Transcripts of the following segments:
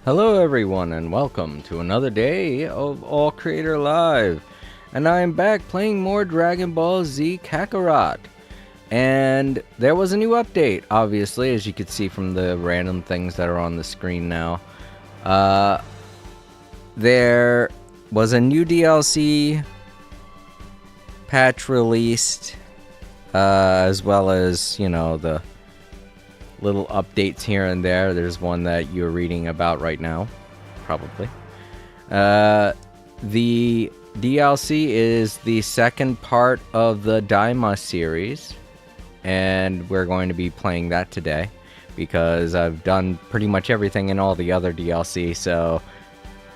Hello everyone and welcome to another day of All Creator Live. And I am back playing more Dragon Ball Z Kakarot. And there was a new update, obviously, as you can see from the random things that are on the screen now. There was a new DLC patch released, as well as, the little updates here and there. There's one that you're reading about right now, probably. The DLC is the second part of the Daima series, and we're going to be playing that today because I've done pretty much everything in all the other DLC, so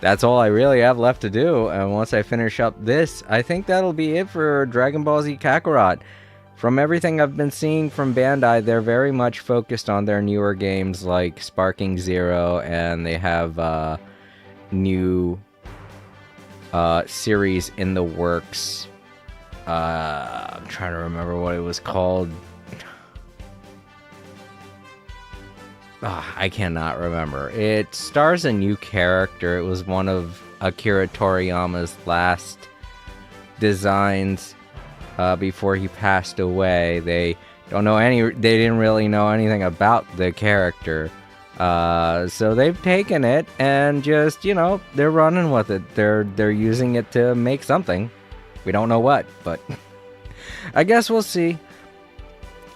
that's all I really have left to do. And once I finish up this, I think that'll be it for Dragon Ball Z Kakarot. From everything I've been seeing from Bandai, they're very much focused on their newer games like Sparking Zero, and they have new series in the works. I'm trying to remember what it was called. I cannot remember. It stars a new character. It was one of Akira Toriyama's last designs before he passed away. They didn't really know anything about the character. So they've taken it and just, they're running with it. They're using it to make something. We don't know what, but I guess we'll see.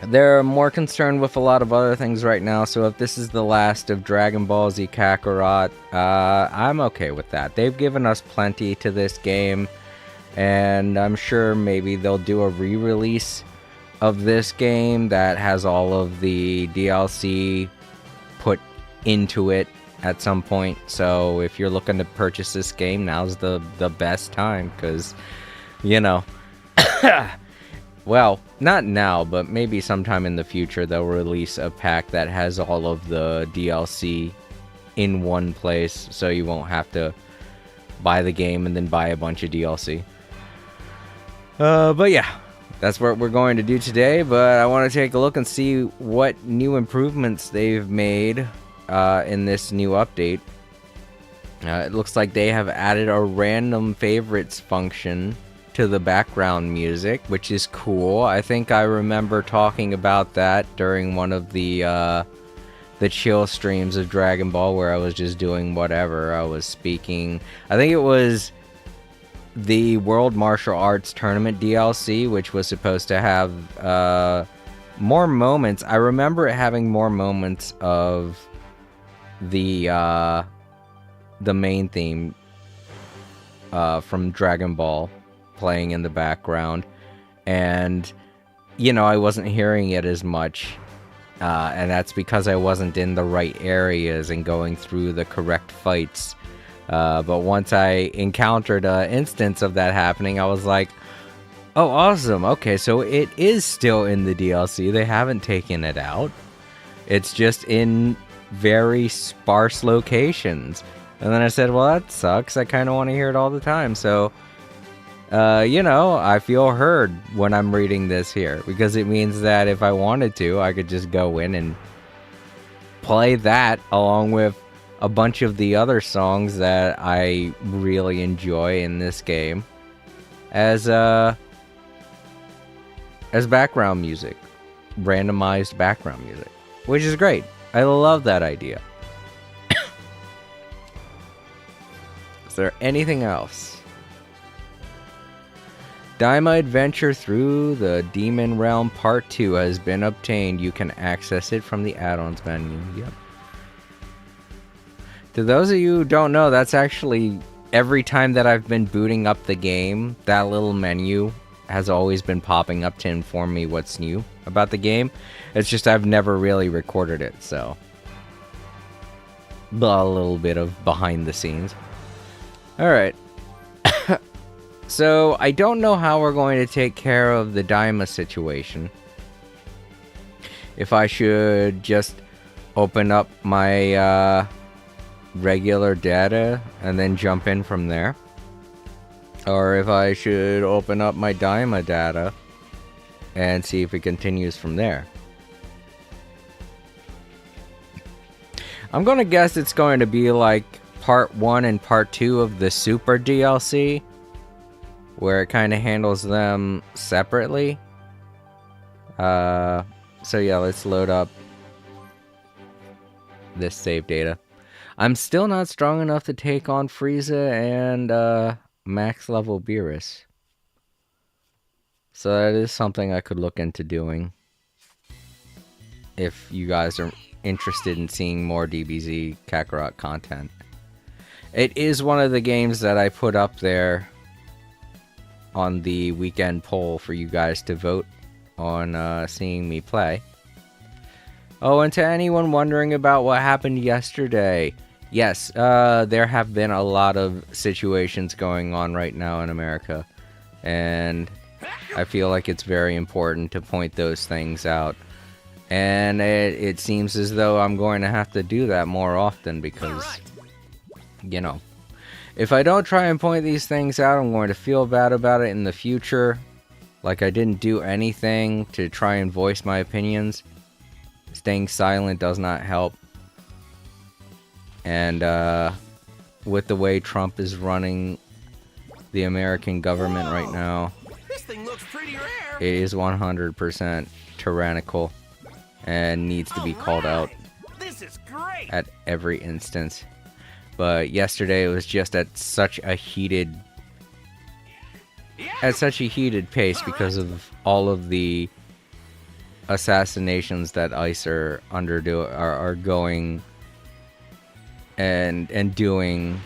They're more concerned with a lot of other things right now, so if this is the last of Dragon Ball Z Kakarot, I'm okay with that. They've given us plenty to this game, and I'm sure maybe they'll do a re-release of this game that has all of the DLC put into it at some point. So if you're looking to purchase this game, now's the best time, because, well, not now, but maybe sometime in the future they'll release a pack that has all of the DLC in one place, so you won't have to buy the game and then buy a bunch of DLC. But yeah, that's what we're going to do today, but I want to take a look and see what new improvements they've made in this new update. It looks like they have added a random favorites function to the background music, which is cool. I think I remember talking about that during one of the chill streams of Dragon Ball, where I was just doing whatever. I was speaking. I think it was the World Martial Arts Tournament DLC, which was supposed to have more moments. I remember it having more moments of the main theme from Dragon Ball playing in the background, and I wasn't hearing it as much, and that's because I wasn't in the right areas and going through the correct fights. But once I encountered an instance of that happening, I was like, oh, awesome. Okay, so it is still in the DLC. They haven't taken it out. It's just in very sparse locations. And then I said, well, that sucks. I kind of want to hear it all the time. So, I feel heard when I'm reading this here, because it means that if I wanted to, I could just go in and play that along with a bunch of the other songs that I really enjoy in this game as background music, randomized background music, which is great. I love that idea. Is there anything else? Daima Adventure Through the Demon Realm Part 2 has been obtained. You can access it from the add-ons menu. Yep. To those of you who don't know, that's actually every time that I've been booting up the game, that little menu has always been popping up to inform me what's new about the game. It's just I've never really recorded it, so a little bit of behind the scenes. Alright. So, I don't know how we're going to take care of the Daima situation. If I should just open up my regular data and then jump in from there, or if I should open up my Daima data and see if it continues from there. I'm gonna guess it's going to be like part 1 and part 2 of the Super DLC, where it kind of handles them separately. So yeah, let's load up this save data. I'm still not strong enough to take on Frieza and max level Beerus. So that is something I could look into doing. If you guys are interested in seeing more DBZ Kakarot content. It is one of the games that I put up there on the weekend poll for you guys to vote on seeing me play. Oh, and to anyone wondering about what happened yesterday, yes, there have been a lot of situations going on right now in America, and I feel like it's very important to point those things out. And it seems as though I'm going to have to do that more often because, you know, if I don't try and point these things out, I'm going to feel bad about it in the future. Like I didn't do anything to try and voice my opinions. Staying silent does not help. And with the way Trump is running the American government right now, This thing looks pretty rare. it is 100% tyrannical and needs to be called out This is great. at every instance. But yesterday it was just at such a heated pace because of all of the assassinations that ICE are going and doing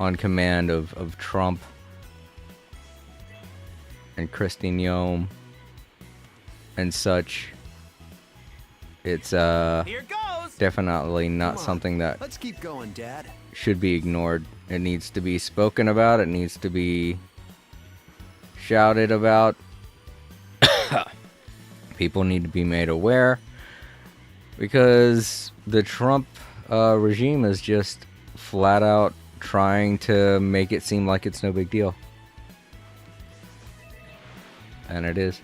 on command of Trump and Christine Yom and such. It's Here goes. definitely not Come on, something that Let's keep going, Dad. should be ignored. It needs to be spoken about. It needs to be shouted about. People need to be made aware because the Trump regime is just flat out trying to make it seem like it's no big deal. And it is.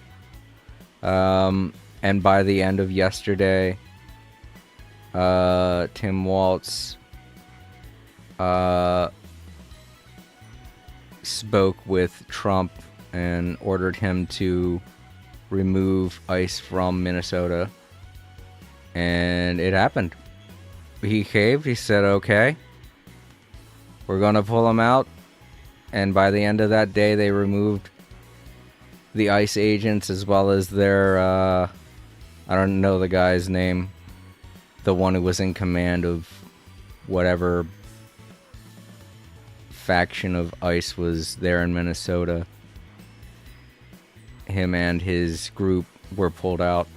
And by the end of yesterday, Tim Waltz spoke with Trump and ordered him to remove ICE from Minnesota. And it happened. He caved. He said, okay, we're going to pull him out. And by the end of that day, they removed the ICE agents as well as their, I don't know the guy's name, the one who was in command of whatever faction of ICE was there in Minnesota. Him and his group were pulled out.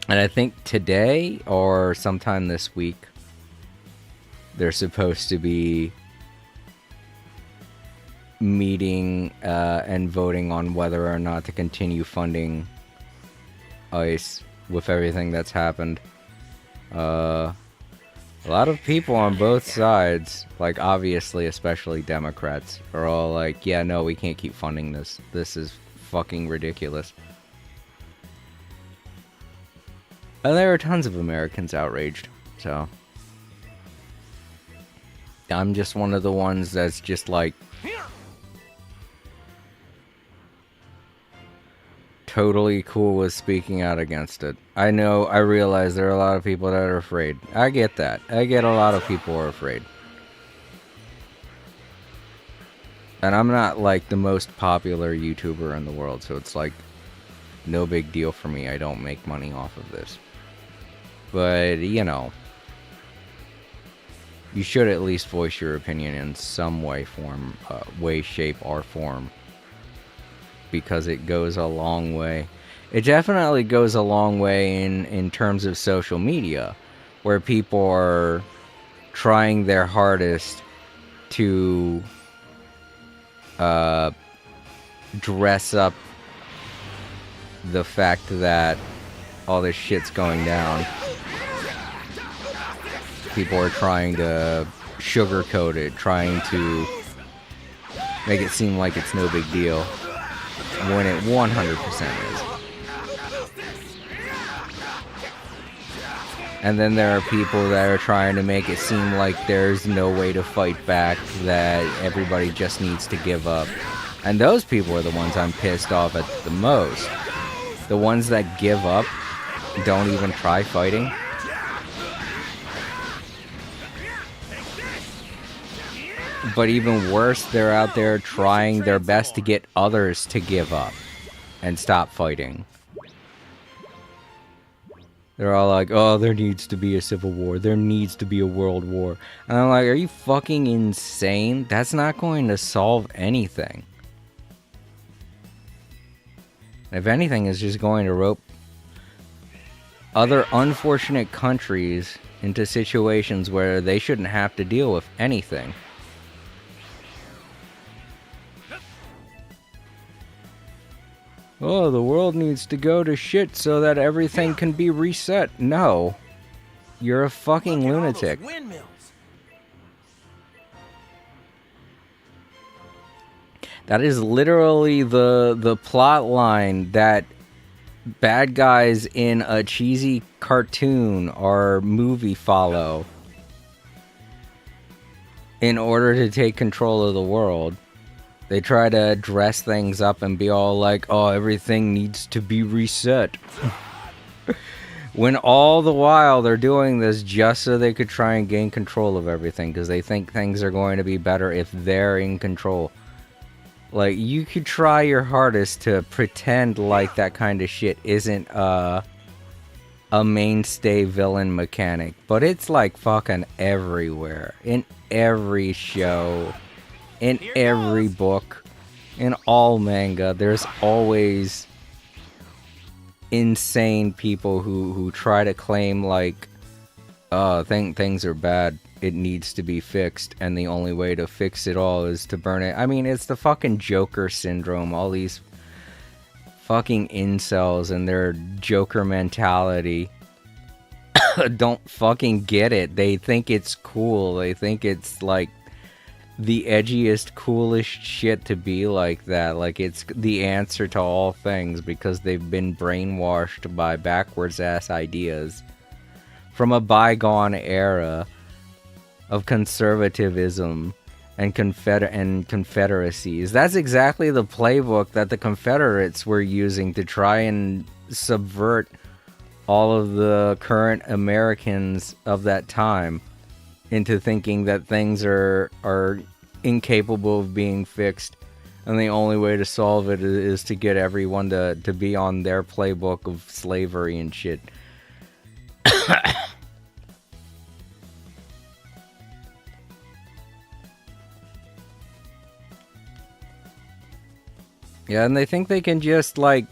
And I think today or sometime this week, they're supposed to be meeting and voting on whether or not to continue funding ICE with everything that's happened. A lot of people on both sides, like obviously especially Democrats, are all like, yeah, no, we can't keep funding this. This is fucking ridiculous. And there are tons of Americans outraged, so I'm just one of the ones that's just like totally cool with speaking out against it. I realize there are a lot of people that are afraid. I get that. I get a lot of people are afraid. And I'm not like the most popular YouTuber in the world, so it's like no big deal for me. I don't make money off of this. But, you know, you should at least voice your opinion in some way, shape, or form. Because it goes a long way. It definitely goes a long way in terms of social media, where people are trying their hardest to dress up the fact that all this shit's going down. People are trying to sugarcoat it, trying to make it seem like it's no big deal, when it 100% is. And then there are people that are trying to make it seem like there's no way to fight back, that everybody just needs to give up. And those people are the ones I'm pissed off at the most. The ones that give up, don't even try fighting. But even worse, they're out there trying their best to get others to give up and stop fighting. They're all like, oh, there needs to be a civil war. There needs to be a world war. And I'm like, are you fucking insane? That's not going to solve anything. If anything, it's just going to rope other unfortunate countries into situations where they shouldn't have to deal with anything. Oh, the world needs to go to shit so that everything can be reset. No. You're a fucking lunatic. That is literally the plot line that bad guys in a cheesy cartoon or movie follow in order to take control of the world. They try to dress things up and be all like, oh, everything needs to be reset. When all the while they're doing this just so they could try and gain control of everything, because they think things are going to be better if they're in control. Like, you could try your hardest to pretend like that kind of shit isn't a mainstay villain mechanic, but it's like fucking everywhere. In every show. In every book, in all manga, there's always insane people who try to claim like, oh, things are bad, it needs to be fixed, and the only way to fix it all is to burn it. I mean, it's the fucking Joker syndrome, all these fucking incels and their Joker mentality don't fucking get it. They think it's cool, they think it's like the edgiest, coolest shit to be like that. Like, it's the answer to all things because they've been brainwashed by backwards-ass ideas from a bygone era of conservatism and confederacies. That's exactly the playbook that the Confederates were using to try and subvert all of the current Americans of that time into thinking that things are incapable of being fixed, and the only way to solve it is to get everyone to be on their playbook of slavery and shit. Yeah, and they think they can just like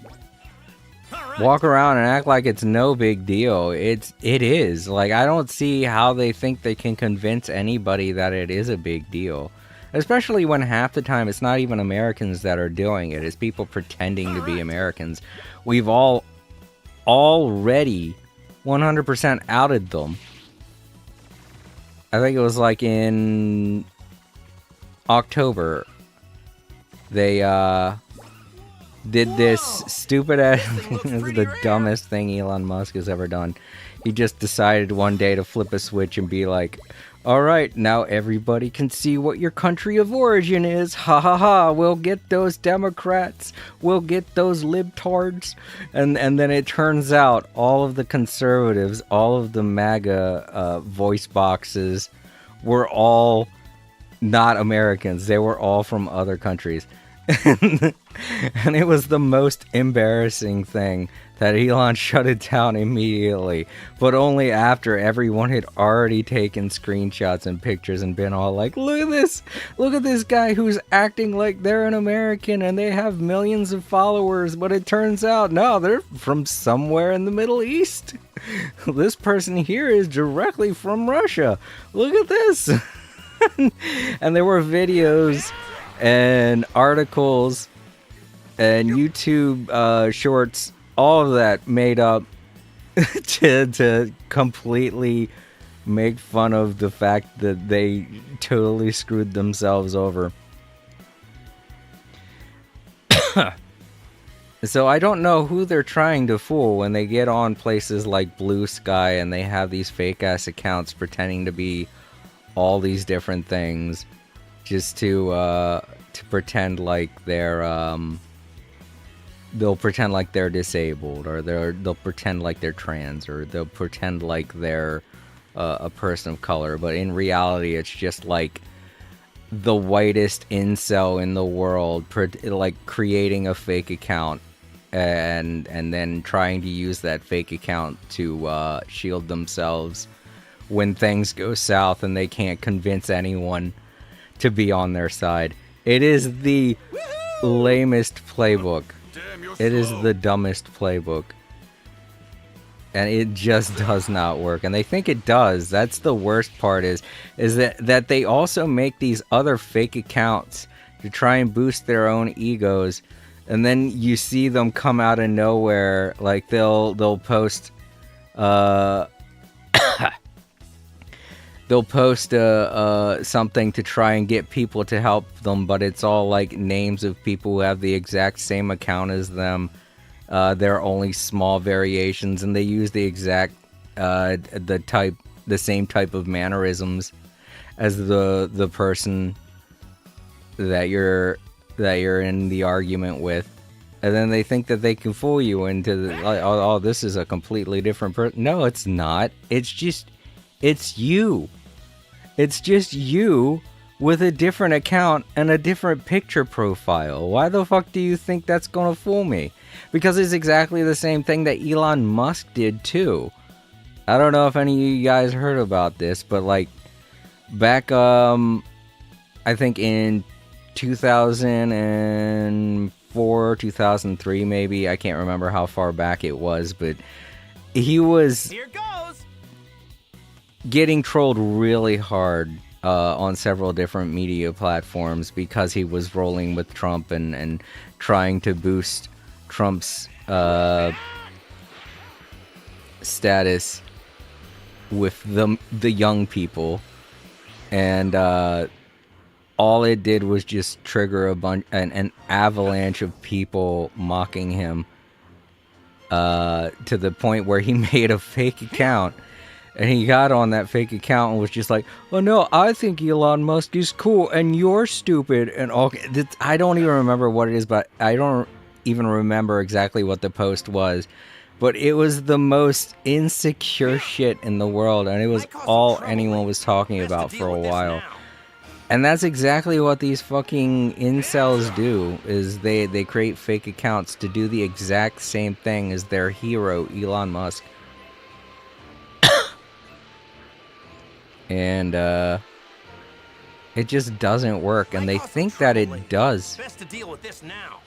walk around and act like it's no big deal. It is. Like, I don't see how they think they can convince anybody that it is a big deal. Especially when half the time it's not even Americans that are doing it. It's people pretending to be Americans. We've all already 100% outed them. I think it was like in October. They did this stupid ass. This is the dumbest thing Elon Musk has ever done. He just decided one day to flip a switch and be like, alright, now everybody can see what your country of origin is. Ha ha ha, we'll get those Democrats. We'll get those libtards. And then it turns out all of the conservatives, all of the MAGA voice boxes were all not Americans. They were all from other countries. And it was the most embarrassing thing that Elon shut it down immediately, but only after everyone had already taken screenshots and pictures and been all like, look at this guy who's acting like they're an American and they have millions of followers, but it turns out, no, they're from somewhere in the Middle East. This person here is directly from Russia. Look at this. And there were videos and articles and YouTube shorts, all of that made up to completely make fun of the fact that they totally screwed themselves over. So I don't know who they're trying to fool when they get on places like Blue Sky and they have these fake ass accounts pretending to be all these different things, just to pretend like they'll pretend like they're disabled, or they'll pretend like they're trans, or they'll pretend like they're a person of color. But in reality, it's just like the whitest incel in the world, like creating a fake account and then trying to use that fake account to shield themselves when things go south and they can't convince anyone to be on their side. It is the lamest playbook. It is the dumbest playbook. And it just does not work. And they think it does. That's the worst part, is that they also make these other fake accounts to try and boost their own egos. And then you see them come out of nowhere. Like they'll post they'll post something to try and get people to help them, but it's all like names of people who have the exact same account as them. There are only small variations, and they use the exact the same type of mannerisms as the person that you're in the argument with, and then they think that they can fool you into oh, this is a completely different person. No, it's not. It's you. It's just you with a different account and a different picture profile. Why the fuck do you think that's gonna fool me? Because it's exactly the same thing that Elon Musk did too. I don't know if any of you guys heard about this, but like back I think in 2004, 2003 maybe, I can't remember how far back it was, but he was getting trolled really hard on several different media platforms because he was rolling with Trump and trying to boost Trump's status with the young people, and all it did was just trigger an avalanche of people mocking him to the point where he made a fake account. And he got on that fake account and was just like, "Oh no, I think Elon Musk is cool and you're stupid." And all, I don't even remember what it is, but I don't even remember exactly what the post was. But it was the most insecure shit in the world, and it was all anyone was talking about for a while. And that's exactly what these fucking incels do, is they create fake accounts to do the exact same thing as their hero, Elon Musk. And it just doesn't work, and they think that it does. Best to deal with this now.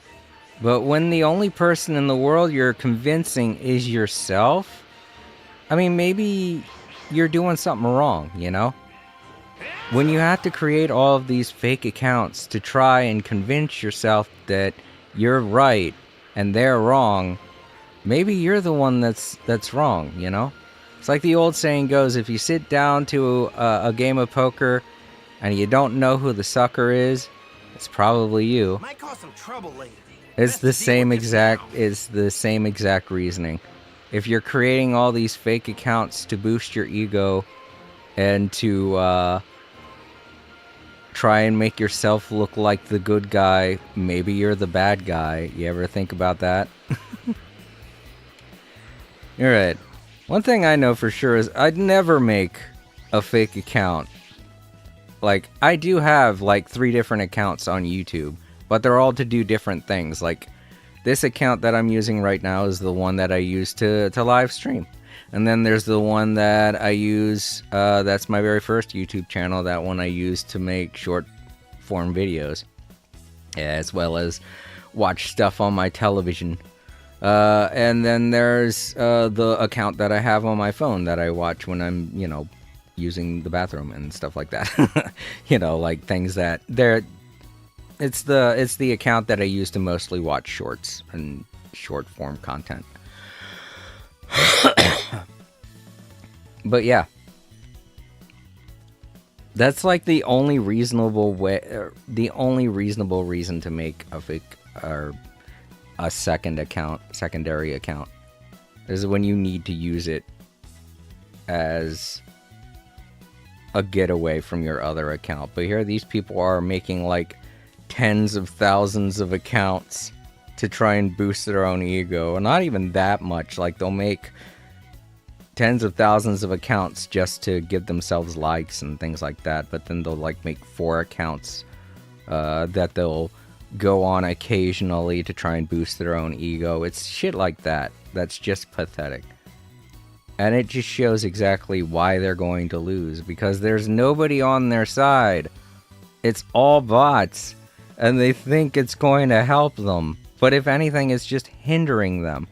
But when the only person in the world you're convincing is yourself, I mean, maybe you're doing something wrong, you know? When you have to create all of these fake accounts to try and convince yourself that you're right and they're wrong, maybe you're the one that's wrong, you know? It's like the old saying goes, if you sit down to a game of poker and you don't know who the sucker is, it's probably you. Might cause some trouble later. It's the same exact reasoning. If you're creating all these fake accounts to boost your ego and to try and make yourself look like the good guy, maybe you're the bad guy. You ever think about that? Alright. One thing I know for sure is I'd never make a fake account. Like, I do have like 3 different accounts on YouTube, but they're all to do different things. Like, this account that I'm using right now is the one that I use to live stream. And then there's the one that I use, that's my very first YouTube channel, that one I use to make short form videos, as well as watch stuff on my television. And then there's the account that I have on my phone that I watch when I'm, you know, using the bathroom and stuff like that. You know, like things that it's the account that I use to mostly watch shorts and short form content. But yeah, that's like the only reasonable way, the only reasonable reason to make a fake, or a secondary account. This is when you need to use it as a getaway from your other account. But here these people are making like tens of thousands of accounts to try and boost their own ego. Not even that much. Like, they'll make tens of thousands of accounts just to give themselves likes and things like that. But then they'll like make 4 accounts that they'll go on occasionally to try and boost their own ego. It's shit like that. That's just pathetic. And it just shows exactly why they're going to lose. Because there's nobody on their side. It's all bots. And they think it's going to help them. But if anything, it's just hindering them.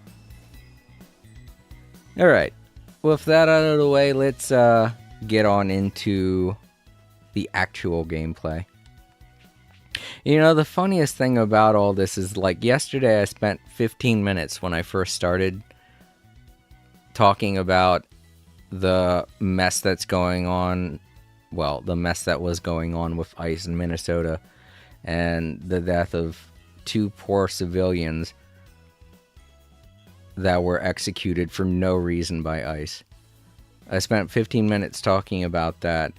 Alright. With that out of the way, let's get on into the actual gameplay. You know, the funniest thing about all this is, like, yesterday I spent 15 minutes when I first started talking about the mess that's going on. Well, the mess that was going on with ICE in Minnesota and the death of 2 poor civilians that were executed for no reason by ICE. I spent 15 minutes talking about that,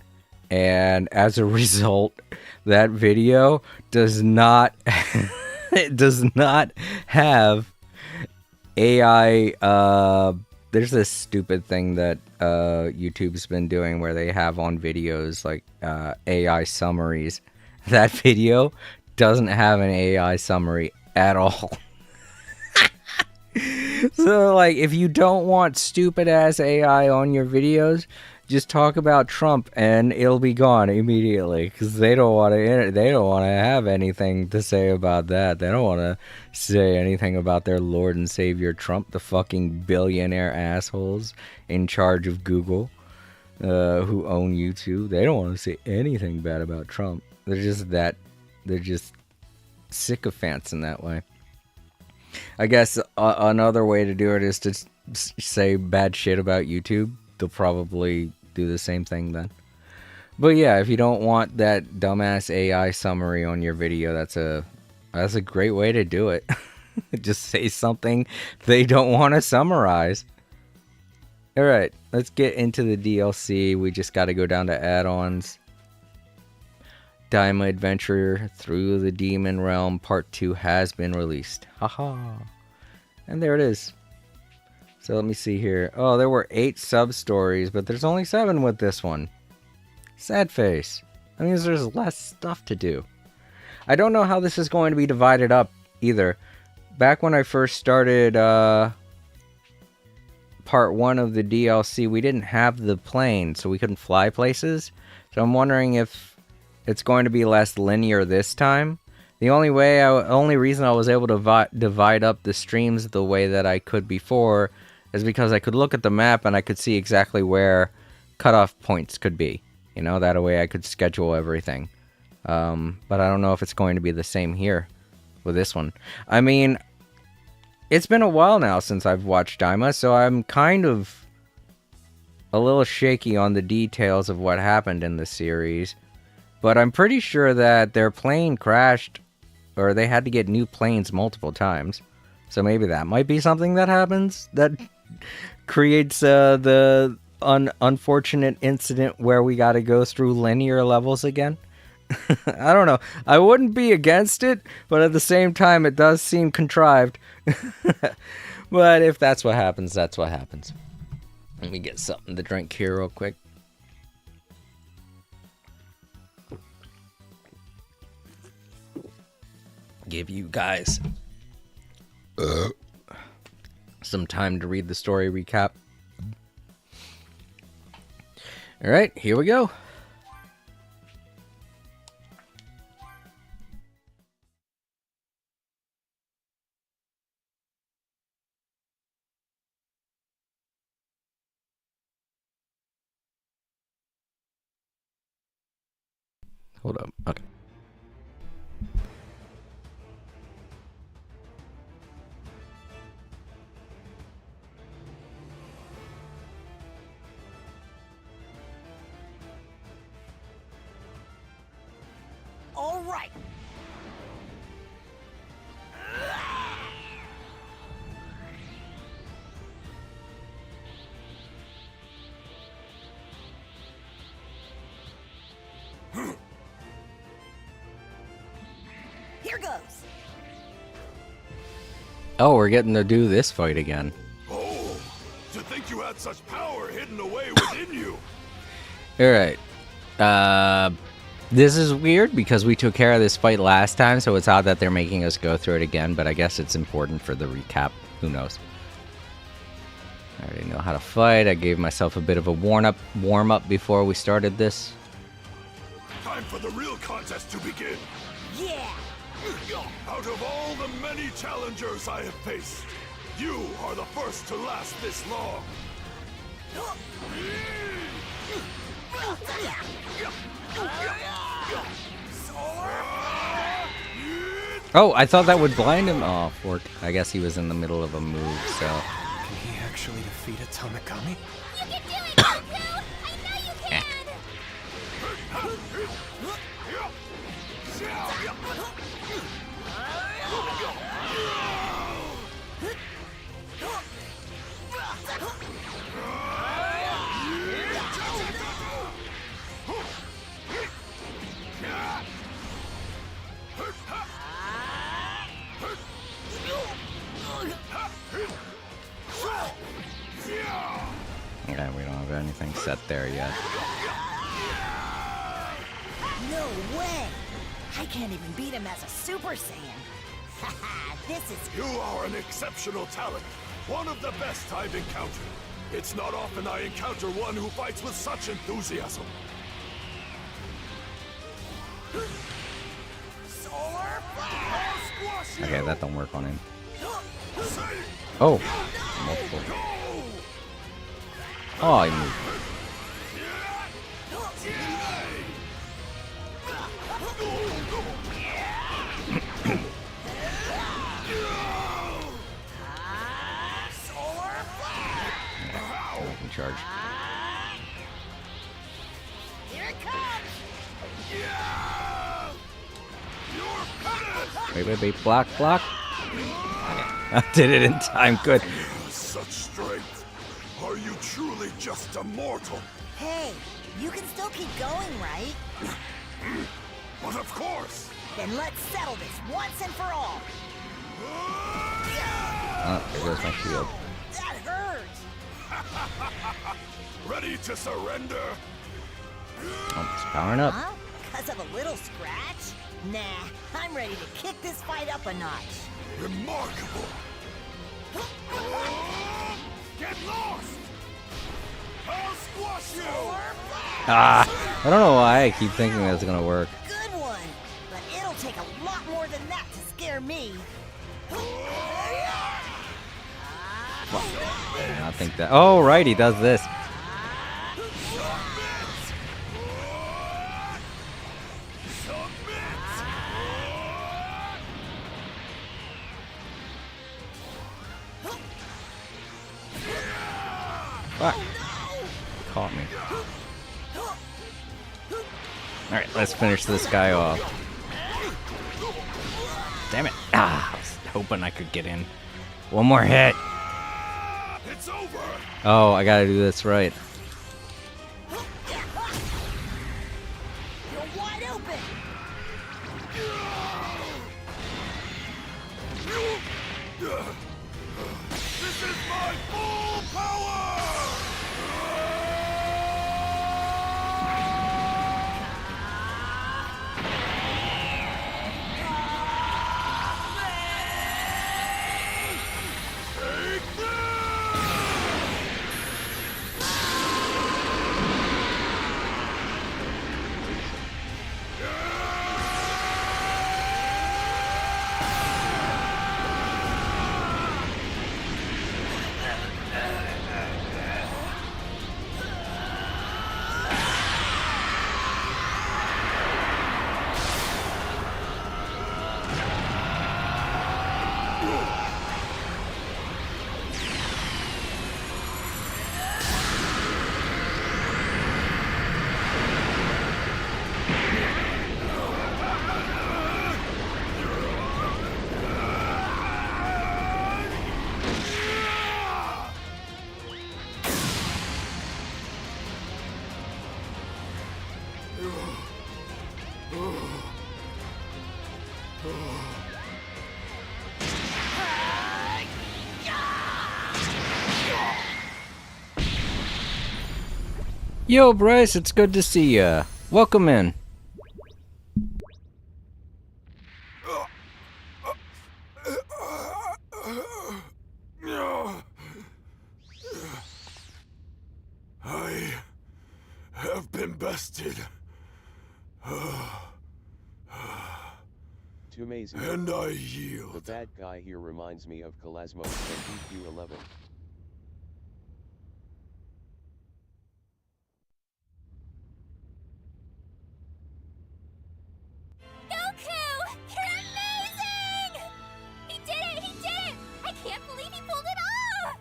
and as a result, that video does not it does not have AI. There's this stupid thing that YouTube's been doing where they have on videos like AI summaries. That video doesn't have an AI summary at all. So, like, if you don't want stupid ass AI on your videos, just talk about Trump and it'll be gone immediately, because they don't want to have anything to say about that. They don't want to say anything about their Lord and Savior Trump, the fucking billionaire assholes in charge of Google, who own YouTube. They don't want to say anything bad about Trump. They're just sycophants in that way. I guess another way to do it is to say bad shit about YouTube. They'll probably do the same thing then. But yeah, if you don't want that dumbass AI summary on your video, that's a great way to do it. Just say something they don't want to summarize. Alright, let's get into the DLC. We just got to go down to add-ons. Daima Adventure Through the Demon Realm Part 2 has been released. Haha. And there it is. So let me see here. Oh, there were 8 sub-stories, but there's only 7 with this one. Sad face. That means there's less stuff to do. I don't know how this is going to be divided up either. Back when I first started Part 1 of the DLC, we didn't have the plane, so we couldn't fly places. So I'm wondering if it's going to be less linear this time. The only reason I was able to divide up the streams the way that I could before is because I could look at the map and I could see exactly where cutoff points could be. You know, that way I could schedule everything. But I don't know if it's going to be the same here with this one. I mean, it's been a while now since I've watched Daima, so I'm kind of a little shaky on the details of what happened in the series. But I'm pretty sure that their plane crashed, or they had to get new planes multiple times. So maybe that might be something that happens that creates the unfortunate incident where we got to go through linear levels again. I don't know. I wouldn't be against it, but at the same time, it does seem contrived. But if that's what happens, that's what happens. Let me get something to drink here real quick. Give you guys some time to read the story recap. Alright, here we go. Hold up. Okay. All right. Here goes. Oh, we're getting to do this fight again. Oh, to think you had such power hidden away within you. Alright. This is weird because we took care of this fight last time, so it's odd that they're making us go through it again, but I guess it's important for the recap. Who knows? I already know how to fight. I gave myself a bit of a warm up before we started this. Time for the real contest to begin. Yeah. Out of all the many challengers I have faced, you are the first to last this long. Oh, I thought that would blind him. Oh, fork. I guess he was in the middle of a move, so. Can he actually defeat a Tamagami? You can do it, Goku! I know you can! Okay, we don't have anything set there yet. No way. I can't even beat him as a Super Saiyan. Haha, this is... You are an exceptional talent, one of the best I've encountered. It's not often I encounter one who fights with such enthusiasm. Solar Blast! Okay, that don't work on him. Oh, multiple. Oh, he moved. Solar Blast! I can charge. Here it comes! Wait. Block. Okay. I did it in time. Good. Such strength. Are you truly just immortal? Hey, you can still keep going, right? But of course. Then let's settle this once and for all. Oh, there goes my shield. That hurts! Ready to surrender? Oh, it's powering up. Huh? Because of a little scratch? Nah, I'm ready to kick this fight up a notch. Remarkable. Get lost! I'll squash you! Ah, I don't know why I keep thinking that's gonna work. Good one, but it'll take a lot more than that to scare me. I think that. Oh, right, he does this. Fuck. Caught me. Alright, let's finish this guy off. Damn it. Ah, I was hoping I could get in. One more hit. It's over. Oh, I gotta do this right. You're wide open. This is my full power! Take Yo, Bryce, it's good to see ya. Welcome in. I have been bested. Tumezu, And I the yield. bad guy here reminds me of Kalasmos from DQ11. Goku! You're amazing! He did it! He did it! I can't believe he pulled it off!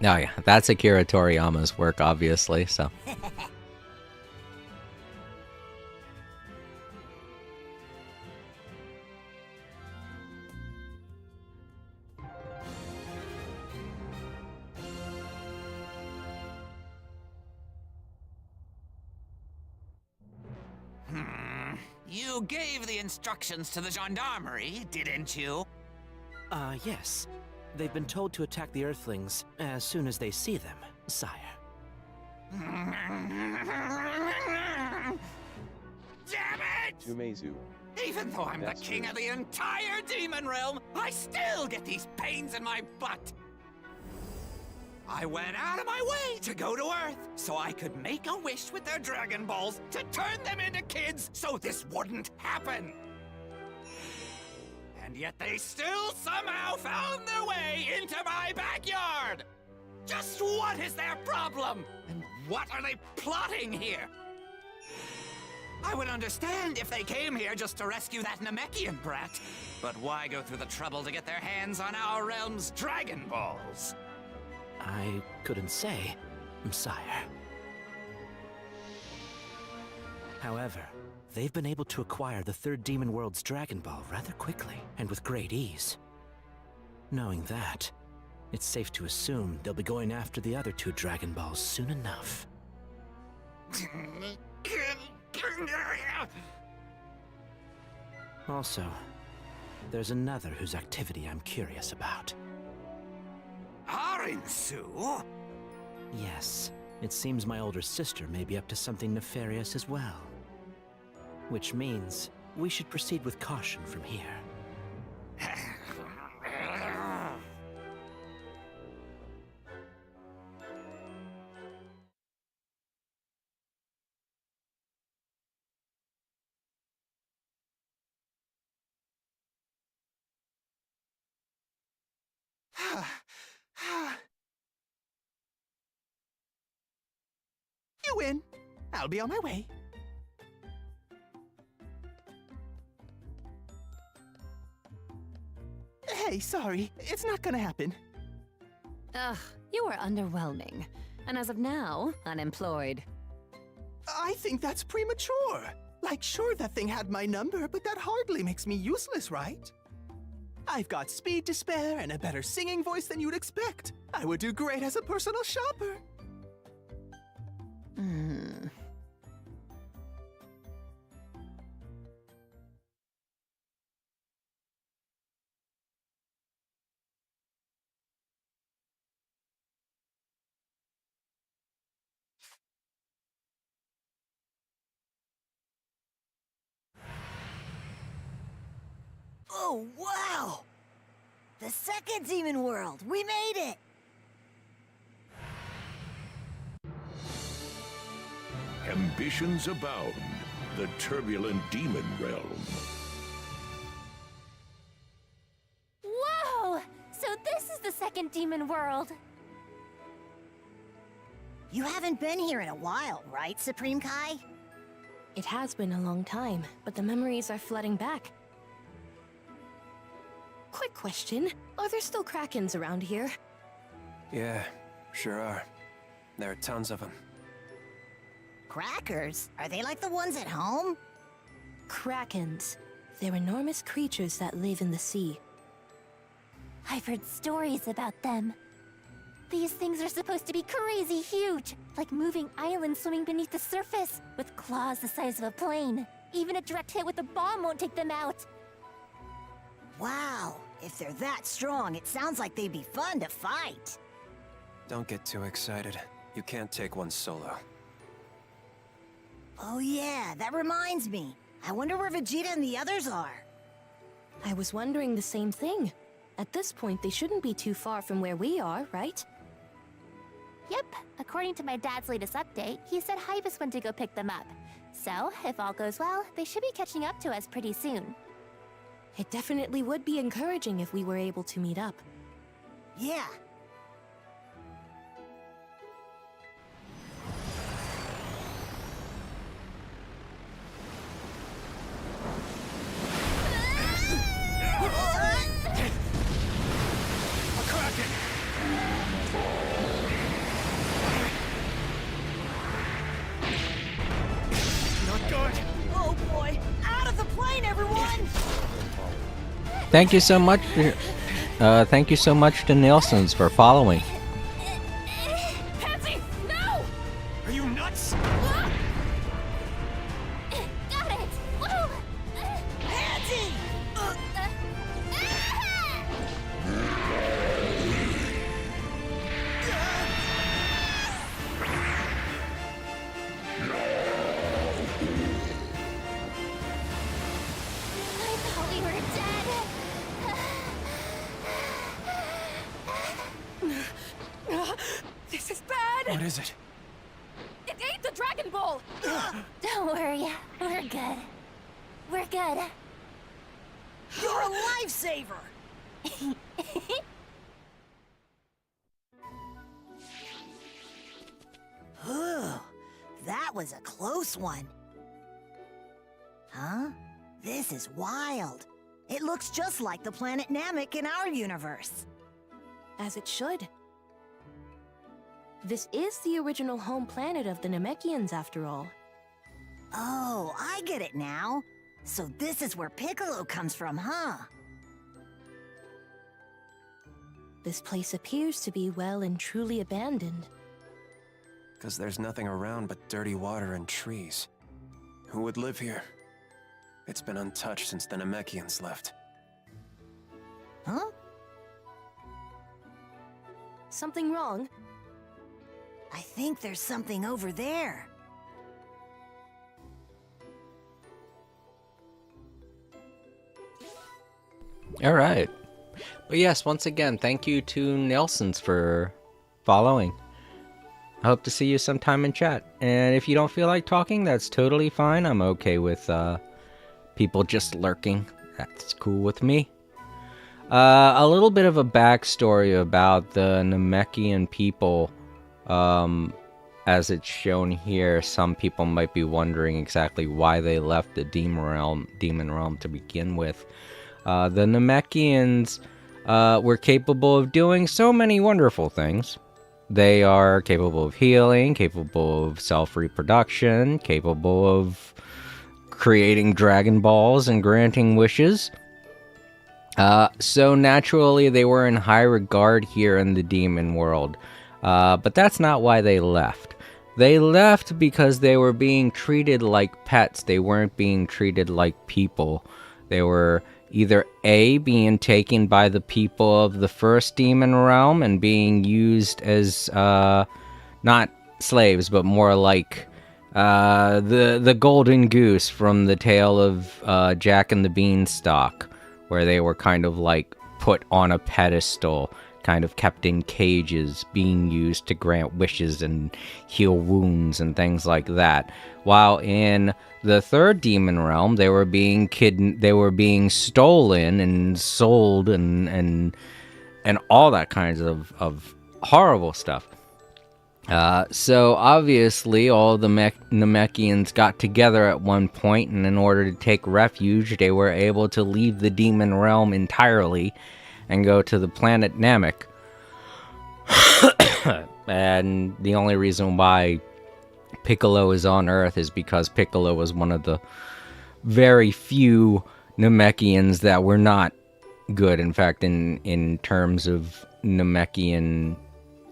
Oh yeah, that's Akira Toriyama's work, obviously, so. You gave the instructions to the gendarmerie, didn't you? Yes. They've been told to attack the Earthlings as soon as they see them, sire. Damn it! Tumezu, Even though I'm the That's king true. of the entire demon realm, I still get these pains in my butt. I went out of my way to go to Earth so I could make a wish with their Dragon Balls to turn them into kids so this wouldn't happen. And yet they still somehow found their way into my backyard. Just what is their problem? And what are they plotting here? I would understand if they came here just to rescue that Namekian brat. But why go through the trouble to get their hands on our realm's Dragon Balls? I couldn't say, sire. However, they've been able to acquire the third Demon World's Dragon Ball rather quickly and with great ease. Knowing that, it's safe to assume they'll be going after the other two Dragon Balls soon enough. Also, there's another whose activity I'm curious about. Arinsu? Yes, it seems my older sister may be up to something nefarious as well. Which means we should proceed with caution from here. You win. I'll be on my way. Hey, sorry. It's not gonna happen. Ugh, you are underwhelming. And as of now, unemployed. I think that's premature. Like, sure, that thing had my number, but that hardly makes me useless, right? I've got speed to spare and a better singing voice than you'd expect. I would do great as a personal shopper. Hmm. Oh, wow! The second Demon World! We made it! Ambitions abound. The turbulent demon realm. Whoa! So this is the second demon world. You haven't been here in a while, right, Supreme Kai? It has been a long time, but the memories are flooding back. Quick question. Are there still Krakens around here? Yeah, sure are. There are tons of them. Crackers? Are they like the ones at home? Krakens. They're enormous creatures that live in the sea. I've heard stories about them. These things are supposed to be crazy huge, like moving islands swimming beneath the surface, with claws the size of a plane. Even a direct hit with a bomb won't take them out. Wow, if they're that strong, it sounds like they'd be fun to fight. Don't get too excited. You can't take one solo. Oh yeah, that reminds me. I wonder where Vegeta and the others are. I was wondering the same thing. At this point, they shouldn't be too far from where we are, right? Yep, according to my dad's latest update, he said Hyvis went to go pick them up. So, if all goes well, they should be catching up to us pretty soon. It definitely would be encouraging if we were able to meet up. Yeah. Oh boy! Out of the plane, everyone! Thank you so much. Thank you so much to Nelsons for following. Patsy, no! Are you nuts? Got it! Whoa! Patsy! I thought we were dead. This is bad! What is it? It ate the Dragon Ball! Don't worry, we're good. We're good. You're a lifesaver! Ooh, that was a close one. Huh? This is wild. It looks just like the planet Namek in our universe. As it should. This is the original home planet of the Namekians, after all. Oh, I get it now. So this is where Piccolo comes from, huh? This place appears to be well and truly abandoned. Because there's nothing around but dirty water and trees. Who would live here? It's been untouched since the Namekians left. Huh? Something wrong? I think there's something over there. All right. But yes, once again, thank you to Nelsons for following. I hope to see you sometime in chat. And if you don't feel like talking, that's totally fine. I'm okay with people just lurking. That's cool with me. A little bit of a backstory about the Namekian people. As it's shown here, some people might be wondering exactly why they left the demon realm to begin with. The Namekians were capable of doing so many wonderful things. They are capable of healing, capable of self-reproduction, capable of creating Dragon Balls and granting wishes. So naturally, they were in high regard here in the demon world. But that's not why they left. They left because they were being treated like pets. They weren't being treated like people. They were either A, being taken by the people of the first demon realm and being used as, not slaves, but more like the golden goose from the tale of Jack and the Beanstalk, where they were kind of like put on a pedestal, kind of kept in cages, being used to grant wishes and heal wounds and things like that. While in the third demon realm, they were being stolen and sold and all that kinds of horrible stuff. So obviously all the Namekians got together at one point, and in order to take refuge, they were able to leave the demon realm entirely and go to the planet Namek. And the only reason why Piccolo is on Earth is because Piccolo was one of the very few Namekians that were not good. In fact, in terms of Namekian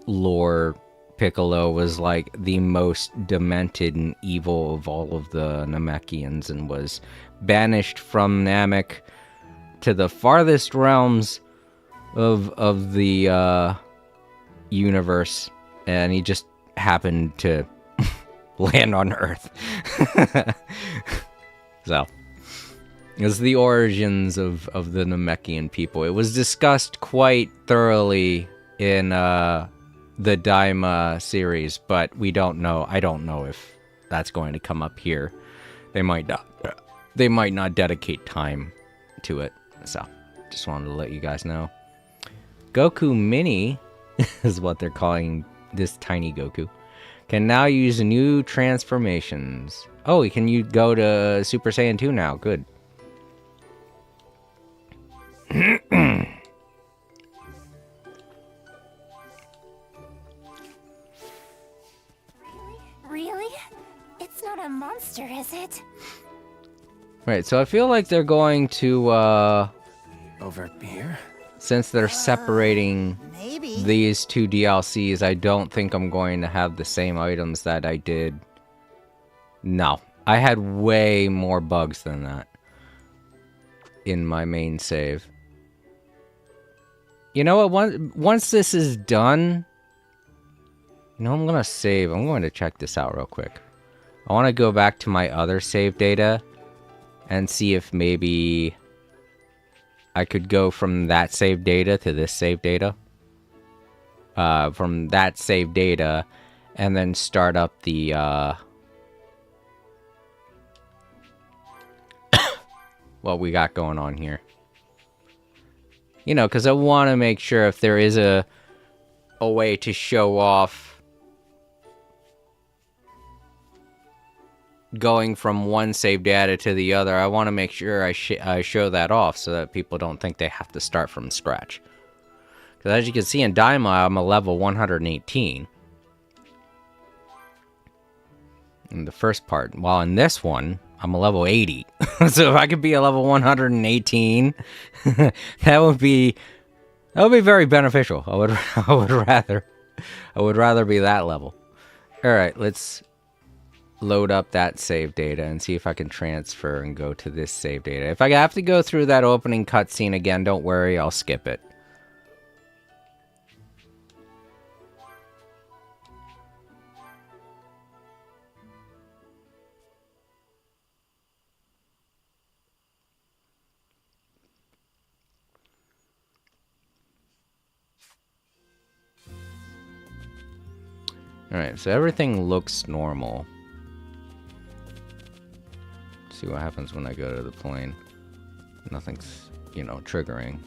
lore Piccolo was like the most demented and evil of all of the Namekians and was banished from Namek to the farthest realms of the universe, and he just happened to land on Earth. So, it's the origins of the Namekian people. It was discussed quite thoroughly in the Daima series, but we don't know. I don't know if that's going to come up here. They might not. They might not dedicate time to it. So, just wanted to let you guys know. Goku Mini is what they're calling this tiny Goku. Can now use new transformations. Oh, can you go to Super Saiyan 2 now? Good. Really? It's not a monster, is it? Right, so I feel like they're going to, Over here? since they're separating Maybe. these two DLCs, I don't think I'm going to have the same items that I did. No, I had way more bugs than that in my main save. You know what, once this is done, you know, I'm going to save. I'm going to check this out real quick. I want to go back to my other save data and see if maybe I could go from that save data to this save data. From that save data, and then start up the, what we got going on here. You know, because I want to make sure if there is a way to show off going from one save data to the other, I want to make sure I show that off so that people don't think they have to start from scratch. Because as you can see in Daima, I'm a level 118. In the first part. While in this one, I'm a level 80. So if I could be a level 118, that would be very beneficial. I would rather be that level. All right, let's load up that save data and see if I can transfer and go to this save data. If I have to go through that opening cutscene again, don't worry, I'll skip it. Alright, so everything looks normal. Let's see what happens when I go to the plane. Nothing's, you know, triggering.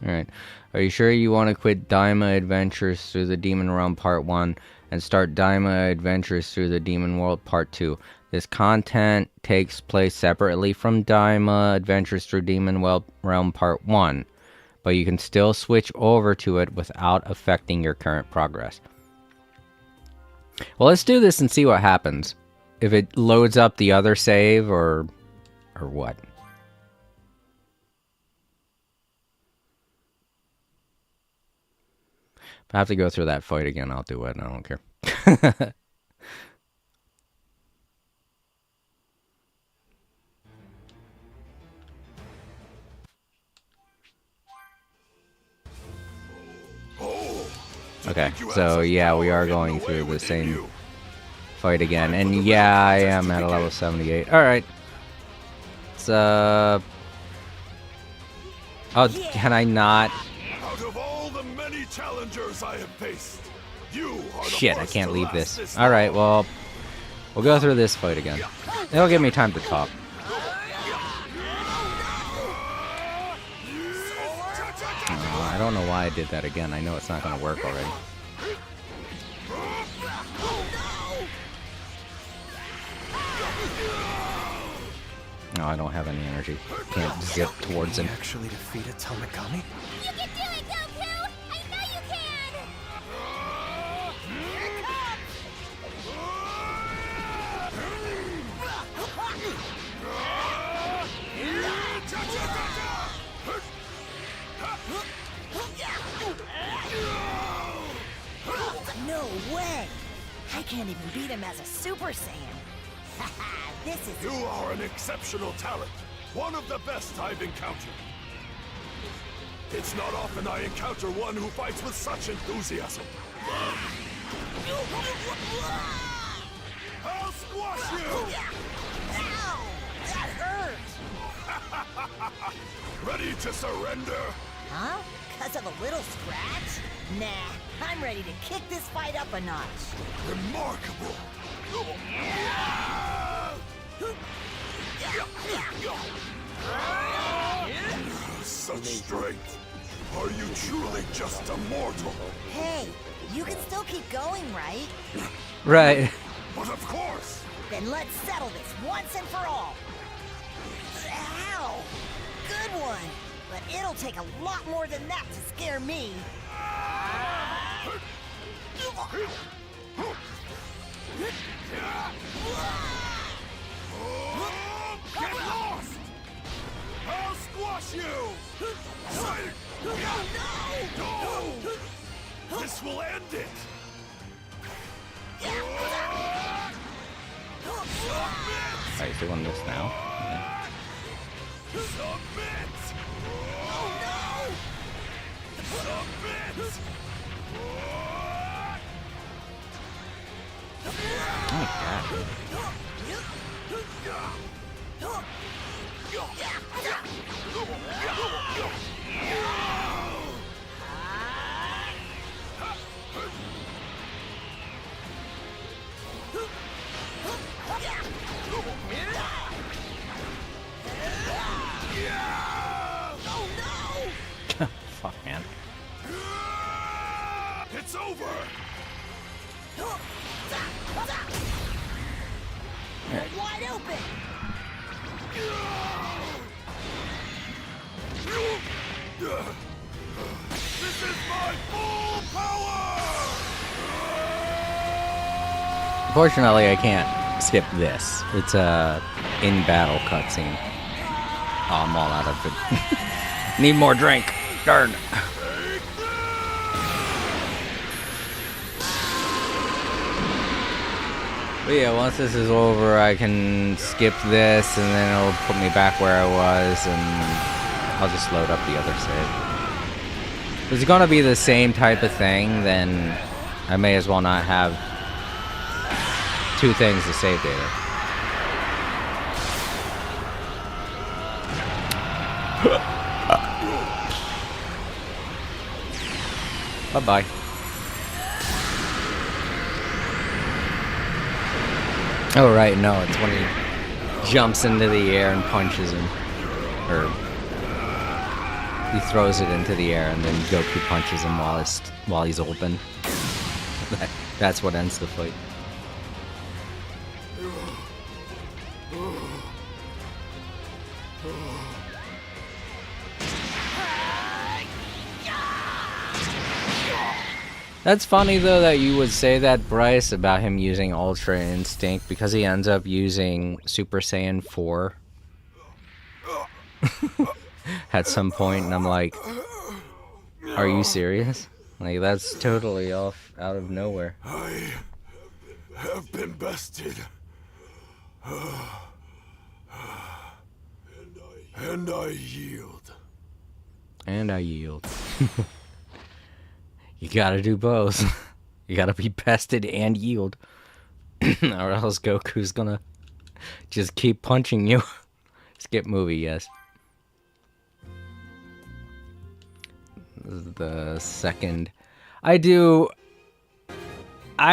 Alright. Are you sure you want to quit Daima Adventures Through the Demon Realm Part 1 and start Daima Adventures Through the Demon World Part 2? This content takes place separately from Daima Adventures Through Demon Realm Part 1, but you can still switch over to it without affecting your current progress. Well, let's do this and see what happens. If it loads up the other save or what. If I have to go through that fight again, I'll do it. I don't care. Okay, so yeah, we are going through the same fight again. And yeah, I am at a level 78. Alright. It's, oh, can I not? Out of all the many challengers I have faced, you are the Shit, I first can't to leave last this. Alright, well, we'll go through this fight again. It'll give me time to talk. I don't know why I did that again. I know it's not going to work already. No, I don't have any energy. Can't zip towards him. Actually defeated Tamagami? You can do it, Goku! No way! I can't even beat him as a Super Saiyan. Haha, this is... You are an exceptional talent. One of the best I've encountered. It's not often I encounter one who fights with such enthusiasm. I'll squash you! Ow! That hurt! Ready to surrender? Huh? 'Cause of a little scratch? Nah, I'm ready to kick this fight up a notch. Remarkable! Such strength! Are you truly just a mortal? Hey, you can still keep going, right? Right. But of course! Then let's settle this once and for all. Ow! Good one! But it'll take a lot more than that to scare me. Get lost! I'll squash you! No! This will end it! Are you doing this now? Yeah. Submit! Oh no! Submit! Oh my god. Fuck, man. It's over! Wide open! This is my full power! Unfortunately, I can't skip this. It's a in-battle cutscene. Oh, I'm all out of it. Need more drink. Darn. But yeah, once this is over, I can skip this, and then it'll put me back where I was, and I'll just load up the other save. If it's gonna be the same type of thing, then I may as well not have two things to save data. Bye-bye. Oh, right, no, it's when he jumps into the air and punches him. Or he throws it into the air and then Goku punches him while he's open. That's what ends the fight. That's funny, though, that you would say that, Bryce, about him using Ultra Instinct, because he ends up using Super Saiyan 4 at some point, and I'm like, are you serious? Like, that's totally off out of nowhere. I have been bested. And I yield. And I yield. You gotta do both. You gotta be bested and yield. Or else Goku's gonna just keep punching you. Skip movie, yes. This is the second. I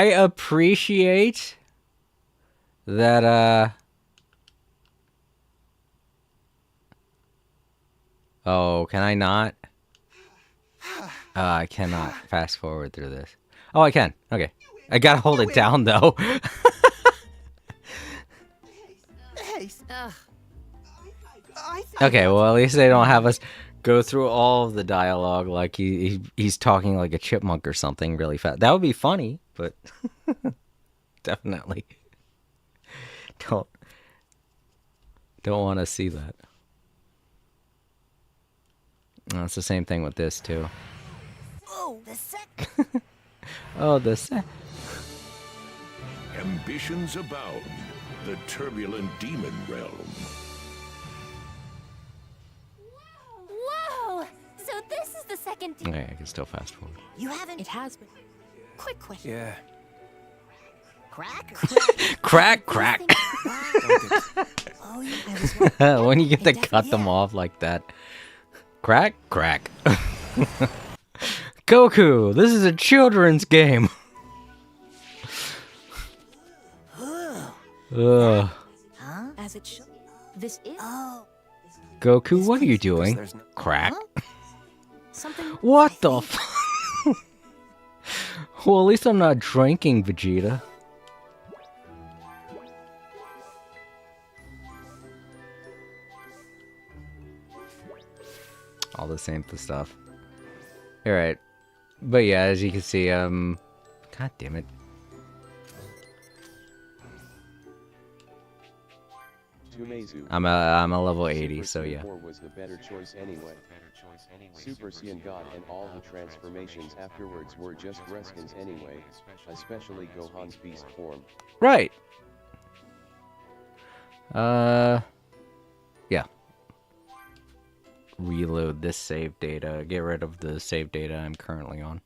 appreciate that, oh, can I not? I cannot fast forward through this. Oh, I can. Okay. I gotta hold it down, though. Okay, well, at least they don't have us go through all of the dialogue like he's talking like a chipmunk or something really fast. That would be funny, but definitely don't want to see that. No, it's the same thing with this, too. Oh, the Oh, Ambitions abound. The turbulent demon realm. Whoa! So this is the second. Okay, I can still fast forward. You haven't. It has been. Quick question. Yeah. Crack? Crack, crack. Oh, yeah, I was wondering. When you get to It cut them yeah. off like that. Crack, crack. Goku, this is a children's game. Ugh. Huh? As it should. This is Oh. Goku, what are you doing? There's no- Crack. something. What the f? Well, at least I'm not drinking, Vegeta. All the same stuff. Alright. But yeah, as you can see, God damn it. Tumezu. I'm a level 80, so Super yeah. 4 was the better choice anyway. Super Saiyan God and all the transformations afterwards were just reskins anyway, especially Gohan's beast form. Right. Yeah. Reload this save data. Get rid of the save data I'm currently on.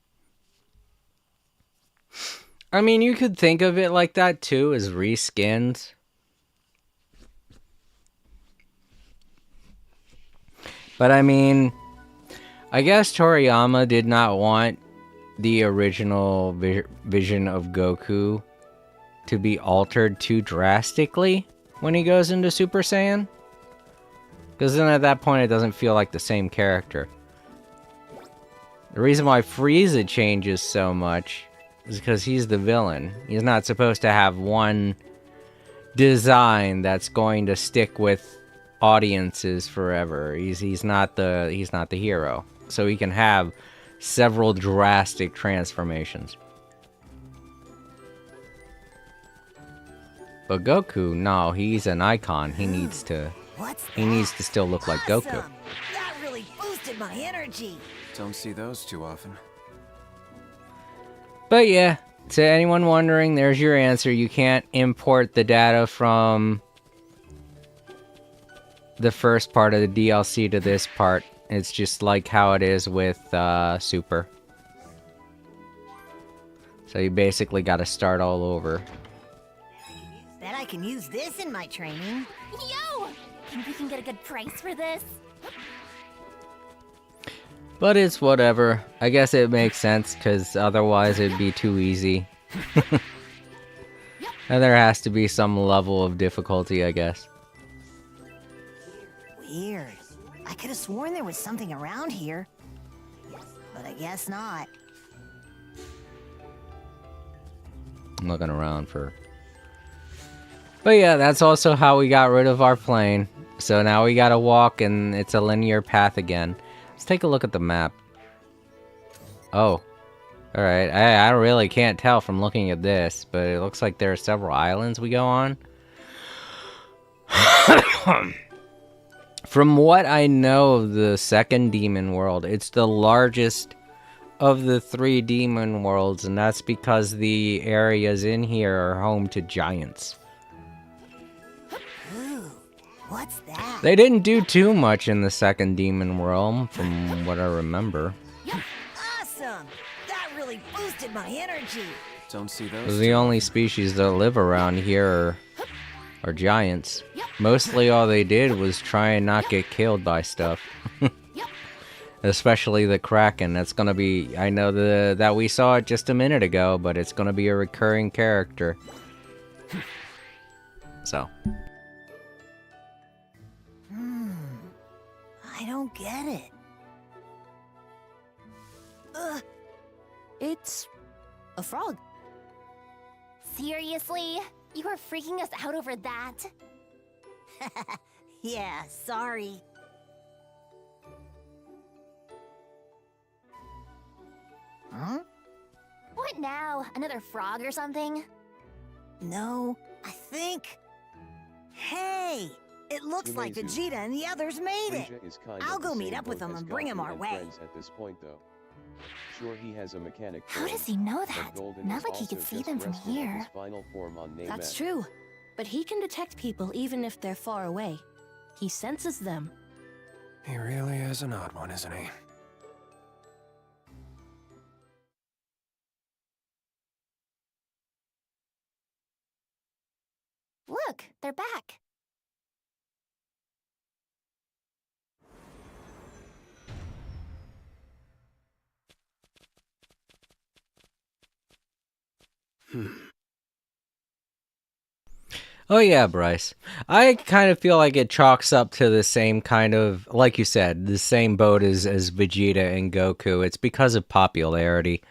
I mean, you could think of it like that too, as reskins. But I mean, I guess Toriyama did not want the original vision of Goku to be altered too drastically when he goes into Super Saiyan. Because then at that point it doesn't feel like the same character. The reason why Frieza changes so much is because he's the villain. He's not supposed to have one design that's going to stick with audiences forever. He's not the hero. So he can have several drastic transformations. But Goku, no, he's an icon. He needs to still look like Goku. Awesome. That really boosted my energy. Don't see those too often. But yeah, to anyone wondering, there's your answer. You can't import the data from the first part of the DLC to this part. It's just like how it is with Super. So you basically got to start all over. Bet I can use this in my training. Yo! Think we can get a good price for this? But it's whatever. I guess it makes sense, because otherwise it'd be too easy. And there has to be some level of difficulty, I guess. Weird. I could have sworn there was something around here. But I guess not. I'm looking around for... But yeah, that's also how we got rid of our plane. So now we gotta walk, and it's a linear path again. Let's take a look at the map. Oh. Alright, I really can't tell from looking at this, but it looks like there are several islands we go on. From what I know of the second demon world, it's the largest of the 3 demon worlds, and that's because the areas in here are home to giants. Ooh, what's that? They didn't do too much in the second demon realm, from what I remember. Awesome! That really boosted my energy. Don't see those. Because the only species that live around here are giants. Mostly all they did was try and not get killed by stuff. Especially the Kraken. That's gonna be... I know that we saw it just a minute ago, but it's gonna be a recurring character. So. I don't get it. It's a frog. Seriously? You are freaking us out over that? Yeah, sorry. Huh? What now? Another frog or something? No, I think... Hey! It looks like Tumezu. Vegeta and the others made it. Frieza is kind I'll of go the meet same up with boat them as and bring 'em Goku our and way. friends at this point though. Sure, he has a mechanic How form, does he know but that? Golden Not is like he also could see just them from resting in here. his final form on Namek. That's true. But he can detect people even if they're far away. He senses them. He really is an odd one, isn't he? Look, they're back. Oh yeah, Bryce. I kind of feel like it chalks up to the same kind of, like you said, the same boat as Vegeta and Goku. It's because of popularity.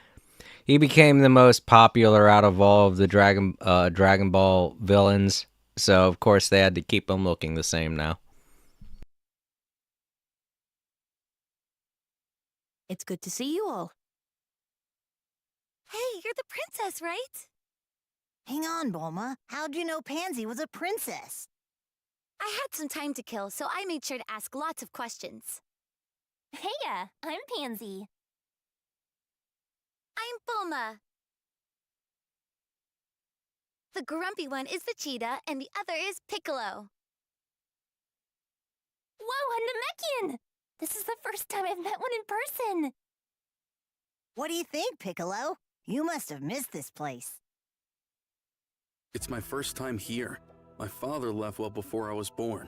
He became the most popular out of all of the Dragon Ball villains, so of course they had to keep him looking the same now. It's good to see you all. Hey, you're the princess, right? Hang on, Bulma. How'd you know Pansy was a princess? I had some time to kill, so I made sure to ask lots of questions. Heya, I'm Pansy. I'm Bulma. The grumpy one is Vegeta, and the other is Piccolo. Whoa, a Namekian! This is the first time I've met one in person. What do you think, Piccolo? You must have missed this place. It's my first time here. My father left well before I was born.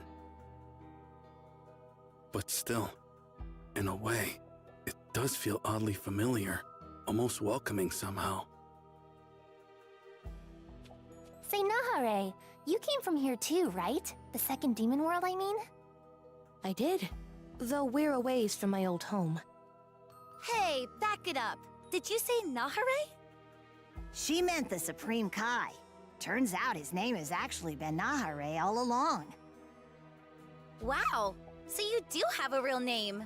But still, in a way, it does feel oddly familiar, almost welcoming somehow. Say, Nahare, you came from here too, right? The second demon world, I mean? I did. Though we're a ways from my old home. Hey, back it up. Did you say Nahare? She meant the Supreme Kai. Turns out his name has actually been Nahare all along. Wow, so you do have a real name.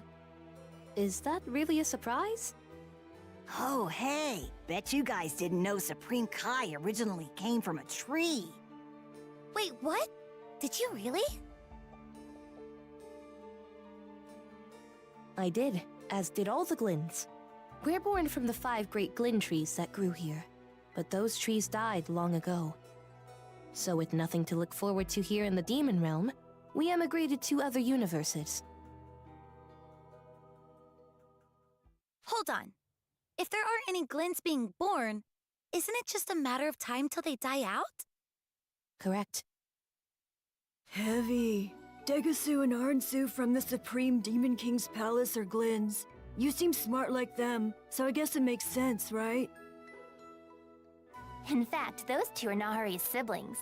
Is that really a surprise? Oh, hey, bet you guys didn't know Supreme Kai originally came from a tree. Wait, what? Did you really? I did, as did all the Glins. We're born from the 5 great Glin trees that grew here, but those trees died long ago. So with nothing to look forward to here in the Demon Realm, we emigrated to other universes. Hold on. If there aren't any Glins being born, isn't it just a matter of time till they die out? Correct. Heavy. Degasu and Arnsu from the Supreme Demon King's palace are Glins. You seem smart like them, so I guess it makes sense, right? In fact, those two are Nahare's siblings.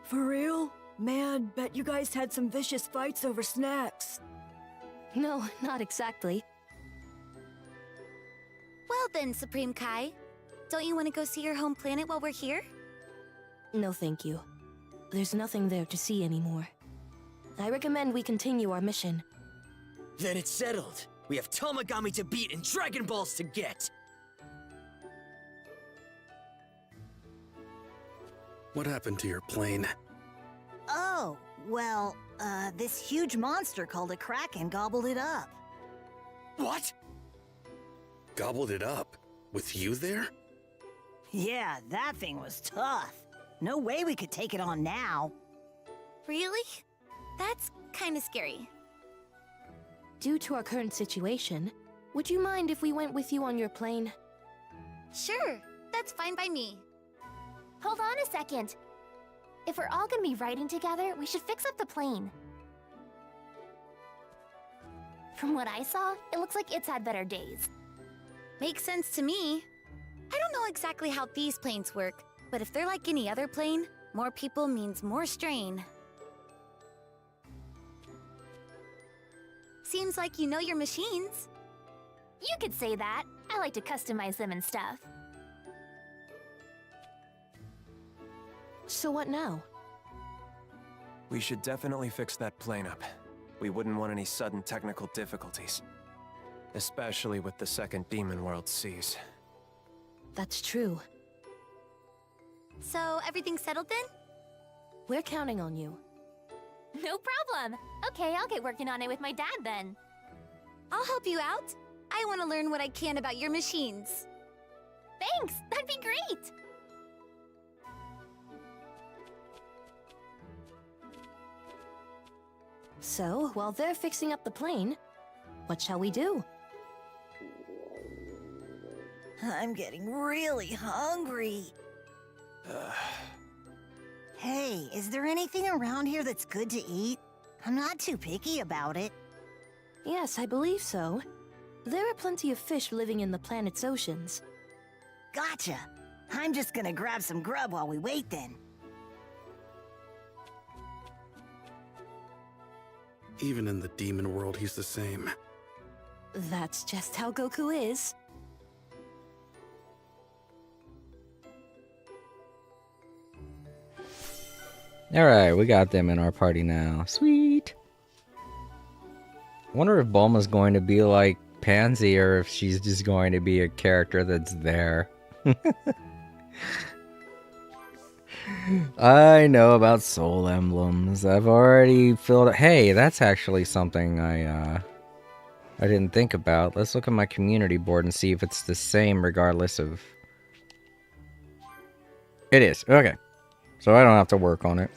For real? Man, bet you guys had some vicious fights over snacks. No, not exactly. Well then, Supreme Kai. Don't you want to go see your home planet while we're here? No thank you. There's nothing there to see anymore. I recommend we continue our mission. Then it's settled. We have Tamagami to beat and Dragon Balls to get. What happened to your plane? Oh, well, this huge monster called a Kraken gobbled it up. What? Gobbled it up? With you there? Yeah, that thing was tough. No way we could take it on now. Really? That's kinda scary. Due to our current situation, would you mind if we went with you on your plane? Sure, that's fine by me. Hold on a second. If we're all gonna be riding together, we should fix up the plane. From what I saw, it looks like it's had better days. Makes sense to me. I don't know exactly how these planes work, but if they're like any other plane, more people means more strain. Seems like you know your machines. You could say that. I like to customize them and stuff. So what now? We should definitely fix that plane up. We wouldn't want any sudden technical difficulties. Especially with the second Demon World seas. That's true. So, everything's settled then? We're counting on you. No problem. Okay, I'll get working on it with my dad then. I'll help you out. I want to learn what I can about your machines. Thanks, that'd be great. So, while they're fixing up the plane, what shall we do? I'm getting really hungry. Hey, is there anything around here that's good to eat? I'm not too picky about it. Yes, I believe so. There are plenty of fish living in the planet's oceans. Gotcha. I'm just gonna grab some grub while we wait then. Even in the demon world, he's the same. That's just how Goku is. Alright, we got them in our party now. Sweet! I wonder if Bulma's going to be like Pansy or if she's just going to be a character that's there. I know about soul emblems. I've already filled. Hey, that's actually something I didn't think about. Let's look at my community board and see if it's the same regardless of. It is. Okay. So I don't have to work on it.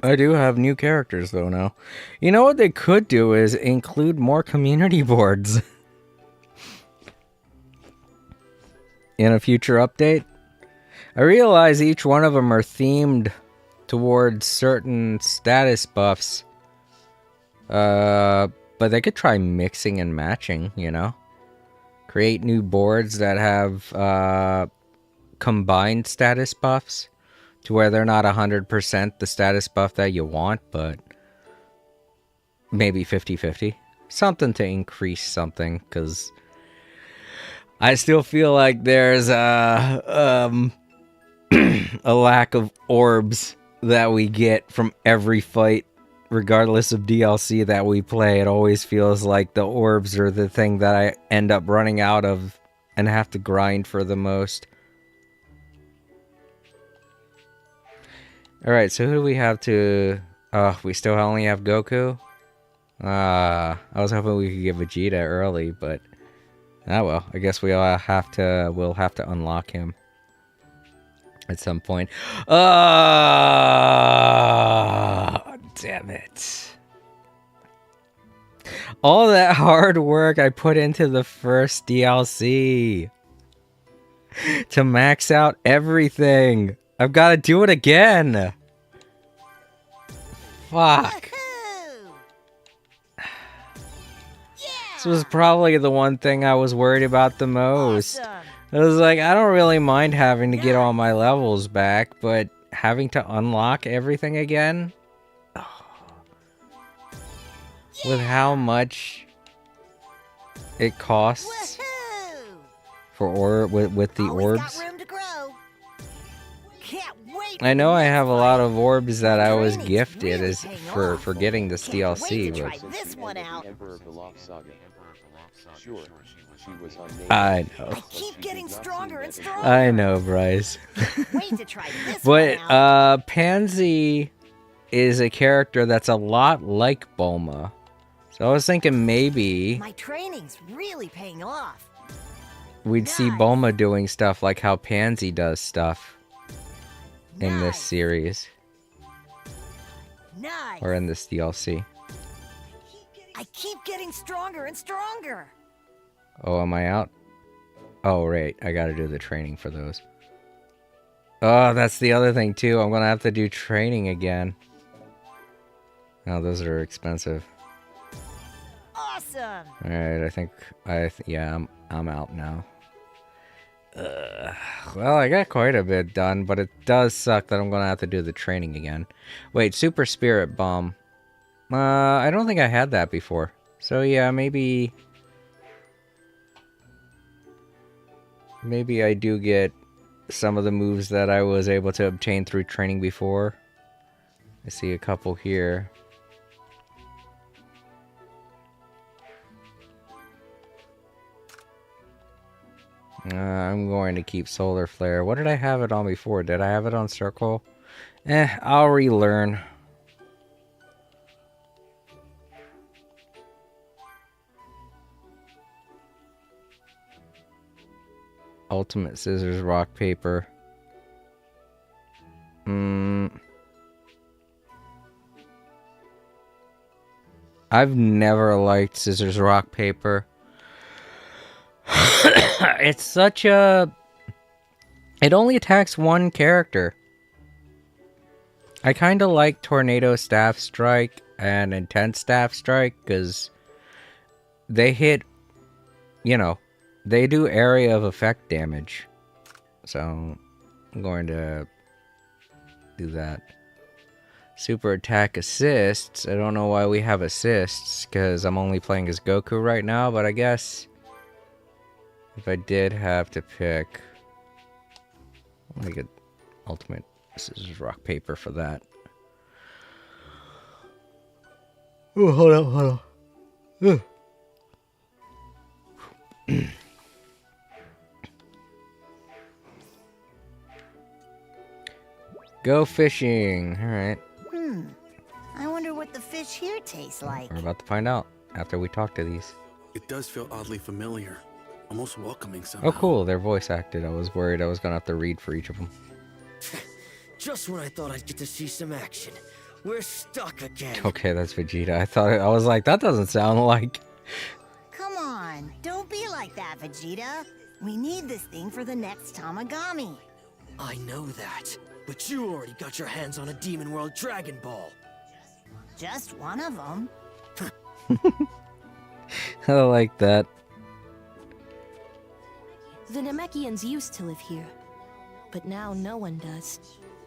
I do have new characters though now. You know what they could do is include more community boards in a future update. I realize each one of them are themed towards certain status buffs. But they could try mixing and matching, you know? Create new boards that have combined status buffs to where they're not 100% the status buff that you want, but maybe 50-50. Something to increase something, because I still feel like there's a lack of orbs that we get from every fight, regardless of DLC that we play. It always feels like the orbs are the thing that I end up running out of and have to grind for the most. Alright, so who do we have to... Oh, we still only have Goku? I was hoping we could get Vegeta early, but... Ah well, I guess we'll have to unlock him at some point. Damn it. All that hard work I put into the first DLC to max out everything. I've got to do it again. Fuck. This was probably the one thing I was worried about the most. Awesome. I was like, I don't really mind having to get all my levels back, but having to unlock everything again? With how much it costs for with the orbs? I know I have a lot of orbs that I was gifted as for getting this DLC, but This one out. Sure, she was unnamed. I know. I keep getting stronger and stronger. I know, Bryce. Wait to try this But one out. Pansy is a character that's a lot like Bulma. So I was thinking maybe My training's really paying off. we'd see Bulma doing stuff like how Pansy does stuff in this series. Nice. Or in this DLC. I keep getting stronger and stronger. Oh, am I out? Oh, right. I gotta do the training for those. Oh, that's the other thing, too. I'm gonna have to do training again. Oh, those are expensive. Awesome. Alright, I think... yeah, I'm out now. Well, I got quite a bit done, but it does suck that I'm gonna have to do the training again. Wait, Super Spirit Bomb. I don't think I had that before. So yeah, maybe I do get some of the moves that I was able to obtain through training before. I see a couple here. I'm going to keep Solar Flare. What did I have it on before? Did I have it on Circle? I'll relearn. Ultimate scissors, rock, paper. I've never liked scissors, rock, paper. It's such a... It only attacks one character. I kind of like Tornado Staff Strike and Intense Staff Strike because they hit, you know, they do area of effect damage. So I'm going to do that. Super attack assists. I don't know why we have assists because I'm only playing as Goku right now, but I guess if I did have to pick, I'll make it ultimate scissors, rock, paper for that. Oh, hold on. Go fishing. All right. I wonder what the fish here tastes like. We're about to find out after we talk to these. It does feel oddly familiar. Almost welcoming somehow. Oh, cool. They're voice acted. I was worried I was going to have to read for each of them. Just when I thought I'd get to see some action, we're stuck again. Okay, that's Vegeta. I was like, that doesn't sound like... Come on, don't be like that, Vegeta. We need this thing for the next Tamagami. I know that, but you already got your hands on a Demon World Dragon Ball. Just one of them. I like that. The Namekians used to live here, but now no one does.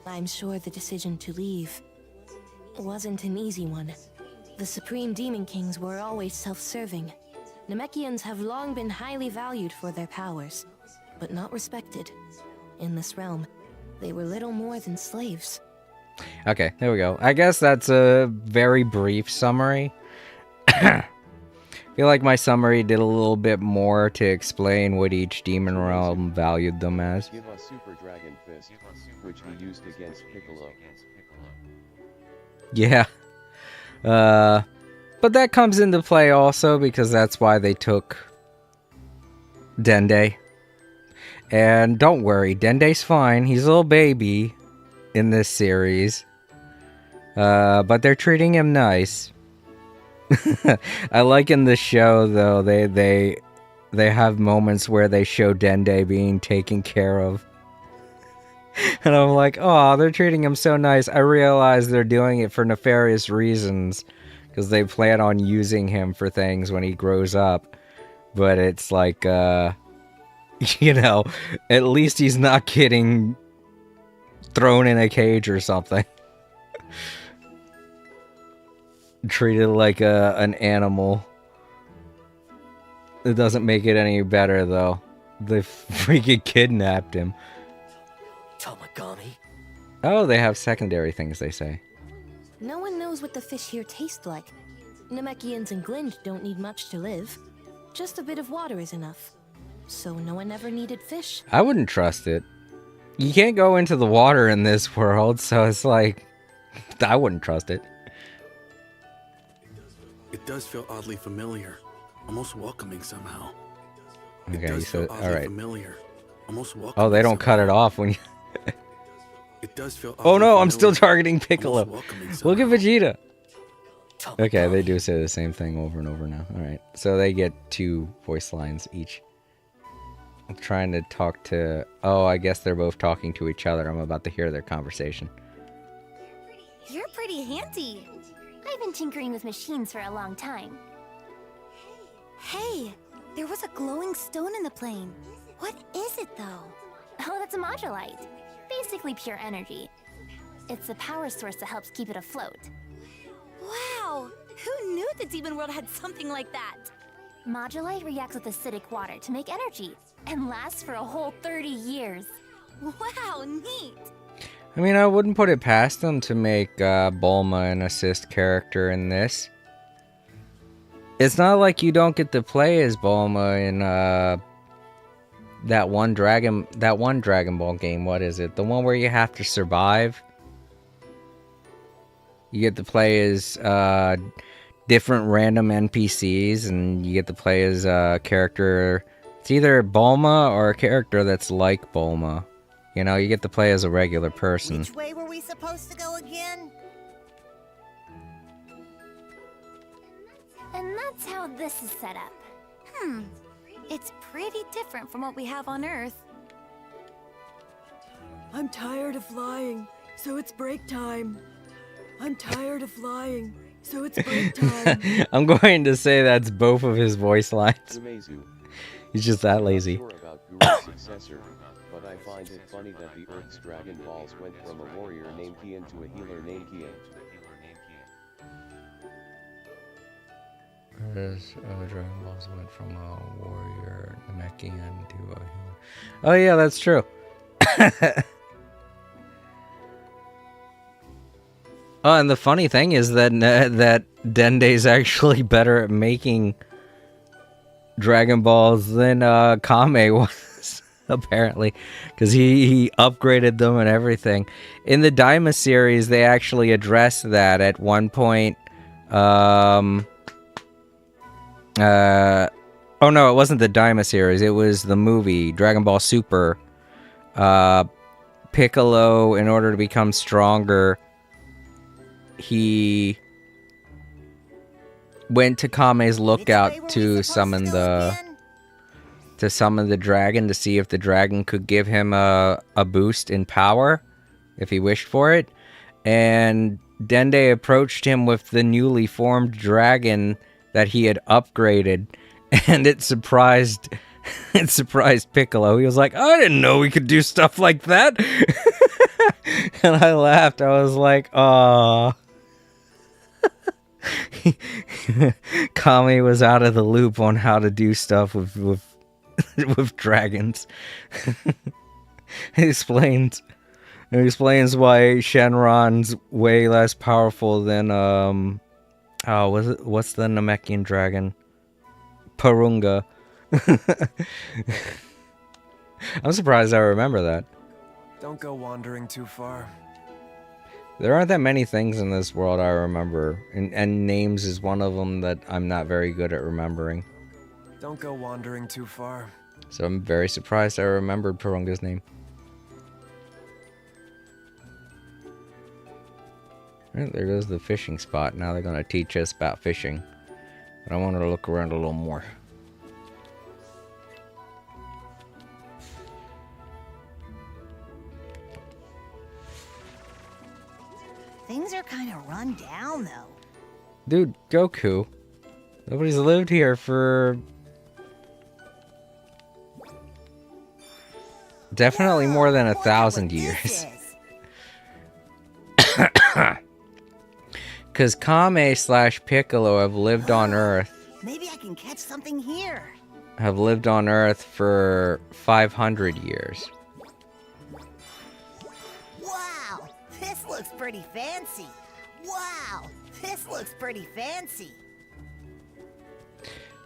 I'm sure the decision to leave wasn't an easy one. The Supreme Demon Kings were always self-serving. Namekians have long been highly valued for their powers, but not respected. In this realm, they were little more than slaves. Okay, there we go. I guess that's a very brief summary. I feel like my summary did a little bit more to explain what each demon realm valued them as. Give us Super Dragon Fist, which he used against Piccolo. Yeah. But that comes into play also because that's why they took Dende. And don't worry, Dende's fine. He's a little baby in this series. But they're treating him nice. I like in the show though, they have moments where they show Dende being taken care of. And I'm like, oh, they're treating him so nice. I realize they're doing it for nefarious reasons because they plan on using him for things when he grows up. But it's like, you know, at least he's not getting thrown in a cage or something. Treated like an animal. It doesn't make it any better, though. They freaking kidnapped him. Tamagami? Oh, they have secondary things, they say. No one knows what the fish here taste like. Namekians and Glint don't need much to live. Just a bit of water is enough. So no one ever needed fish. I wouldn't trust it. You can't go into the water in this world, so it's like... I wouldn't trust it. It does feel oddly familiar. Almost welcoming somehow. Okay, you said... Alright. Familiar. Almost welcoming Oh, they don't cut it off when you... It does feel oh no, I'm still targeting Piccolo. Look at Vegeta. Okay, they do say the same thing over and over now. Alright, so they get 2 voice lines each. I'm trying to talk to... Oh, I guess they're both talking to each other. I'm about to hear their conversation. You're pretty handy. I've been tinkering with machines for a long time. Hey, there was a glowing stone in the plane. What is it, though? Oh, that's a modulite. Basically pure energy. It's the power source that helps keep it afloat. Wow! Who knew the demon world had something like that? Modulite reacts with acidic water to make energy and lasts for a whole 30 years. Wow, neat! I mean, I wouldn't put it past them to make Bulma an assist character in this. It's not like you don't get to play as Bulma in that one Dragon Ball game. What is it? The one where you have to survive. You get to play as different random NPCs, and you get to play as a character It's either Bulma or a character that's like Bulma. You know, you get to play as a regular person. Which way were we supposed to go again? And that's how this is set up. It's pretty different from what we have on Earth. I'm tired of flying, so it's break time. I'm tired of flying, so it's break time. I'm going to say that's both of his voice lines. He's just that lazy. I'm not sure about Guru's successor, but I find it funny that the Earth's Dragon Balls went from a warrior named Kian to a healer named Kian. Dragon Balls went from a warrior Namekian to a healer. Oh yeah, that's true. Oh, and the funny thing is that that Dende's actually better at making Dragon Balls than Kame was, apparently, because he upgraded them and everything. In the Daima series, they actually addressed that at one point. Oh no, it wasn't the Daima series. It was the movie Dragon Ball Super. Piccolo, in order to become stronger, he went to Kame's lookout to summon the dragon to see if the dragon could give him a boost in power if he wished for it. And Dende approached him with the newly formed dragon that he had upgraded, and it surprised Piccolo. He was like, I didn't know we could do stuff like that. And I laughed. I was like, aw. Kami was out of the loop on how to do stuff with dragons. It explains why Shenron's way less powerful than what's the Namekian dragon? Parunga. I'm surprised I remember that. Don't go wandering too far. There aren't that many things in this world I remember, and names is one of them that I'm not very good at remembering. Don't go wandering too far. So I'm very surprised I remembered Parunga's name. Right, there goes the fishing spot. Now they're going to teach us about fishing. But I wanted to look around a little more. Things are kind of run down, though. Dude, Goku. Nobody's lived here for... definitely more than 1,000 years. Because Kame/Piccolo have lived on Earth. Maybe I can catch something here. Have lived on Earth for 500 years. Wow, this looks pretty fancy. Wow, this looks pretty fancy.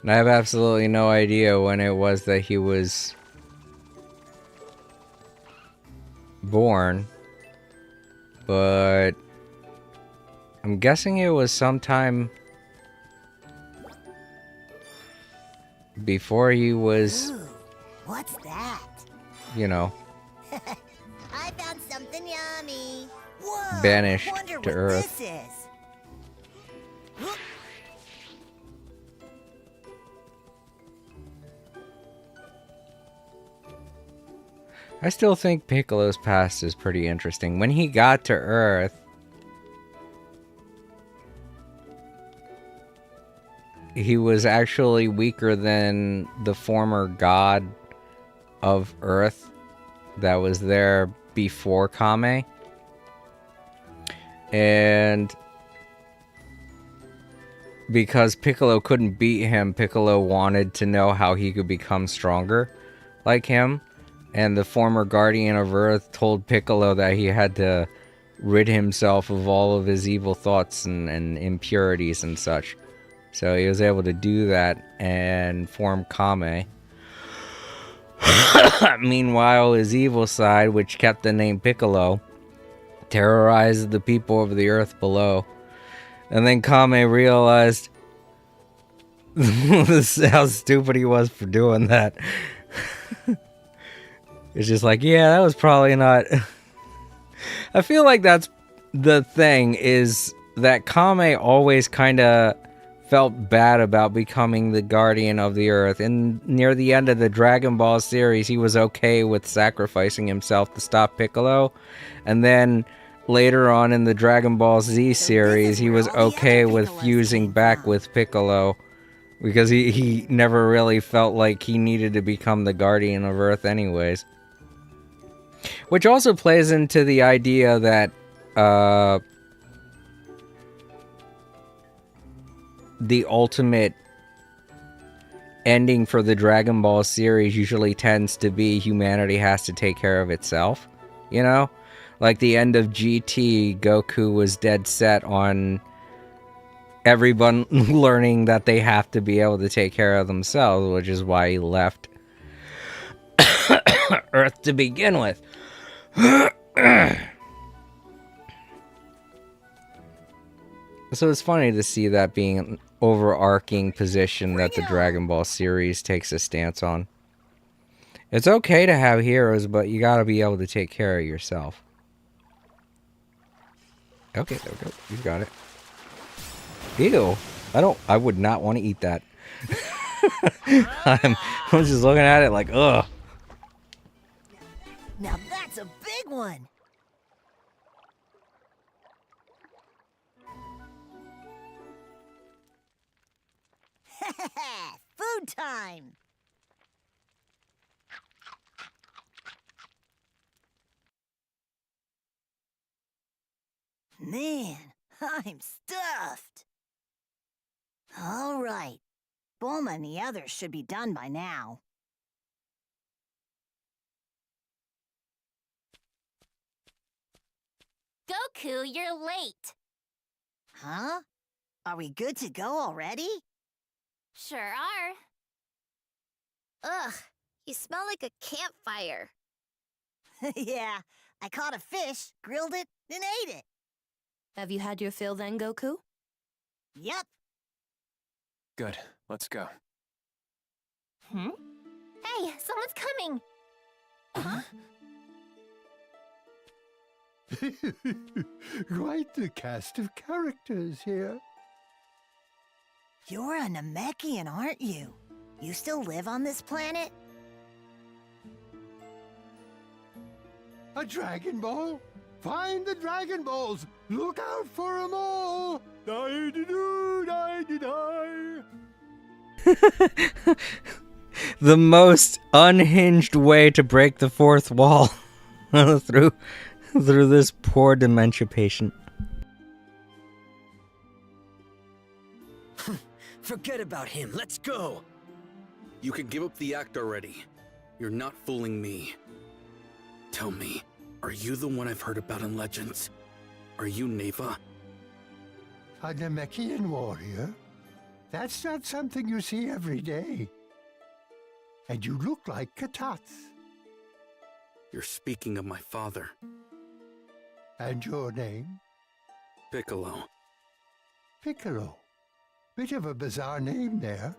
And I have absolutely no idea when it was that he was born, but I'm guessing it was sometime before he was, Ooh, what's that? you know, I found something yummy. Whoa, banished wonder to what Earth. This is. I still think Piccolo's past is pretty interesting. When he got to Earth, he was actually weaker than the former god of Earth that was there before Kame. And because Piccolo couldn't beat him, Piccolo wanted to know how he could become stronger like him. And the former Guardian of Earth told Piccolo that he had to rid himself of all of his evil thoughts and impurities and such. So he was able to do that and form Kame. Meanwhile, his evil side, which kept the name Piccolo, terrorized the people of the earth below. And then Kame realized, how stupid he was for doing that. It's just like, yeah, that was probably not... I feel like that's the thing, is that Kame always kind of felt bad about becoming the guardian of the Earth. And near the end of the Dragon Ball series, he was okay with sacrificing himself to stop Piccolo. And then later on in the Dragon Ball Z series, he was okay with fusing back with Piccolo. Because he never really felt like he needed to become the guardian of Earth anyways. Which also plays into the idea that the ultimate ending for the Dragon Ball series usually tends to be humanity has to take care of itself. You know? Like the end of GT, Goku was dead set on everyone learning that they have to be able to take care of themselves, which is why he left Earth to begin with. So it's funny to see that being an overarching position that the Dragon Ball series takes a stance on. It's okay to have heroes, but you gotta be able to take care of yourself. Okay, there we go. You got it. Ew. I would not want to eat that. I'm just looking at it like, ugh. Now that's a big one. Food time. Man, I'm stuffed. All right. Bulma and the others should be done by now. Goku, you're late. Huh? Are we good to go already? Sure are. Ugh, you smell like a campfire. Yeah, I caught a fish, grilled it, and ate it. Have you had your fill then, Goku? Yep. Good. Let's go. Hmm? Hey, someone's coming. Quite the cast of characters here. You're a Namekian, aren't you? You still live on this planet? A Dragon Ball? Find the Dragon Balls! Look out for them all! Die-de-doo, die-de-die. The most unhinged way to break the fourth wall through this poor dementia patient. Forget about him. Let's go. You can give up the act already. You're not fooling me. Tell me, are you the one I've heard about in legends? Are you Neva? A Namekian warrior? That's not something you see every day. And you look like Katat. You're speaking of my father. And your name? Piccolo. Piccolo. Bit of a bizarre name there.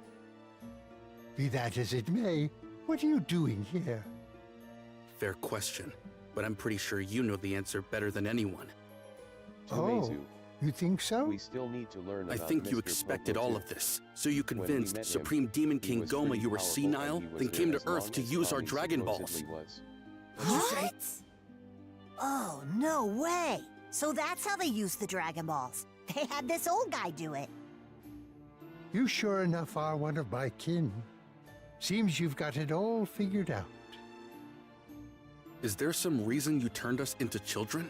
Be that as it may, what are you doing here? Fair question, but I'm pretty sure you know the answer better than anyone. Oh, you think so? We still need to learn I about think you Mr. expected Popo all too. of this, so you When we convinced met him, Supreme Demon he King was Goma pretty you were powerful, senile, and he was then there came to as long Earth to as use our Tommy Dragon Balls. supposedly was. What? Oh, no way. So that's how they used the Dragon Balls. They had this old guy do it. You sure enough are one of my kin. Seems you've got it all figured out. Is there some reason you turned us into children?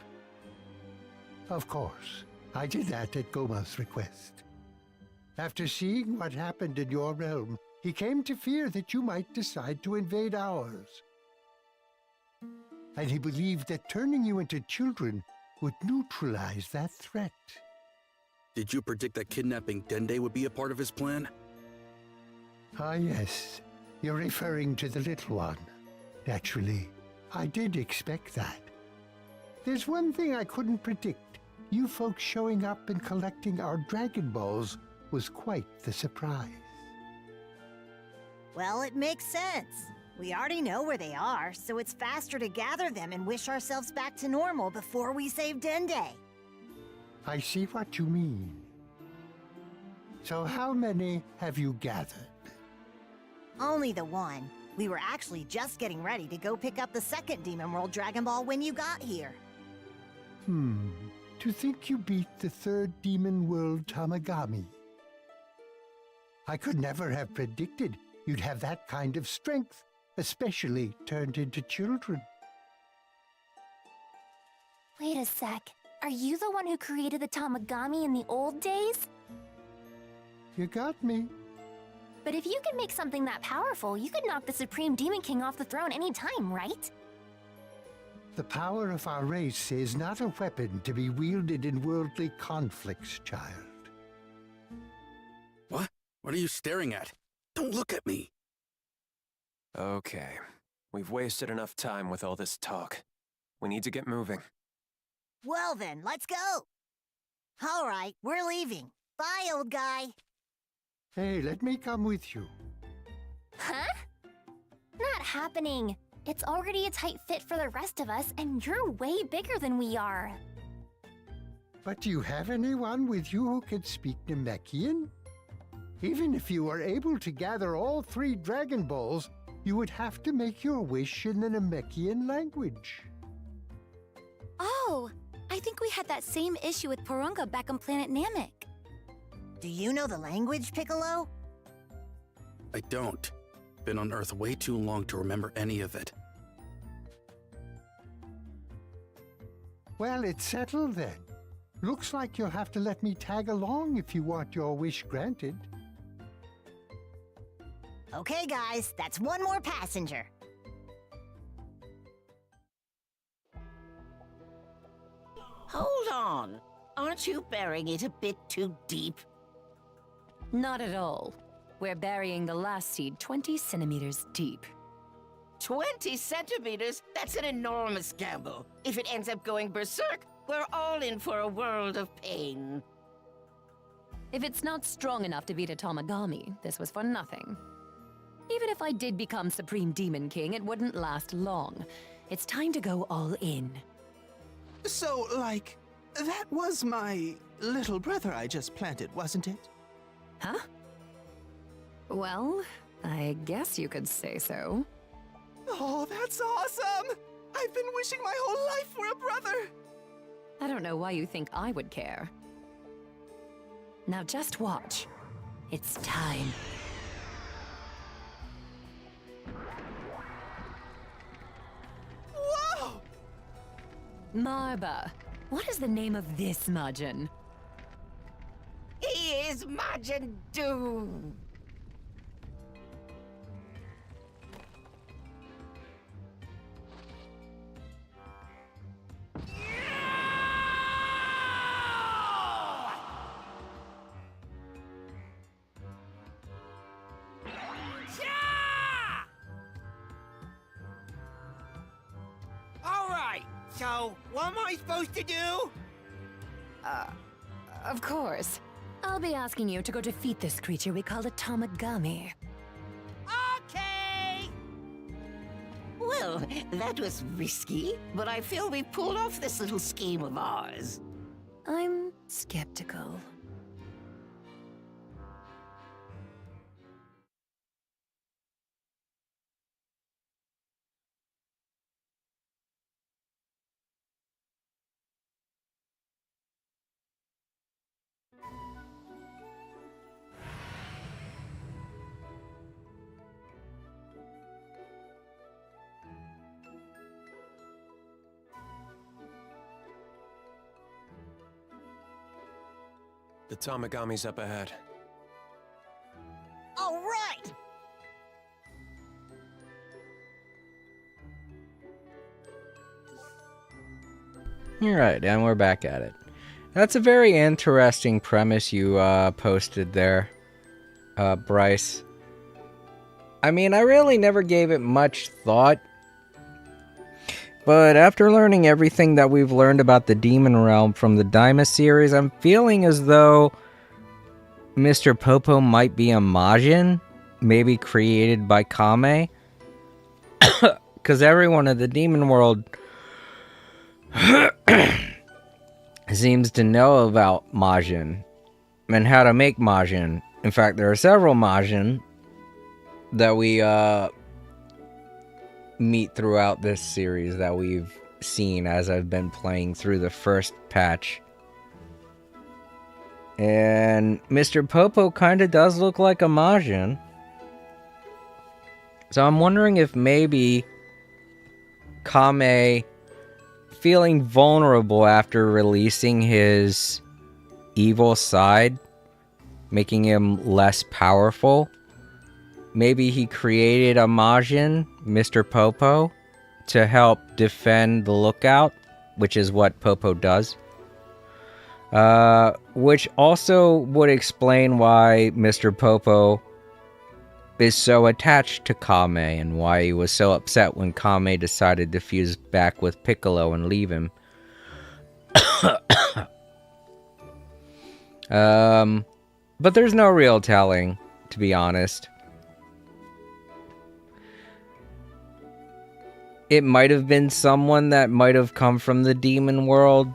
Of course. I did that at Goma's request. After seeing what happened in your realm, he came to fear that you might decide to invade ours. And he believed that turning you into children would neutralize that threat. Did you predict that kidnapping Dende would be a part of his plan? Ah, yes. You're referring to the little one. Naturally, I did expect that. There's one thing I couldn't predict. You folks showing up and collecting our Dragon Balls was quite the surprise. Well, it makes sense. We already know where they are, so it's faster to gather them and wish ourselves back to normal before we save Dende. I see what you mean. So how many have you gathered? Only the one. We were actually just getting ready to go pick up the second Demon World Dragon Ball when you got here. To think you beat the third Demon World Tamagami. I could never have predicted you'd have that kind of strength, especially turned into children. Wait a sec. Are you the one who created the Tamagami in the old days? You got me. But if you can make something that powerful, you could knock the Supreme Demon King off the throne anytime, right? The power of our race is not a weapon to be wielded in worldly conflicts, child. What? What are you staring at? Don't look at me! Okay. We've wasted enough time with all this talk. We need to get moving. Well then, let's go! Alright, we're leaving. Bye, old guy. Hey, let me come with you. Huh? Not happening. It's already a tight fit for the rest of us, and you're way bigger than we are. But do you have anyone with you who can speak Namekian? Even if you were able to gather all 3 Dragon Balls, you would have to make your wish in the Namekian language. Oh, I think we had that same issue with Porunga back on planet Namek. Do you know the language, Piccolo? I don't. Been on Earth way too long to remember any of it. Well, it's settled then. Looks like you'll have to let me tag along if you want your wish granted. Okay, guys, that's one more passenger. Hold on. Aren't you burying it a bit too deep? Not at all. We're burying the last seed 20 centimeters deep. 20 centimeters? That's an enormous gamble. If it ends up going berserk, we're all in for a world of pain. If it's not strong enough to beat a Tamagami, this was for nothing. Even if I did become Supreme Demon King, it wouldn't last long. It's time to go all in. So, like, that was my little brother I just planted, wasn't it? Huh? Well, I guess you could say so. Oh, that's awesome! I've been wishing my whole life for a brother! I don't know why you think I would care. Now just watch. It's time. Whoa! Marba, what is the name of this Majin? He is Majin Doom! Alright, so what am I supposed to do? Of course. I'll be asking you to go defeat this creature we call a Tamagami. Okay! Well, that was risky, but I feel we pulled off this little scheme of ours. I'm skeptical. The Tamagami's up ahead. All right! Alright, and we're back at it. That's a very interesting premise you posted there, Bryce. I mean, I really never gave it much thought. But after learning everything that we've learned about the Demon Realm from the Daima series, I'm feeling as though Mr. Popo might be a Majin. maybe created by Kame. Because everyone in the demon world seems to know about Majin and how to make Majin. In fact, there are several Majin that we meet throughout this series that we've seen as I've been playing through the first patch. And Mr. Popo kind of does look like a Majin. So I'm wondering if maybe Kame, feeling vulnerable after releasing his evil side, making him less powerful, maybe he created a Majin, Mr. Popo, to help defend the lookout, which is what Popo does. Which also would explain why Mr. Popo is so attached to Kame and why he was so upset when Kame decided to fuse back with Piccolo and leave him. But there's no real telling, to be honest. It might have been someone that might have come from the demon world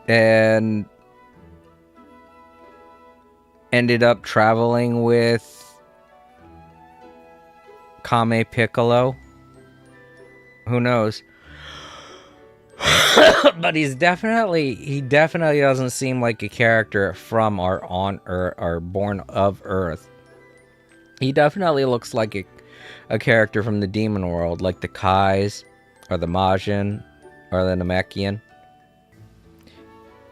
and ended up traveling with Kame Piccolo. Who knows? But he definitely doesn't seem like a character from or born of Earth. He definitely looks like a character from the demon world, like the Kais, or the Majin, or the Namekian.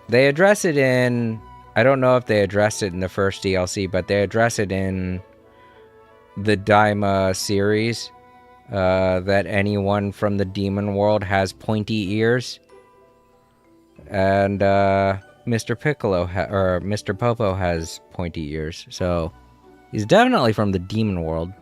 They address it in... I don't know if they addressed it in the first DLC, but they address it in the Daima series, that anyone from the demon world has pointy ears. And Mr. Mr. Popo has pointy ears, so he's definitely from the demon world.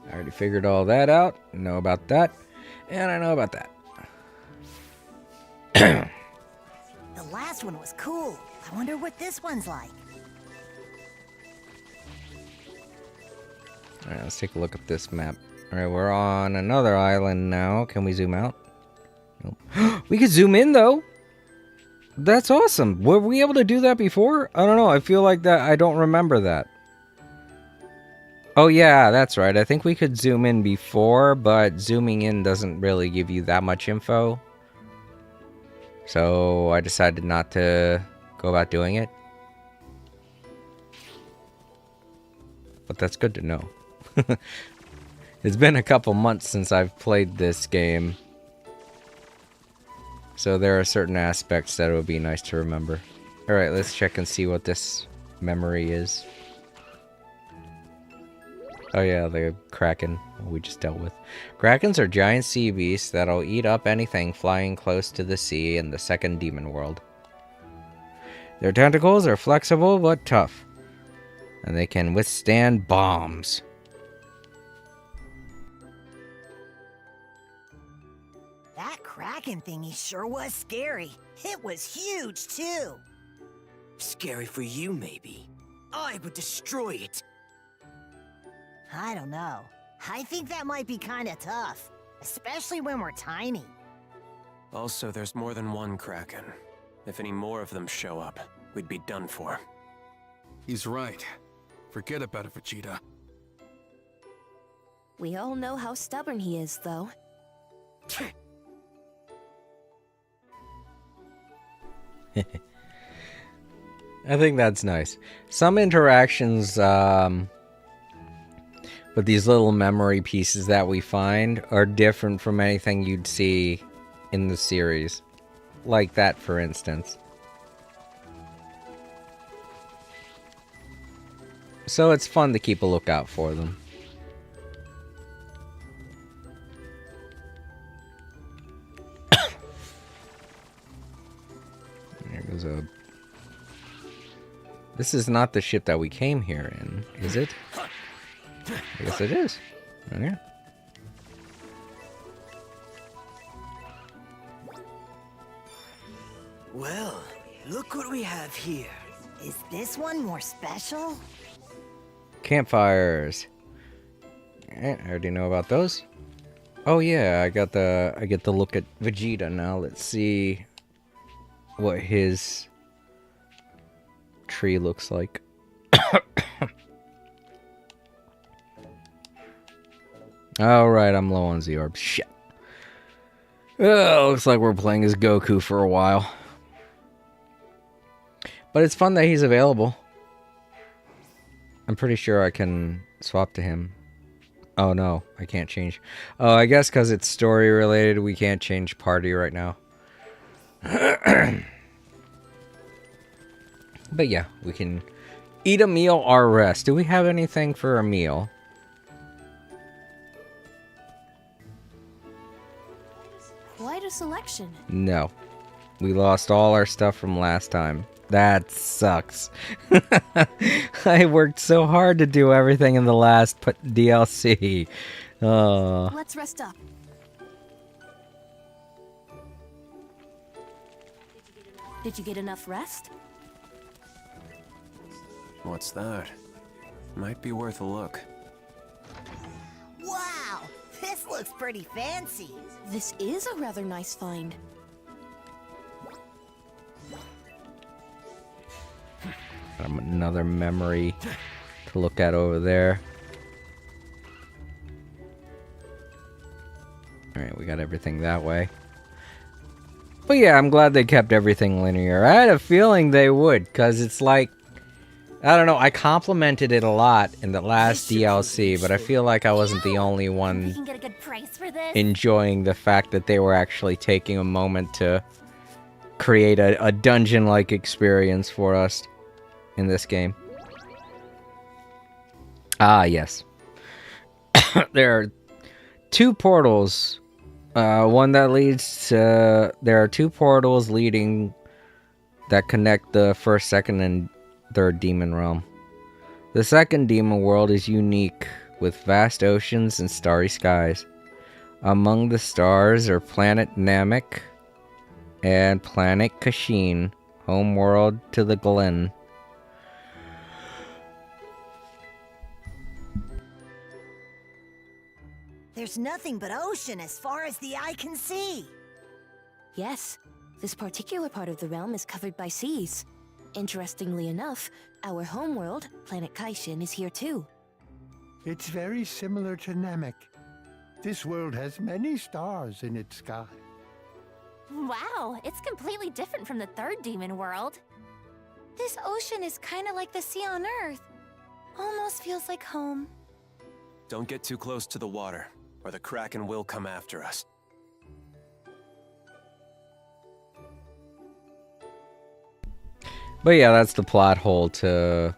I already figured all that out. I know about that. And I know about that. The last one was cool. I wonder what this one's like. Alright, let's take a look at this map. Alright, we're on another island now. Can we zoom out? Nope. We could zoom in, though! That's awesome! Were we able to do that before? I don't know. I feel like that. I don't remember that. Oh yeah, that's right. I think we could zoom in before, but zooming in doesn't really give you that much info. So I decided not to go about doing it. But that's good to know. It's been a couple months since I've played this game. So there are certain aspects that it would be nice to remember. Alright, let's check and see what this memory is. Oh yeah, the Kraken we just dealt with. Krakens are giant sea beasts that'll eat up anything flying close to the sea in the second demon world. Their tentacles are flexible but tough, and they can withstand bombs. That Kraken thingy sure was scary. It was huge, too. Scary for you, maybe. I would destroy it. I don't know. I think that might be kinda tough. Especially when we're tiny. Also, there's more than one Kraken. If any more of them show up, we'd be done for. He's right. Forget about it, Vegeta. We all know how stubborn he is, though. I think that's nice. Some interactions with these little memory pieces that we find are different from anything you'd see in the series. Like that, for instance. So it's fun to keep a lookout for them. There goes a... This is not the ship that we came here in, is it? I guess it is. Oh, yeah. Well, look what we have here. Is this one more special? Campfires. I already know about those. Oh yeah, I get to look at Vegeta now. Let's see what his tree looks like. Alright, I'm low on Z-Orb. Shit. Looks like we're playing as Goku for a while. But it's fun that he's available. I'm pretty sure I can swap to him. Oh no, I can't change. Oh, I guess because it's story related, we can't change party right now. But yeah, we can eat a meal or rest. Do we have anything for a meal? Quite a selection. No. We lost all our stuff from last time. That sucks. I worked so hard to do everything in the last DLC. Let's rest up. Did you get enough rest? What's that? Might be worth a look. Wow, this looks pretty fancy. This is a rather nice find. Another memory to look at over there. Alright, we got everything that way. But yeah, I'm glad they kept everything linear. I had a feeling they would, because it's like, I don't know, I complimented it a lot in the last DLC, but I feel like I wasn't the only one We can get a good price for this. enjoying the fact that they were actually taking a moment to create a dungeon-like experience for us in this game. Ah, yes. There are two portals. One that leads to... There are two portals leading that connect the first, second, and third demon realm. The second demon world is unique, with vast oceans and starry skies. Among the stars are planet Namek and planet Kashin, homeworld to the Glen. There's nothing but ocean as far as the eye can see. Yes, this particular part of the realm is covered by seas. Interestingly enough, our homeworld, planet Kaishin, is here too. It's very similar to Namek. This world has many stars in its sky. Wow, it's completely different from the third demon world. This ocean is kind of like the sea on Earth. Almost feels like home. Don't get too close to the water, or the Kraken will come after us. But yeah, that's the plot hole to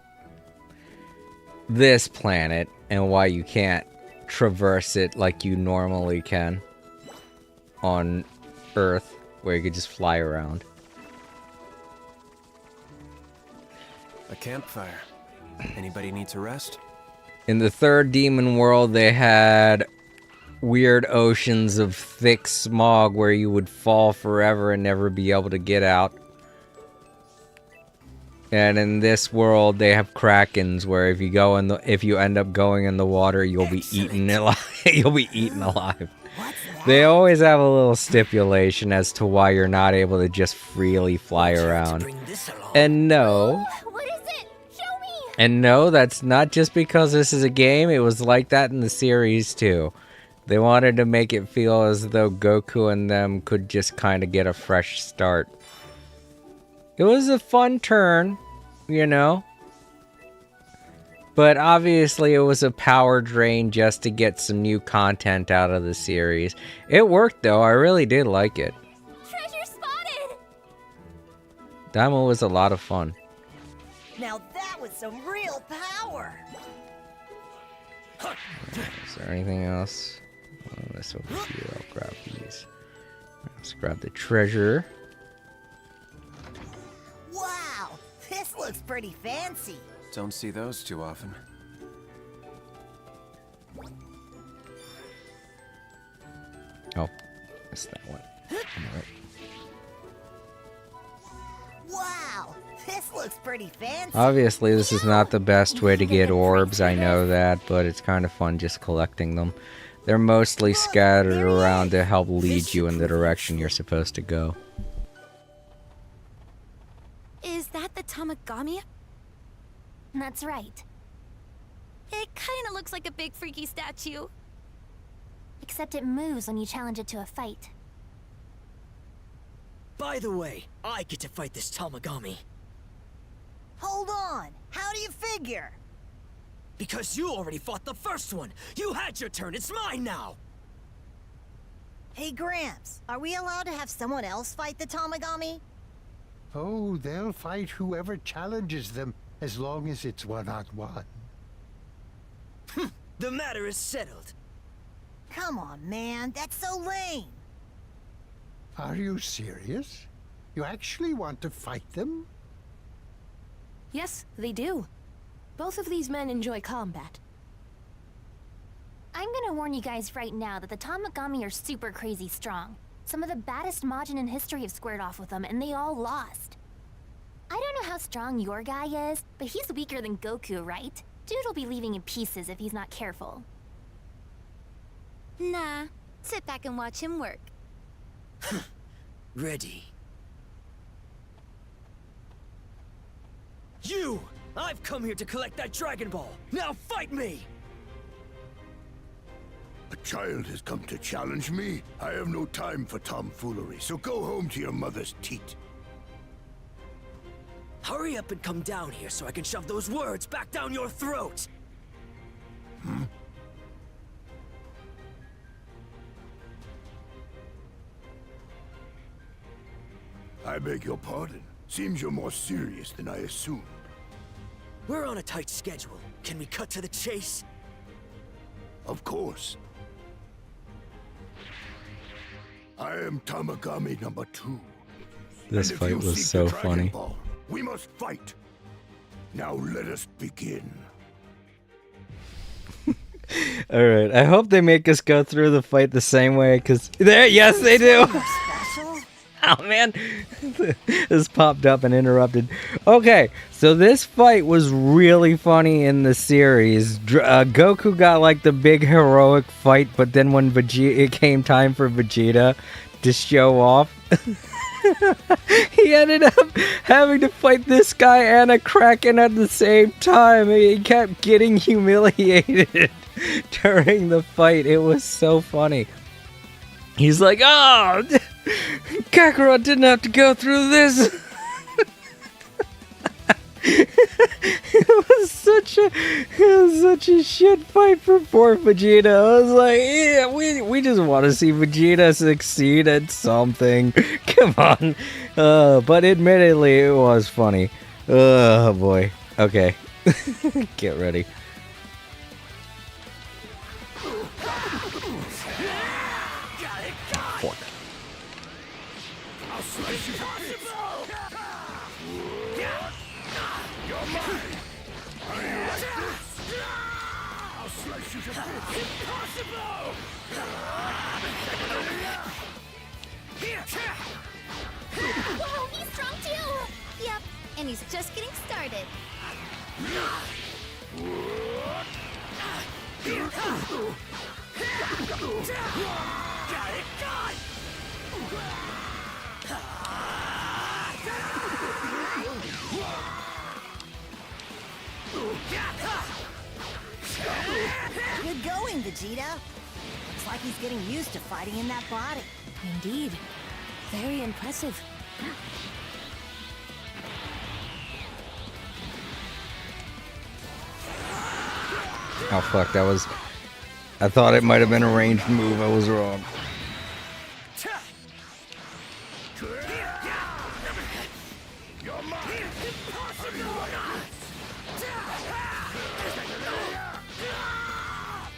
this planet and why you can't traverse it like you normally can on Earth, where you could just fly around. A campfire. Anybody need to rest? In the third demon world, they had weird oceans of thick smog where you would fall forever and never be able to get out. And in this world, they have krakens where if you end up going in the water, you'll be eaten alive. You'll be eaten alive. They always have a little stipulation as to why you're not able to just freely fly around. And no. What is it? Show me! And no, that's not just because this is a game. It was like that in the series too. They wanted to make it feel as though Goku and them could just kind of get a fresh start. It was a fun turn, you know? But obviously it was a power drain just to get some new content out of the series. It worked though, I really did like it. Treasure spotted! Demo was a lot of fun. Now that was some real power. Is there anything else? Oh, this over here, I'll grab these. Let's grab the treasure. Wow, this looks pretty fancy. Don't see those too often. Oh, missed that one. Alright. Wow, this looks pretty fancy. Obviously, this is not the best way to get orbs, I know that, but it's kind of fun just collecting them. They're mostly scattered around to help lead you in the direction you're supposed to go. Is that the Tamagami? That's right. It kinda looks like a big freaky statue. Except it moves when you challenge it to a fight. By the way, I get to fight this Tamagami. Hold on, how do you figure? Because you already fought the first one! You had your turn, it's mine now! Hey Gramps, are we allowed to have someone else fight the Tamagami? Oh, they'll fight whoever challenges them, as long as it's one-on-one. The matter is settled. Come on, man, that's so lame. Are you serious? You actually want to fight them? Yes, they do. Both of these men enjoy combat. I'm gonna warn you guys right now that the Tamagami are super crazy strong. Some of the baddest Majin in history have squared off with them, and they all lost. I don't know how strong your guy is, but he's weaker than Goku, right? Dude'll be leaving in pieces if he's not careful. Nah, sit back and watch him work. Ready. You! I've come here to collect that Dragon Ball! Now fight me! A child has come to challenge me. I have no time for tomfoolery, so go home to your mother's teat. Hurry up and come down here so I can shove those words back down your throat! I beg your pardon. Seems you're more serious than I assumed. We're on a tight schedule. Can we cut to the chase? Of course. I am Tamagami number 2. This fight was so funny. We must fight. Now let us begin. Alright, I hope they make us go through the fight the same way, because... Yes, they do! Oh man, this popped up and interrupted. Okay, so this fight was really funny in the series. Goku got like the big heroic fight, but then when it came time for Vegeta to show off, he ended up having to fight this guy and a Kraken at the same time. He kept getting humiliated during the fight. It was so funny. He's like, oh, Kakarot didn't have to go through this. It was such a shit fight for poor Vegeta. I was like, yeah, we just want to see Vegeta succeed at something. Come on. But admittedly, it was funny. Oh boy. Okay. Get ready. Fork. Whoa, he's strong too! Yep, and he's just getting started. Good going, Vegeta. Looks like he's getting used to fighting in that body. Indeed. Very impressive. Oh fuck, that was... I thought it might have been a ranged move, I was wrong.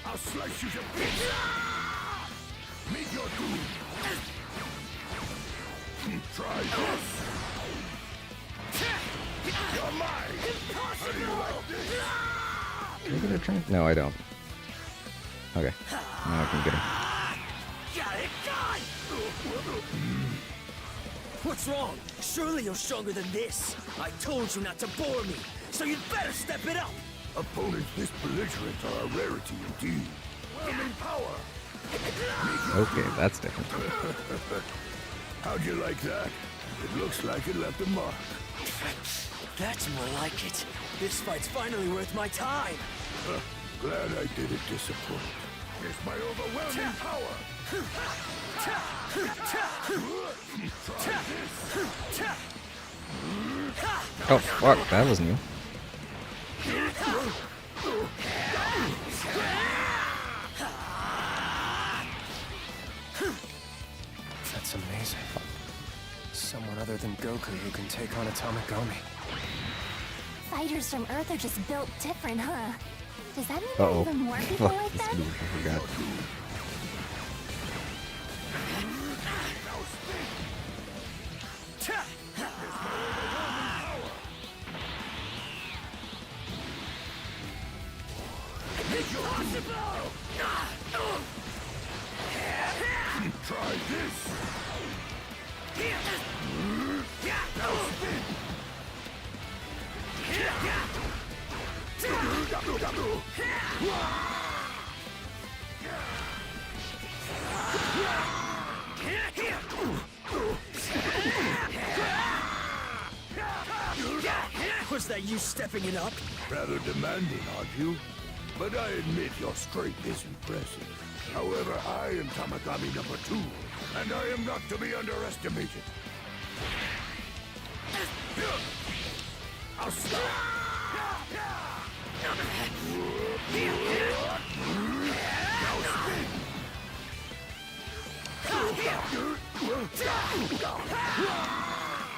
I'll slice you to bits. Meet your doom. Try this. You're mine. How do you like this? Can I get a drink? No, I don't. Okay. Now I can get him. What's wrong? Surely you're stronger than this. I told you not to bore me, so you'd better step it up. Opponents this belligerent are a rarity indeed. Whelming power! Okay, that's different. How'd you like that? It looks like it left a mark. That's more like it. This fight's finally worth my time. Glad I didn't disappoint. Here's my overwhelming power! Try this! Oh fuck, that was new. That's amazing. Someone other than Goku who can take on a Tamagami. Fighters from Earth are just built different, huh? Does that mean Uh-oh. there are even more people Fuck, like this that? dude, I forgot. Try this! Was that you stepping it up? Rather demanding, aren't you? But I admit your strength is impressive. However, I am Tamagami number 2, and I am not to be underestimated. I'll stop.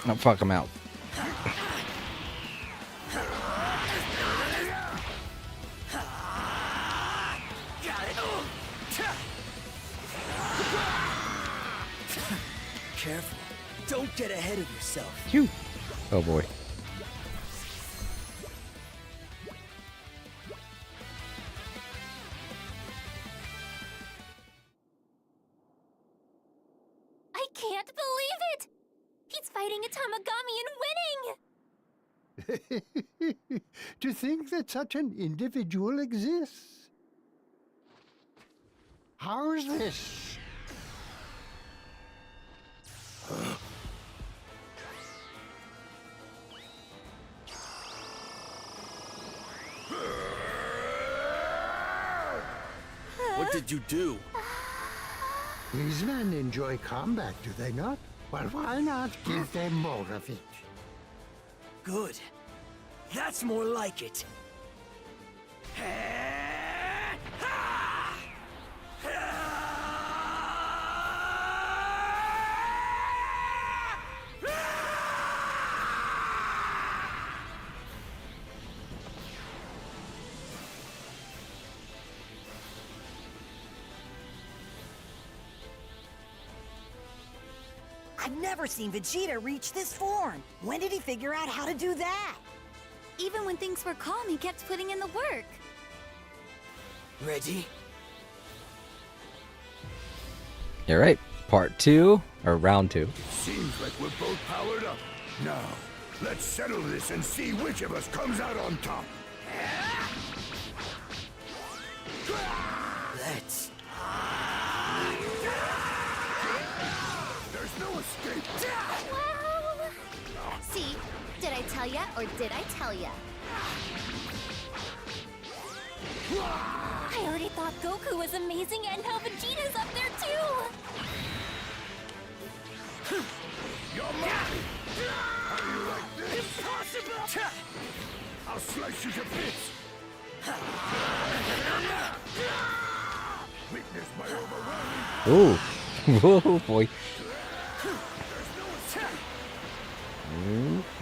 No, fuck him out. Careful. Don't get ahead of yourself. Phew. Oh boy. I can't believe it! He's fighting a Tamagami and winning! To think that such an individual exists. How's this? What did you do? These men enjoy combat, do they not? Well, why not give them more of it? Good. That's more like it. I've never seen Vegeta reach this form. When did he figure out how to do that? Even when things were calm, he kept putting in the work. Ready? All right, part 2 or round 2. Seems like we're both powered up. Now, let's settle this and see which of us comes out on top. Let's. There's no escape. Well... See, did I tell ya or did I tell ya? I already thought Goku was amazing and now Vegeta's up there too! You're mine! How do you like this? Impossible! I'll slice you to bits! Weakness my overwhelming... Ooh. Oh boy.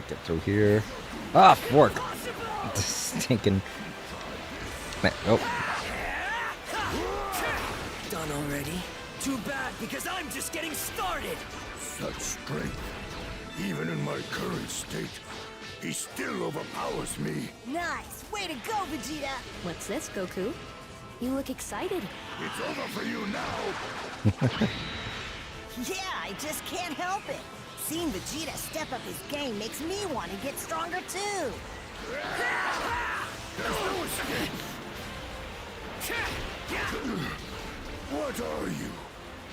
Get through here. Ah, fork. Stinking. Man, oh. Done already? Too bad, because I'm just getting started! Such strength. Even in my current state, he still overpowers me. Nice! Way to go, Vegeta! What's this, Goku? You look excited. It's over for you now! Yeah, I just can't help it. Seeing Vegeta step up his game makes me want to get stronger too. What are you?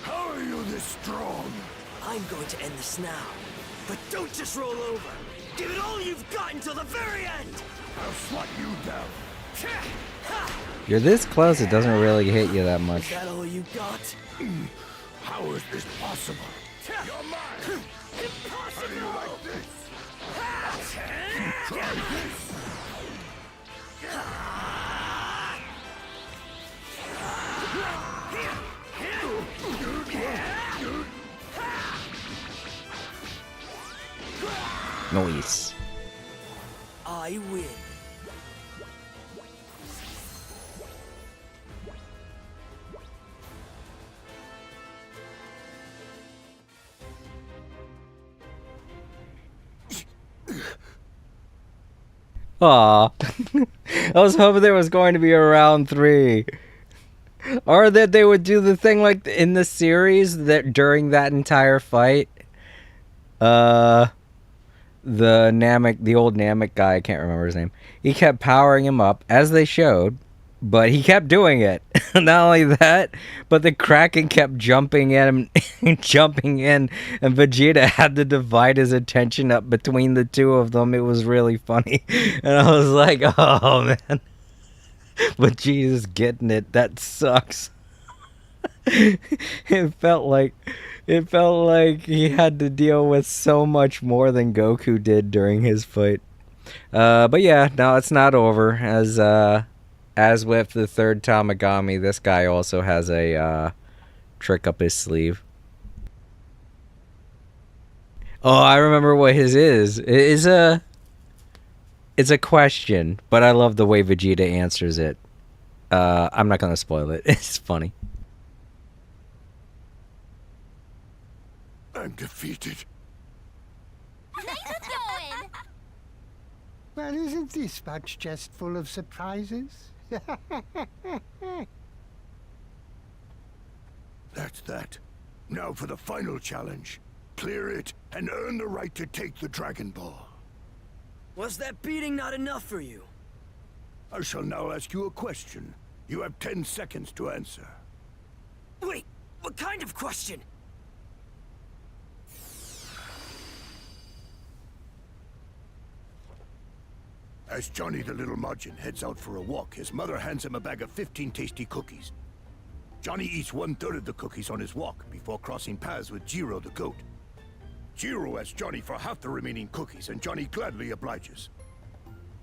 How are you this strong? I'm going to end this now. But don't just roll over. Give it all you've got until the very end! I'll swat you down. You're this close, it doesn't really hit you that much. Is that all you got? How is this possible? You're mine! Impossible! How do you like this? Try this! Noise. I win. Aw. I was hoping there was going to be a round 3. Or that they would do the thing like in the series that during that entire fight, the old Namek guy, I can't remember his name, he kept powering him up, as they showed, but he kept doing it. Not only that, but the Kraken kept jumping in, and Vegeta had to divide his attention up between the two of them. It was really funny. And I was like, oh man. Vegeta's getting it. That sucks. It felt like he had to deal with so much more than Goku did during his fight. But yeah, no, it's not over. As with the third Tamagami, this guy also has a trick up his sleeve. Oh, I remember what his is. It's a question, but I love the way Vegeta answers it. I'm not gonna spoil it. It's funny. I'm defeated. Nice going! Well, isn't this much just full of surprises? That's that. Now for the final challenge. Clear it and earn the right to take the Dragon Ball. Was that beating not enough for you? I shall now ask you a question. You have 10 seconds to answer. Wait, what kind of question? As Johnny the Little Majin heads out for a walk, his mother hands him a bag of 15 tasty cookies. Johnny eats 1/3 of the cookies on his walk before crossing paths with Jiro the goat. Jiro asks Johnny for half the remaining cookies, and Johnny gladly obliges.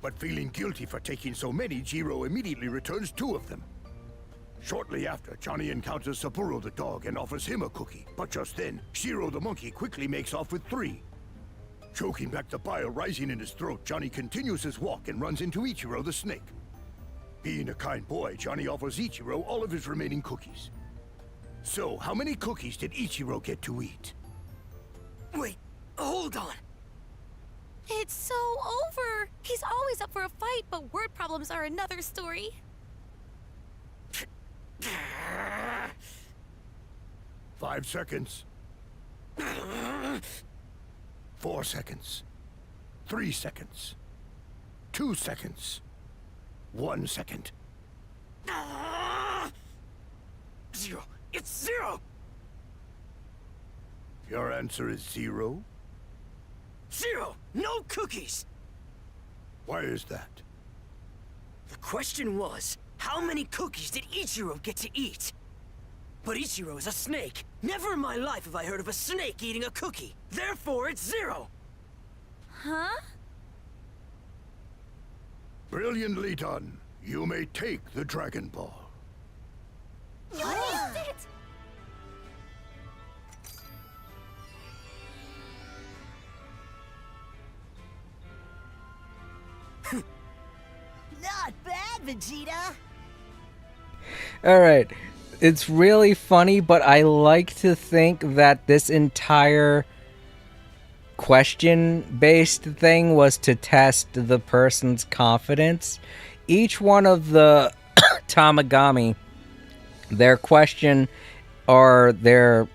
But feeling guilty for taking so many, Jiro immediately returns 2 of them. Shortly after, Johnny encounters Saburo the dog and offers him a cookie. But just then, Shiro the monkey quickly makes off with 3. Choking back the bile rising in his throat, Johnny continues his walk and runs into Ichiro the snake. Being a kind boy, Johnny offers Ichiro all of his remaining cookies. So, how many cookies did Ichiro get to eat? Wait, hold on. It's so over. He's always up for a fight, but word problems are another story. 5 seconds. 4 seconds. 3 seconds. 2 seconds. 1 second. 0. It's 0. Your answer is 0? 0. No cookies. Why is that? The question was, how many cookies did Ichiro get to eat? But Ichiro is a snake. Never in my life have I heard of a snake eating a cookie. Therefore, it's 0. Huh? Brilliantly done. You may take the Dragon Ball. You missed it! Not bad, Vegeta. Alright. It's really funny, but I like to think that this entire question-based thing was to test the person's confidence. Each one of the Tamagami, their question or their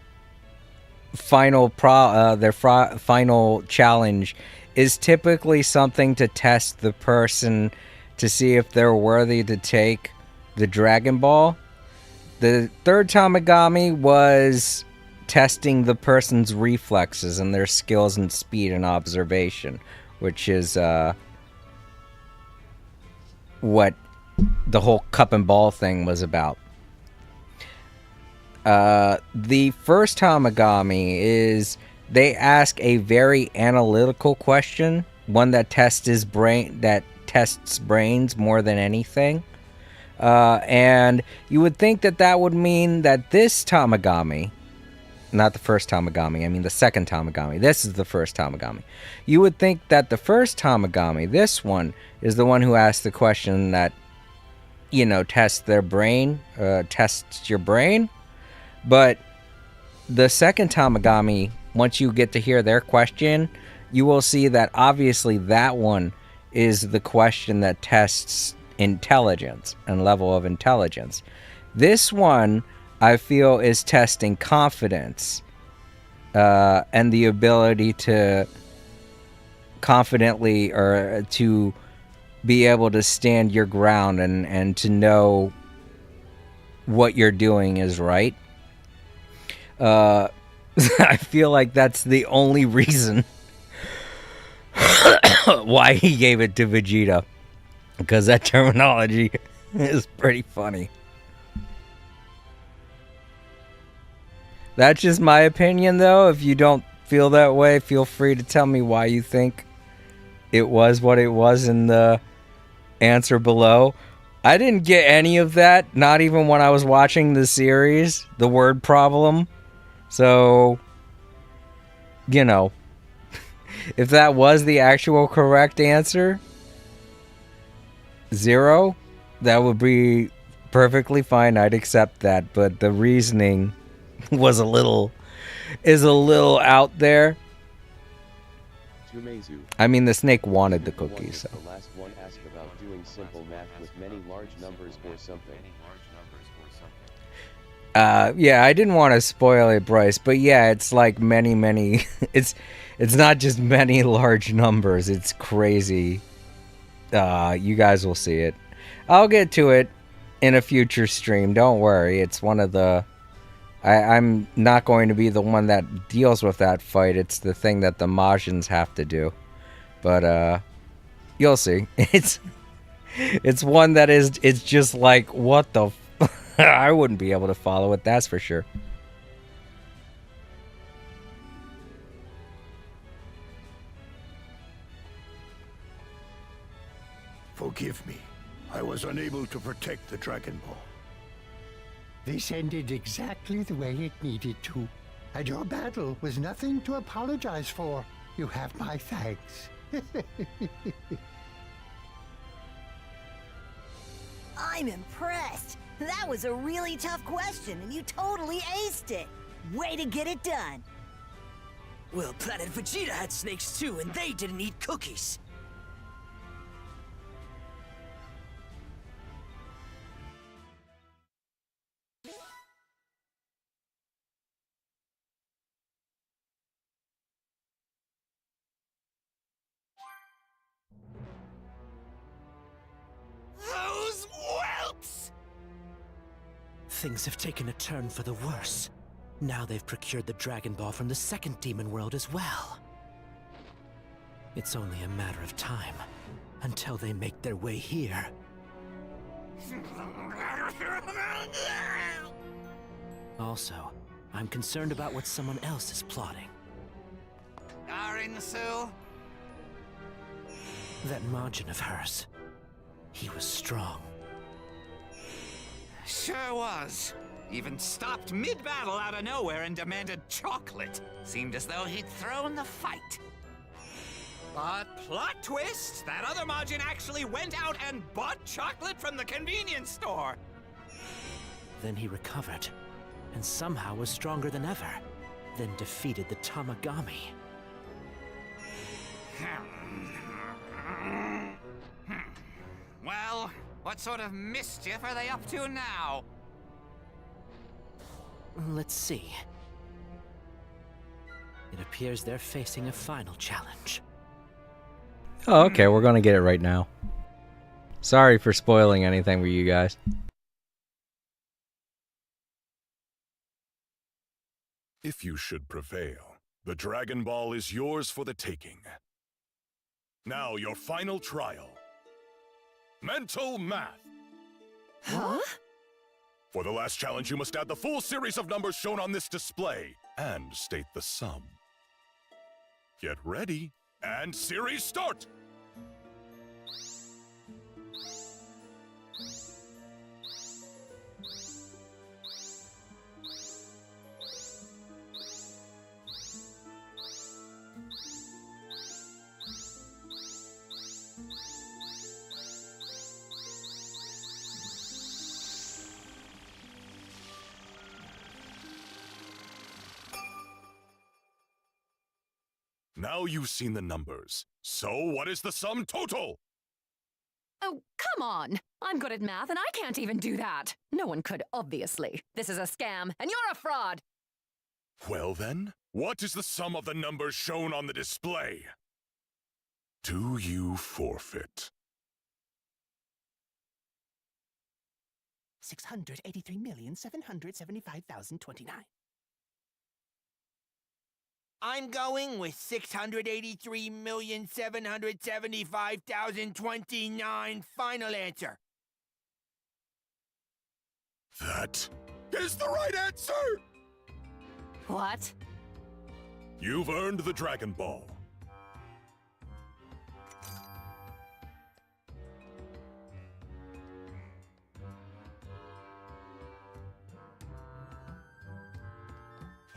final final challenge is typically something to test the person to see if they're worthy to take the Dragon Ball. The third Tamagami was testing the person's reflexes and their skills and speed and observation, which is what the whole cup and ball thing was about. The first Tamagami is they ask a very analytical question, one that tests brains more than anything. And you would think that would mean that this Tamagami, not the first Tamagami, I mean the second Tamagami, this is the first Tamagami. You would think that the first Tamagami, this one, is the one who asked the question that, you know, tests their brain, tests your brain. But the second Tamagami, once you get to hear their question, you will see that obviously that one is the question that tests intelligence and level of intelligence. This one, I feel, is testing confidence and the ability to confidently or to be able to stand your ground and to know what you're doing is right. I feel like that's the only reason why he gave it to Vegeta, because that terminology is pretty funny. That's just my opinion, though. If you don't feel that way, feel free to tell me why you think it was what it was in the answer below. I didn't get any of that, not even when I was watching the series, the word problem. So, you know, if that was the actual correct answer, 0, that would be perfectly fine. I'd accept that, but the reasoning is a little out there. I mean, the snake wanted the cookies, so. The last one asked about doing simple math with many large numbers or something. Yeah, I didn't want to spoil it, Bryce, but yeah, it's like many it's not just many large numbers, it's crazy. You guys will see it. I'll get to it in a future stream, don't worry. It's one of the I'm not going to be the one that deals with that fight. It's the thing that the Majins have to do. But you'll see. It's one that it's just like, what the I wouldn't be able to follow it, that's for sure. Forgive me. I was unable to protect the Dragon Ball. This ended exactly the way it needed to. And your battle was nothing to apologize for. You have my thanks. I'm impressed. That was a really tough question, and you totally aced it. Way to get it done. Well, Planet Vegeta had snakes too, and they didn't eat cookies. Those whelps! Things have taken a turn for the worse. Now they've procured the Dragon Ball from the second demon world as well. It's only a matter of time until they make their way here. Also, I'm concerned about what someone else is plotting. Arinsu? That Majin of hers. He was strong. Sure was. Even stopped mid-battle out of nowhere and demanded chocolate. Seemed as though he'd thrown the fight. But plot twist, that other Majin actually went out and bought chocolate from the convenience store. Then he recovered, and somehow was stronger than ever, then defeated the Tamagami. Well, what sort of mischief are they up to now? Let's see. It appears they're facing a final challenge. Oh, okay, we're gonna get it right now. Sorry for spoiling anything for you guys. If you should prevail, the Dragon Ball is yours for the taking. Now your final trial. Mental math. Huh? For the last challenge, you must add the full series of numbers shown on this display and state the sum. Get ready, and series start! Now you've seen the numbers. So what is the sum total? Oh, come on! I'm good at math and I can't even do that. No one could, obviously. This is a scam, and you're a fraud! Well then, what is the sum of the numbers shown on the display? Do you forfeit? 683,775,029. I'm going with 683,775,029 final answer. That is the right answer! What? You've earned the Dragon Ball.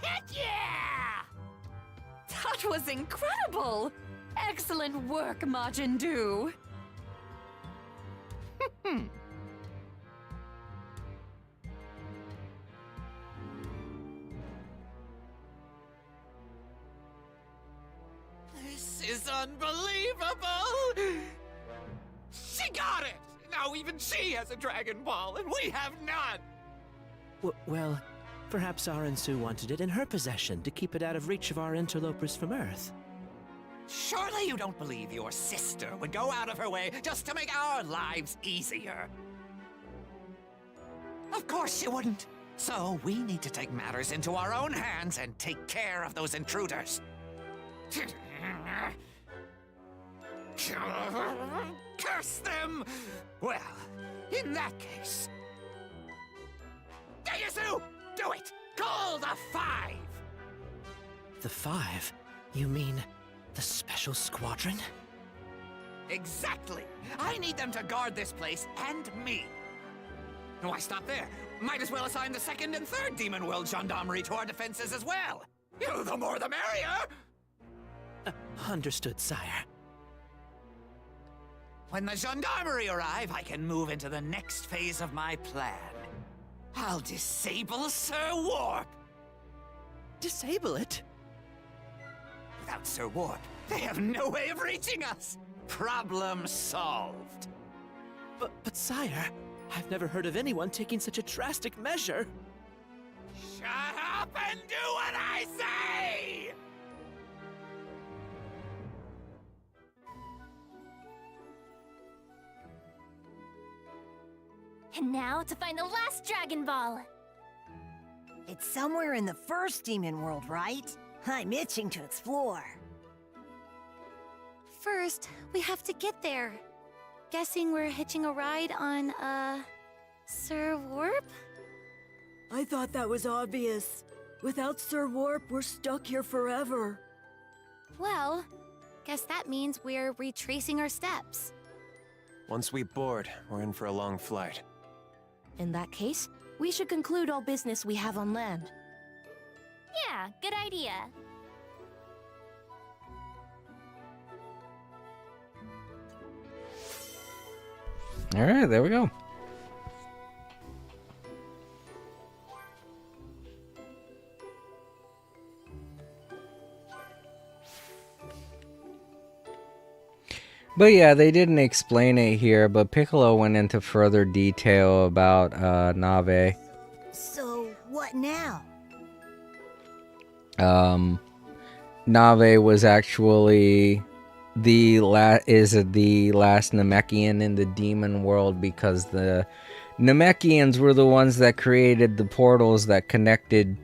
Heck yeah! That was incredible! Excellent work, Majin Buu. This is unbelievable! She got it! Now even she has a Dragon Ball, and we have none! Well, perhaps Aransu wanted it in her possession to keep it out of reach of our interlopers from Earth. Surely you don't believe your sister would go out of her way just to make our lives easier. Of course she wouldn't. So we need to take matters into our own hands and take care of those intruders. Curse them! Well, in that case... Deyasu! Do it! Call the Five! The Five? You mean the Special Squadron? Exactly! I need them to guard this place and me. Why stop there? Might as well assign the second and third Demon World Gendarmerie to our defenses as well. The more the merrier! Understood, sire. When the Gendarmerie arrive, I can move into the next phase of my plan. I'll disable Sir Warp! Disable it? Without Sir Warp, they have no way of reaching us! Problem solved. But sire, I've never heard of anyone taking such a drastic measure. Shut up and do what I say! And now to find the last Dragon Ball. It's somewhere in the first demon world, right? I'm itching to explore. First, we have to get there. Guessing we're hitching a ride on, Sir Warp? I thought that was obvious. Without Sir Warp, we're stuck here forever. Well, guess that means we're retracing our steps. Once we board, we're in for a long flight. In that case, we should conclude all business we have on land. Yeah, good idea. Alright, there we go. But yeah, they didn't explain it here, but Piccolo went into further detail about Nave. So, what now? Nave was actually the last Namekian in the demon world, because the Namekians were the ones that created the portals that connected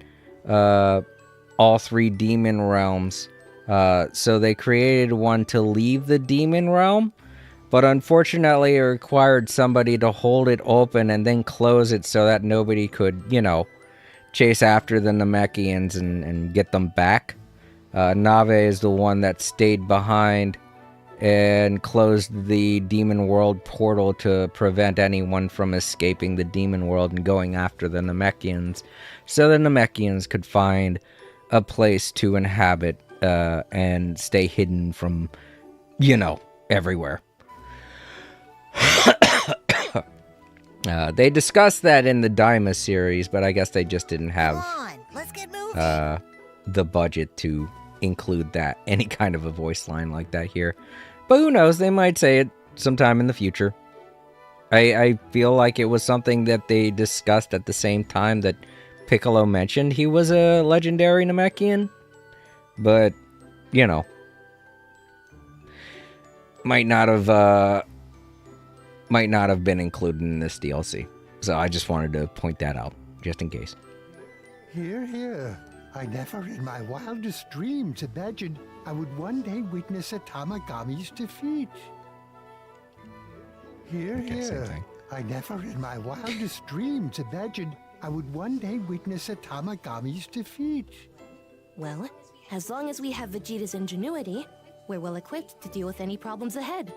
all 3 demon realms. So they created one to leave the demon realm, but unfortunately it required somebody to hold it open and then close it so that nobody could, chase after the Namekians and get them back. Nave is the one that stayed behind and closed the demon world portal to prevent anyone from escaping the demon world and going after the Namekians, so the Namekians could find a place to inhabit and stay hidden from, everywhere. They discussed that in the Daima series, but I guess they just didn't have the budget to include any kind of a voice line like that here. But who knows, they might say it sometime in the future. I feel like it was something that they discussed at the same time that Piccolo mentioned he was a legendary Namekian. But, might not have been included in this DLC. So I just wanted to point that out, just in case. Hear, hear. I never in my wildest dreams imagined I would one day witness a Tamagami's defeat. Hear, hear. I never in my wildest dreams imagined I would one day witness a Tamagami's defeat. Well, as long as we have Vegeta's ingenuity, we're well equipped to deal with any problems ahead.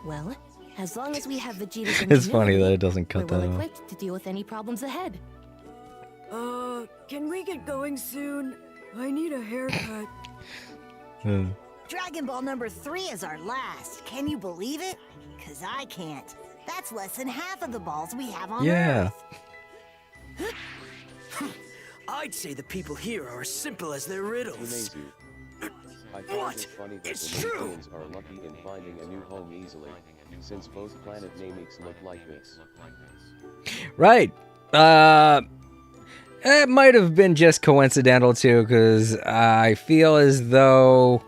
Well, as long as we have Vegeta's ingenuity, It's funny that it doesn't cut we're that well off. equipped to deal with any problems ahead. Can we get going soon? I need a haircut. Dragon Ball number 3 is our last. Can you believe it? Cause I can't. That's less than half of the balls we have on Yeah. Earth. I'd say the people here are as simple as their riddles. I find it funny that the Namekians are lucky in finding a new home easily, since both planet Nameeks look like this. Right. It might have been just coincidental too, because I feel as though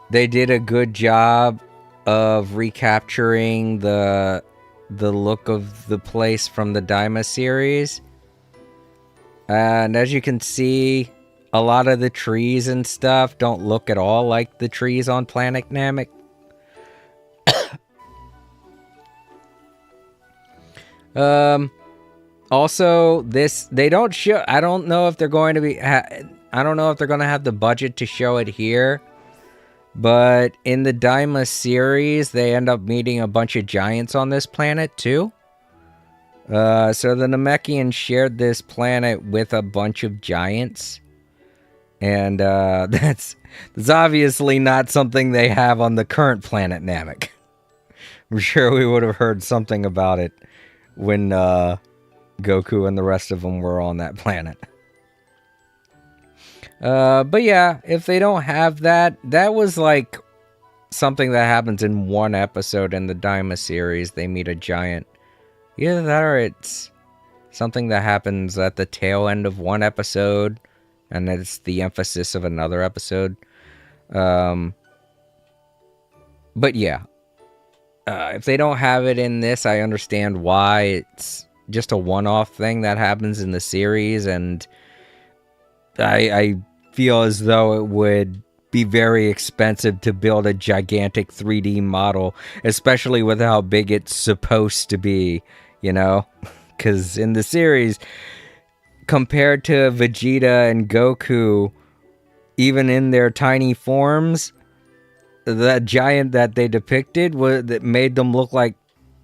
they did a good job of recapturing the look of the place from the Daima series. And as you can see, a lot of the trees and stuff don't look at all like the trees on Planet Namek. Also, they don't show. I don't know if they're going to be. I don't know if they're going to have the budget to show it here. But in the Daima series, they end up meeting a bunch of giants on this planet too. So the Namekians shared this planet with a bunch of giants, and that's obviously not something they have on the current planet Namek. I'm sure we would have heard something about it when Goku and the rest of them were on that planet. But yeah, if they don't have that, that was like something that happens in one episode in the Daima series. They meet a giant. Either that or it's something that happens at the tail end of one episode, and it's the emphasis of another episode. But yeah, if they don't have it in this, I understand why. It's just a one-off thing that happens in the series, and I feel as though it would be very expensive to build a gigantic 3D model, especially with how big it's supposed to be, because in the series, compared to Vegeta and Goku, even in their tiny forms, the giant that they depicted that made them look like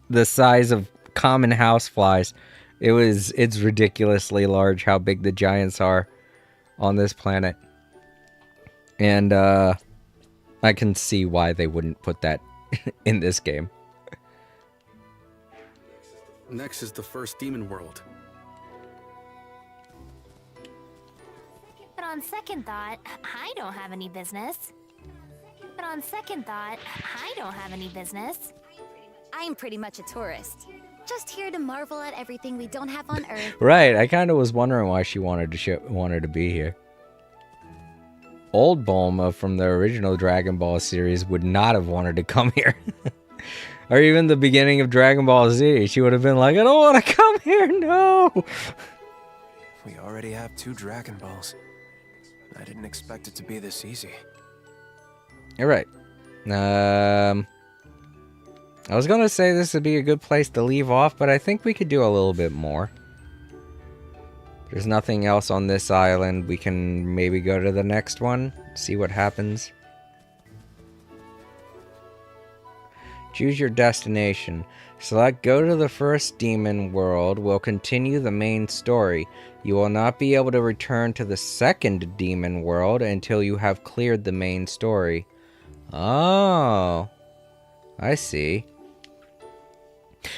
the size of common houseflies. It's ridiculously large how big the giants are on this planet. And I can see why they wouldn't put that in this game. Next is the first demon world. But on second thought, I don't have any business. I'm pretty much a tourist. Just here to marvel at everything we don't have on Earth. Right, I kind of was wondering why she wanted to be here. old Bulma from the original Dragon Ball series would not have wanted to come here. Or even the beginning of Dragon Ball Z. She would have been like, I don't want to come here, no! We already have 2 Dragon Balls. I didn't expect it to be this easy. You're right. I was gonna say this would be a good place to leave off, but I think we could do a little bit more. There's nothing else on this island. We can maybe go to the next one, see what happens. Choose your destination. Select go to the first demon world. Will continue the main story. You will not be able to return to the second demon world until you have cleared the main story. Oh, I see.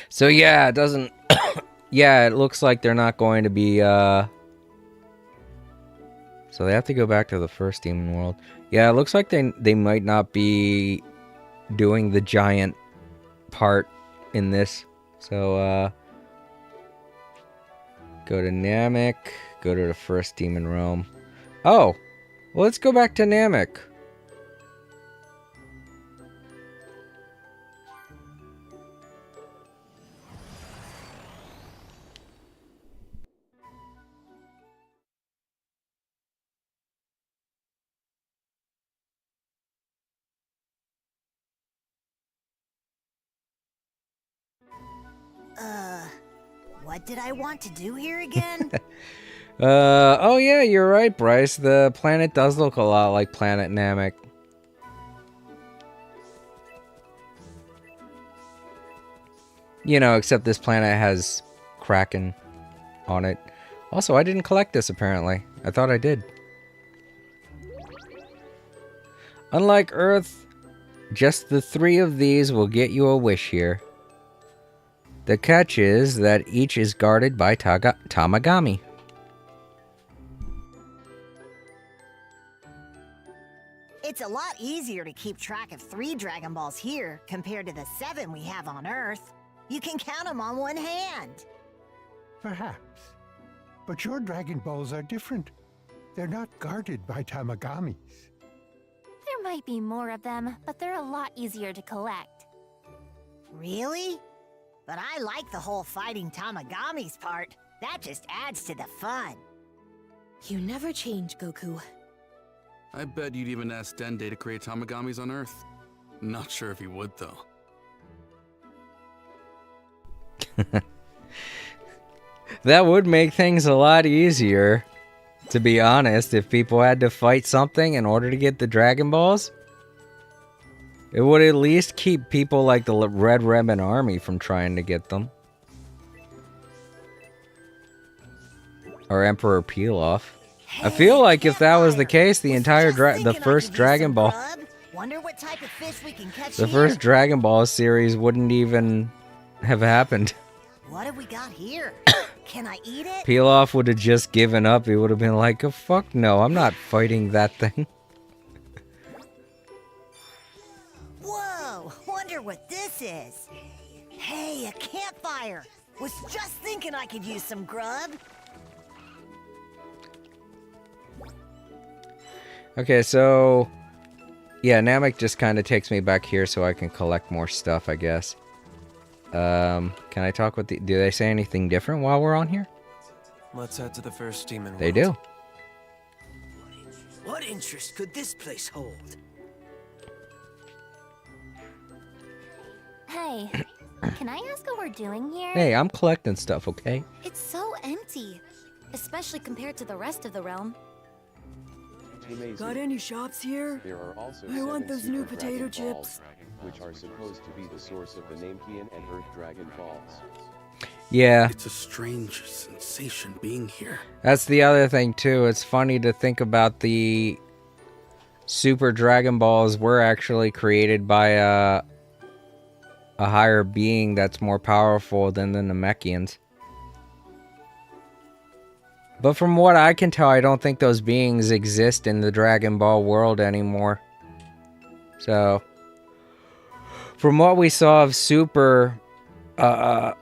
So yeah, it doesn't... yeah, it looks like they're not going to be, So they have to go back to the first demon world. Yeah, it looks like they might not be doing the giant part in this. So, go to Namek, go to the first demon realm. Oh, well, let's go back to Namek. What did I want to do here again? Oh yeah, you're right, Bryce. The planet does look a lot like Planet Namek. You know, except this planet has Kraken on it. Also, I didn't collect this apparently. I thought I did. Unlike Earth, just the 3 of these will get you a wish here. The catch is that each is guarded by Tamagami. It's a lot easier to keep track of 3 Dragon Balls here compared to the 7 we have on Earth. You can count them on one hand. Perhaps. But your Dragon Balls are different. They're not guarded by Tamagamis. There might be more of them, but they're a lot easier to collect. Really? But I like the whole fighting Tamagamis part. That just adds to the fun. You never change, Goku. I bet you'd even ask Dende to create Tamagamis on Earth. Not sure if he would, though. That would make things a lot easier, to be honest, if people had to fight something in order to get the Dragon Balls. It would at least keep people like the Red Ribbon Army from trying to get them. Or Emperor Pilaf. I feel like if that was the case, the entire the first Dragon Ball... Wonder what type of fish we can catch The here. first Dragon Ball series wouldn't even have happened. What have we got here? Can I eat it? Pilaf would have just given up. He would have been like, oh, fuck no, I'm not fighting that thing. Whoa, wonder what this is. Hey, a campfire. Was just thinking I could use some grub. Okay, so... yeah, Namek just kind of takes me back here so I can collect more stuff, I guess. Can I talk with the... do they say anything different while we're on here? Let's head to the first demon They world. do. What interest could this place hold? Hey, can I ask what we're doing here? Hey, I'm collecting stuff, okay? It's so empty, especially compared to the rest of the realm. Got any shops here? There are also I want 7 those Super new potato Dragon Balls, chips. which are supposed to be the source of the Namekian and Earth Dragon Balls. Yeah. It's a strange sensation being here. That's the other thing, too. It's funny to think about the Super Dragon Balls were actually created by a higher being that's more powerful than the Namekians. But from what I can tell, I don't think those beings exist in the Dragon Ball world anymore. So, from what we saw of Super, the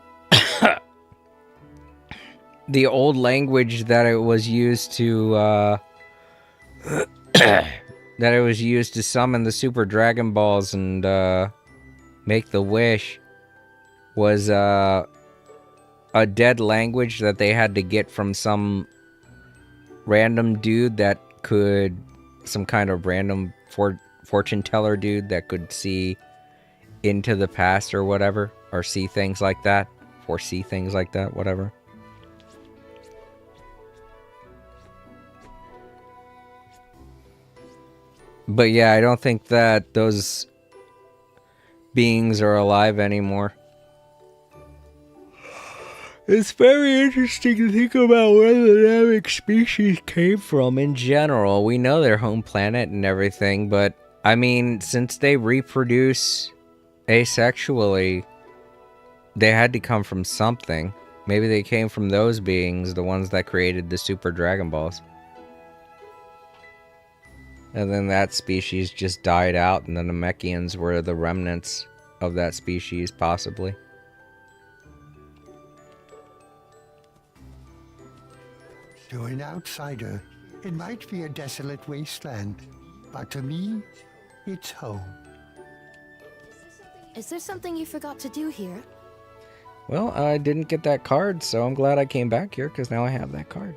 old language that it was used to that it was used to summon the Super Dragon Balls and make the wish was a dead language that they had to get from some random dude that could, some kind of random fortune teller dude that could see into the past or whatever, or see things like that, foresee things like that, whatever. But yeah, I don't think that those beings are alive anymore. It's very interesting to think about where the dynamic species came from in general. We know their home planet and everything, but I mean, since they reproduce asexually, they had to come from something. Maybe they came from those beings, the ones that created the Super Dragon Balls. And then that species just died out, and the Namekians were the remnants of that species, possibly. To an outsider, it might be a desolate wasteland, but to me, it's home. Is there something you forgot to do here? Well, I didn't get that card, so I'm glad I came back here, because now I have that card.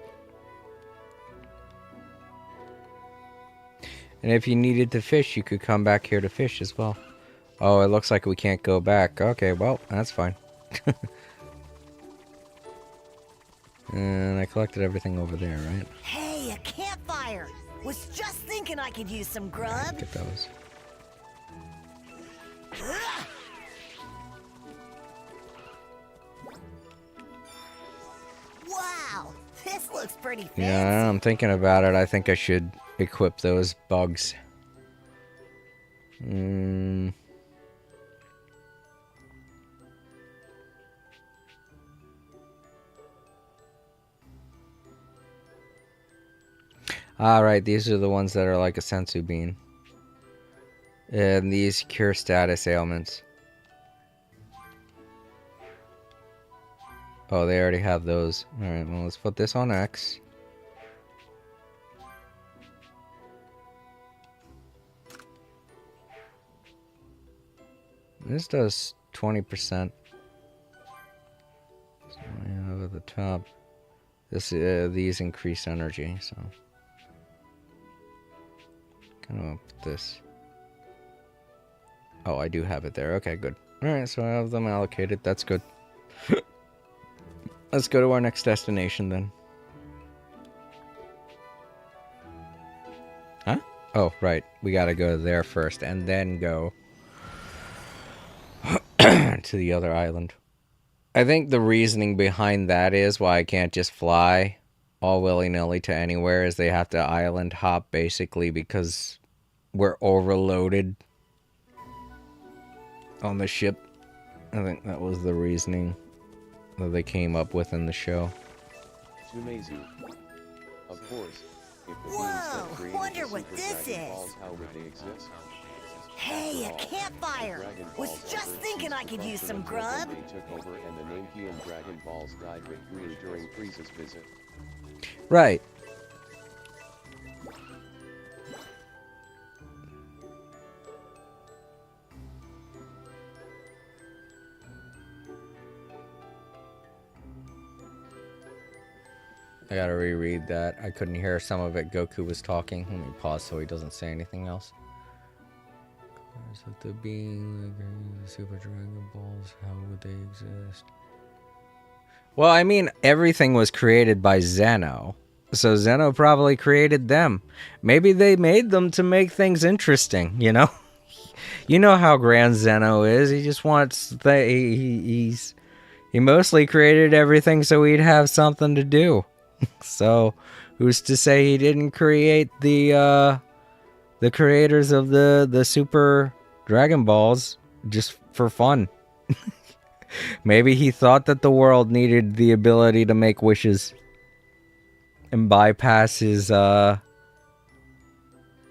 And if you needed to fish, you could come back here to fish as well. Oh, it looks like we can't go back. Okay, well, that's fine. And I collected everything over there, right? Hey, a campfire! Was just thinking I could use some grub. Get those. Wow, this looks pretty fancy. Yeah, I'm thinking about it. I think I should equip those bugs. Alright, these are the ones that are like a sensu bean. And these cure status ailments. Oh, they already have those. Alright, well, let's put this on X. This does 20%. So I have at the top. This these increase energy, so kind of put this. Oh, I do have it there. Okay, good. Alright, so I have them allocated. That's good. Let's go to our next destination then. Huh? Oh, right. We gotta go there first and then go to the other island. I think the reasoning behind that is why I can't just fly all willy-nilly to anywhere, is they have to island hop basically because we're overloaded on the ship. I think that was the reasoning that they came up with in the show. Amazing. Of course, if the Whoa, beings that created wonder the what Super this Dragon is. Balls, how would they exist? Hey, a campfire! Was just thinking I could use some grub. They took over and the Namekian Dragon Balls died with Green during Frieza's visit. Right. I gotta reread that. I couldn't hear some of it. Goku was talking. Let me pause so he doesn't say anything else. The being the Super Dragon Balls, how would they exist? Well, I mean, everything was created by Zeno. So Zeno probably created them. Maybe they made them to make things interesting, you know? You know how grand Zeno is. He just wants he mostly created everything so he'd have something to do. So, who's to say he didn't create the creators of the Super Dragon Balls just for fun? Maybe he thought that the world needed the ability to make wishes and bypass his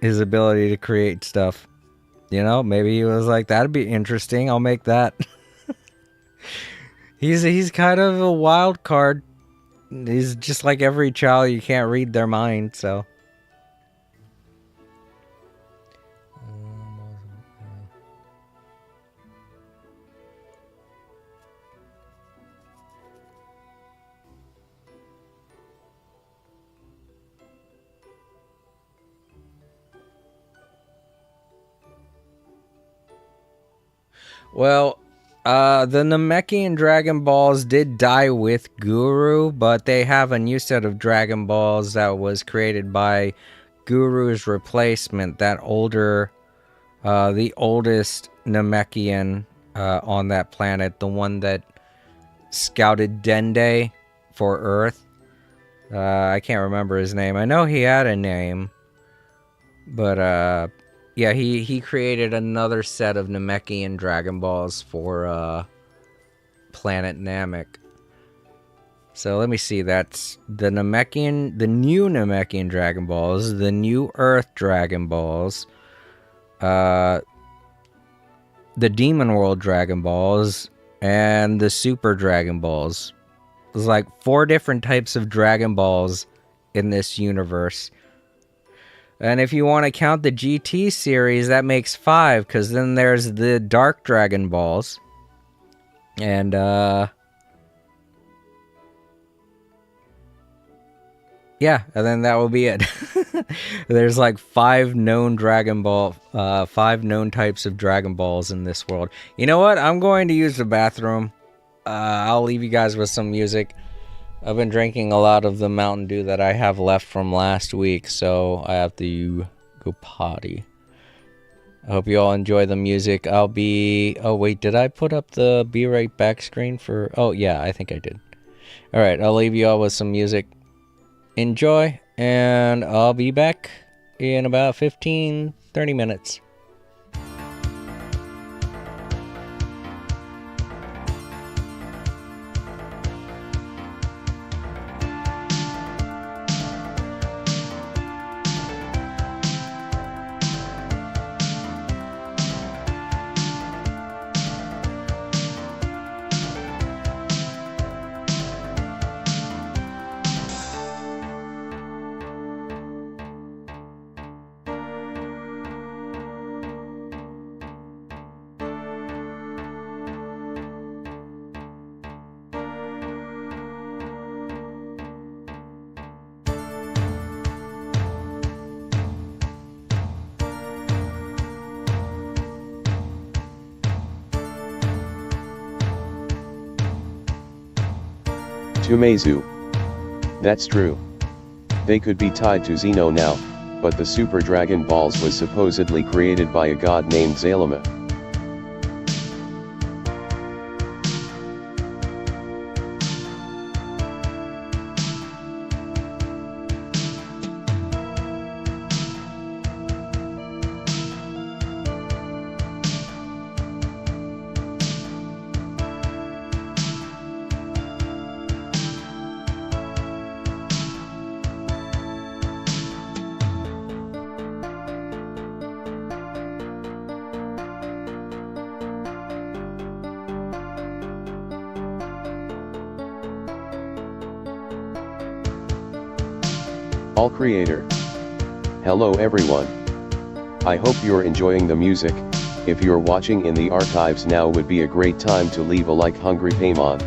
ability to create stuff. You know, maybe he was like, that'd be interesting, I'll make that. He's kind of a wild card. He's just like every child, you can't read their mind, so. Well, the Namekian Dragon Balls did die with Guru, but they have a new set of Dragon Balls that was created by Guru's replacement, that older, the oldest Namekian on that planet, the one that scouted Dende for Earth. I can't remember his name. I know he had a name, but yeah, he created another set of Namekian Dragon Balls for planet Namek. So let me see. That's the new Namekian Dragon Balls, the new Earth Dragon Balls, the Demon World Dragon Balls, and the Super Dragon Balls. There's like 4 different types of Dragon Balls in this universe. And if you want to count the GT series, that makes 5, because then there's the Dark Dragon Balls. And, yeah, and then that will be it. There's like 5 known Dragon Ball, 5 known types of Dragon Balls in this world. You know what? I'm going to use the bathroom. I'll leave you guys with some music. I've been drinking a lot of the Mountain Dew that I have left from last week, so I have to go potty. I hope you all enjoy the music. I'll be... Oh, wait, did I put up the Be Right Back screen for... Oh, yeah, I think I did. Alright, I'll leave you all with some music. Enjoy, and I'll be back in about 15-30 minutes. Tumezu. That's true. They could be tied to Xeno now, but the Super Dragon Balls was supposedly created by a god named Zalama. All Creator. Hello everyone. I hope you're enjoying the music. If you're watching in the archives now would be a great time to leave a like. Hungry Paimon.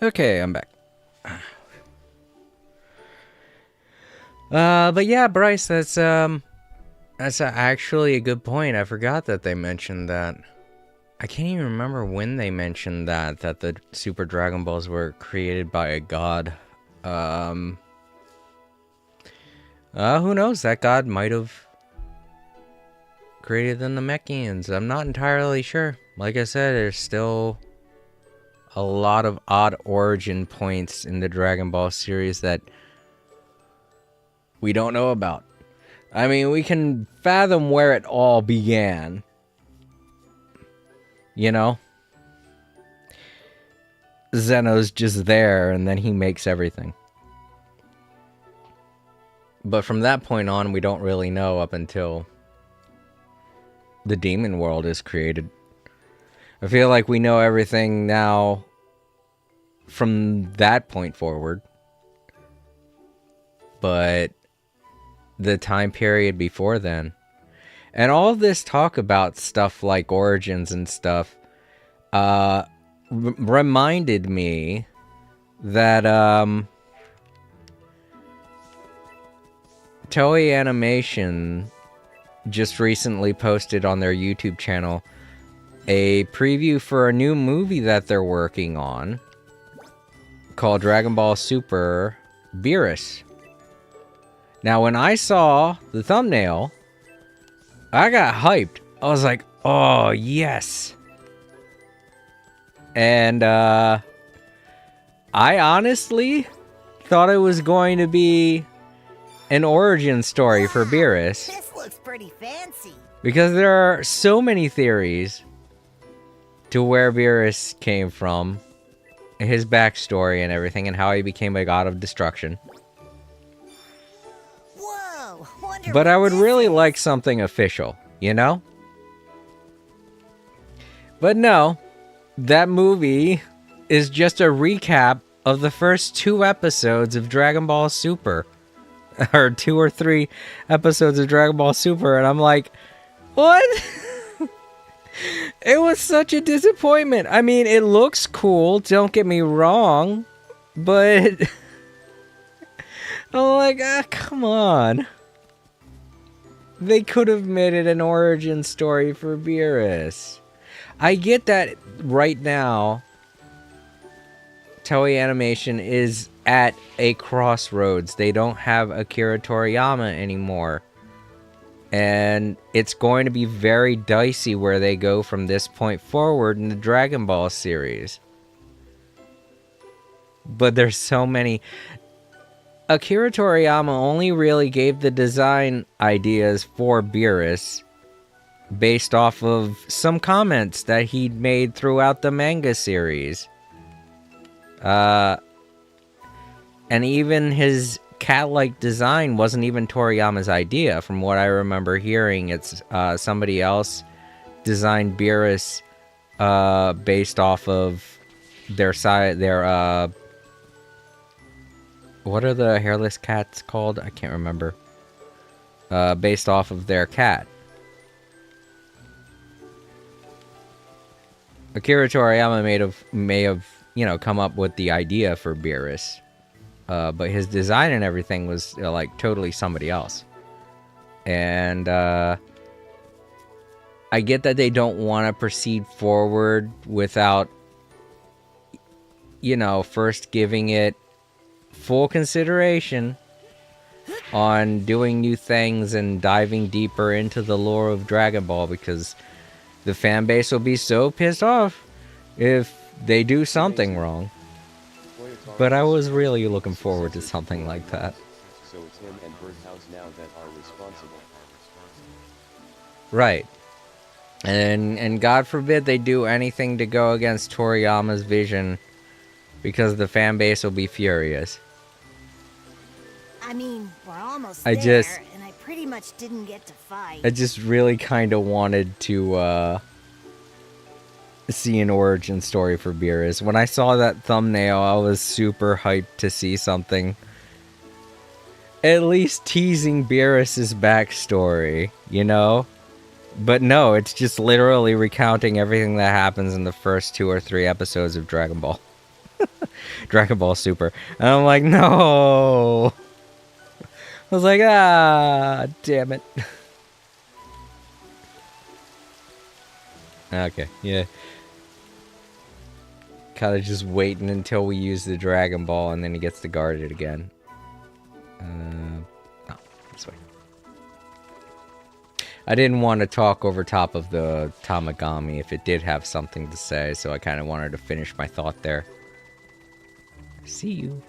Okay, I'm back. But yeah, Bryce, that's actually a good point. I forgot that they mentioned that. I can't even remember when they mentioned that the Super Dragon Balls were created by a god. Who knows? That god might have created the Namekians. I'm not entirely sure. Like I said, there's still a lot of odd origin points in the Dragon Ball series that we don't know about. I mean, we can fathom where it all began. You know? Zeno's just there, and then he makes everything. But from that point on, we don't really know up until the demon world is created. I feel like we know everything now from that point forward. But the time period before then, and all this talk about stuff like origins and stuff, reminded me that Toei Animation just recently posted on their YouTube channel a preview for a new movie that they're working on called Dragon Ball Super Beerus. Now, when I saw the thumbnail, I got hyped. I was like, oh, yes. And, I honestly thought it was going to be an origin story for Beerus. This looks pretty fancy. Because there are so many theories to where Beerus came from, his backstory and everything, and how he became a god of destruction. But I would really like something official, you know? But no, that movie is just a recap of the first 2 episodes of Dragon Ball Super. Or 2 or 3 episodes of Dragon Ball Super, and I'm like, what? It was such a disappointment. I mean, it looks cool, don't get me wrong, but I'm like, come on. They could have made it an origin story for Beerus. I get that right now, Toei Animation is at a crossroads. They don't have Akira Toriyama anymore. And it's going to be very dicey where they go from this point forward in the Dragon Ball series. But there's so many. Akira Toriyama only really gave the design ideas for Beerus based off of some comments that he'd made throughout the manga series. And even his cat-like design wasn't even Toriyama's idea. From what I remember hearing, it's somebody else designed Beerus based off of their what are the hairless cats called? I can't remember. Based off of their cat. Akira Toriyama may have, you know, come up with the idea for Beerus. But his design and everything was, like, totally somebody else. And, I get that they don't want to proceed forward without, you know, first giving it full consideration on doing new things and diving deeper into the lore of Dragon Ball, because the fan base will be so pissed off if they do something wrong. But I was really looking forward to something like that. So it's him and Birdhouse now that are responsible. Right. And God forbid they do anything to go against Toriyama's vision, because the fan base will be furious. I mean, we're almost I there, just- and I pretty much didn't get to fight. I just really kind of wanted to see an origin story for Beerus. When I saw that thumbnail, I was super hyped to see something at least teasing Beerus's backstory, you know? But no, it's just literally recounting everything that happens in the first 2 or 3 episodes of Dragon Ball. Dragon Ball Super. And I'm like, no. I was like, ah, damn it. Okay, yeah. Kind of just waiting until we use the Dragon Ball and then he gets to guard it again. Oh, this way. I didn't want to talk over top of the Tamagami if it did have something to say, so I kind of wanted to finish my thought there. See you.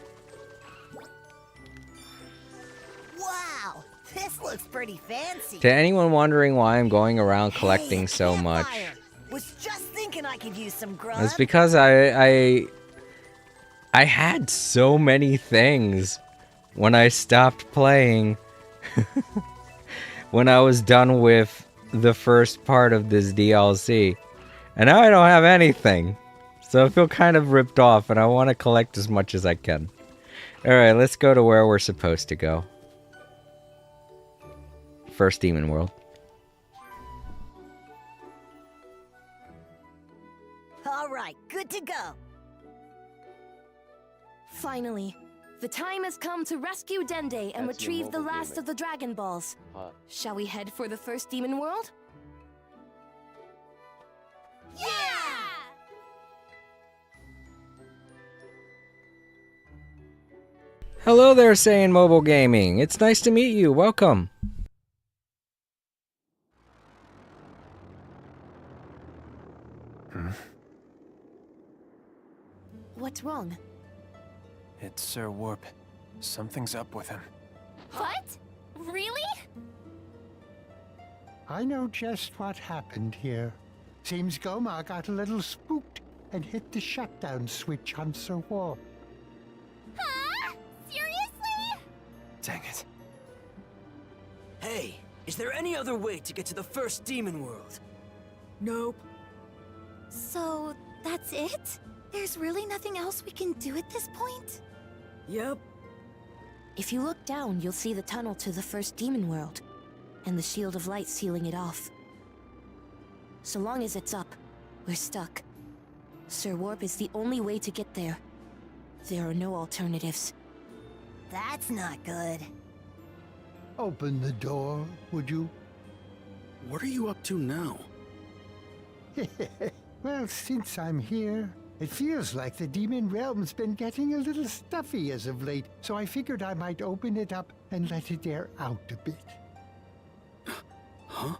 Wow, this looks pretty fancy. To anyone wondering why I'm going around collecting so much, Was just thinking I could use some grub. it's because I had so many things when I stopped playing. When I was done with the first part of this DLC. And now I don't have anything. So I feel kind of ripped off and I want to collect as much as I can. Alright, let's go to where we're supposed to go. First Demon World. All right, good to go. Finally, the time has come to rescue Dende and That's your retrieve the mobile last gaming. of the Dragon Balls. Shall we head for the first Demon World? Yeah! Hello there, Saiyan Mobile Gaming. It's nice to meet you. Welcome. What's wrong? It's Sir Warp. Something's up with him. What? Really? I know just what happened here. Seems Goma got a little spooked and hit the shutdown switch on Sir Warp. Huh? Seriously? Dang it. Hey, is there any other way to get to the first demon world? Nope. So, that's it? There's really nothing else we can do at this point? Yep. If you look down, you'll see the tunnel to the first Demon World, and the shield of light sealing it off. So long as it's up, we're stuck. Sir Warp is the only way to get there. There are no alternatives. That's not good. Open the door, would you? What are you up to now? Well, since I'm here, it feels like the Demon Realm's been getting a little stuffy as of late, so I figured I might open it up and let it air out a bit. Huh?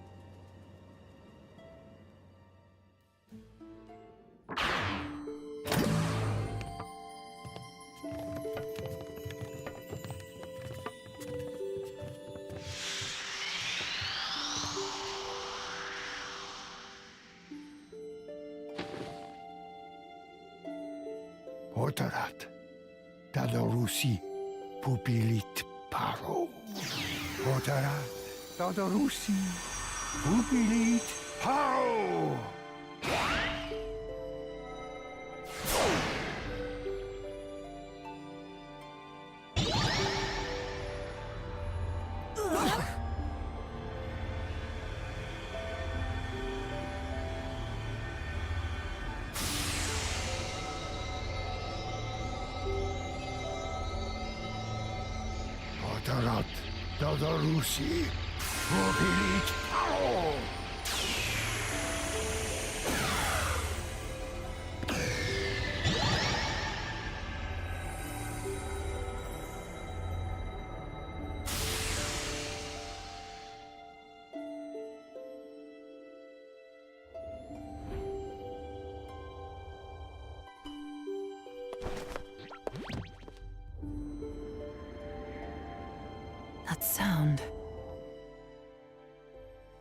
Otarat, Dadarusi, Pupilit Paro. Otarat, Dadarusi, Pupilit Paro. Otarat, Dadarusi, Pupilit Paro. That sound.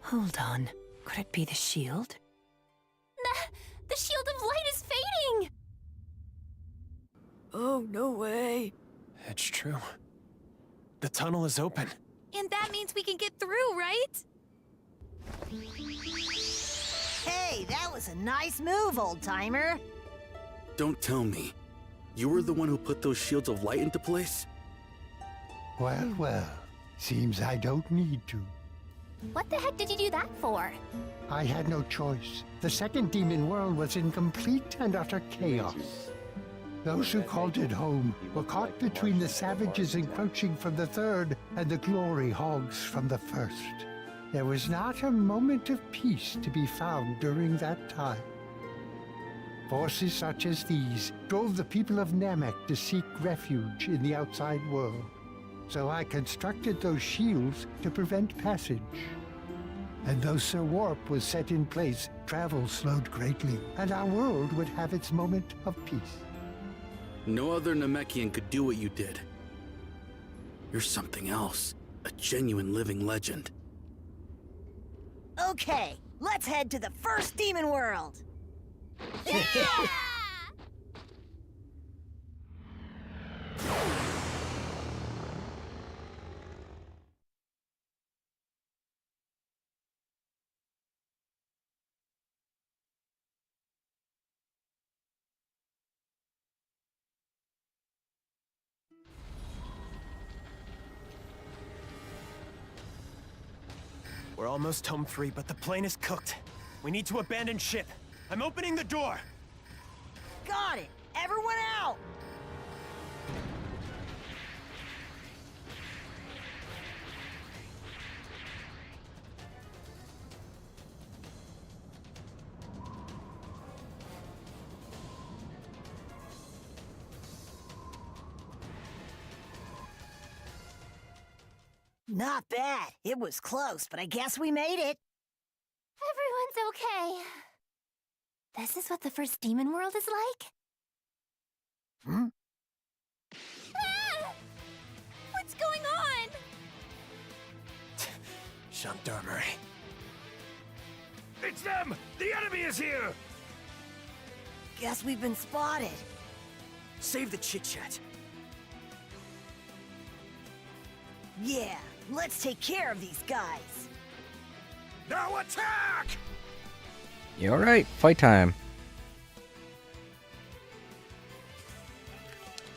Hold on. Could it be the shield? The shield of light is fading! Oh, no way. It's true. The tunnel is open. And that means we can get through, right? Hey, that was a nice move, old-timer. Don't tell me. You were the one who put those shields of light into place? Well, well, seems I don't need to. What the heck did you do that for? I had no choice. The second Demon World was in complete and utter chaos. Those who called it home were caught between the savages encroaching from the third and the glory hogs from the first. There was not a moment of peace to be found during that time. Forces such as these drove the people of Namek to seek refuge in the outside world. So I constructed those shields to prevent passage. And though Sir Warp was set in place, travel slowed greatly, and our world would have its moment of peace. No other Namekian could do what you did. You're something else. A genuine living legend. Okay, let's head to the first demon world. Yeah! We're almost home free, but the plane is cooked. We need to abandon ship. I'm opening the door! Got it! Everyone out! Not bad. It was close, but I guess we made it. Everyone's okay. This is what the first demon world is like? Hmm? Ah! What's going on? Gendarmerie. It's them! The enemy is here! Guess we've been spotted. Save the chit-chat. Yeah, let's take care of these guys. Now attack! You alright? Fight time.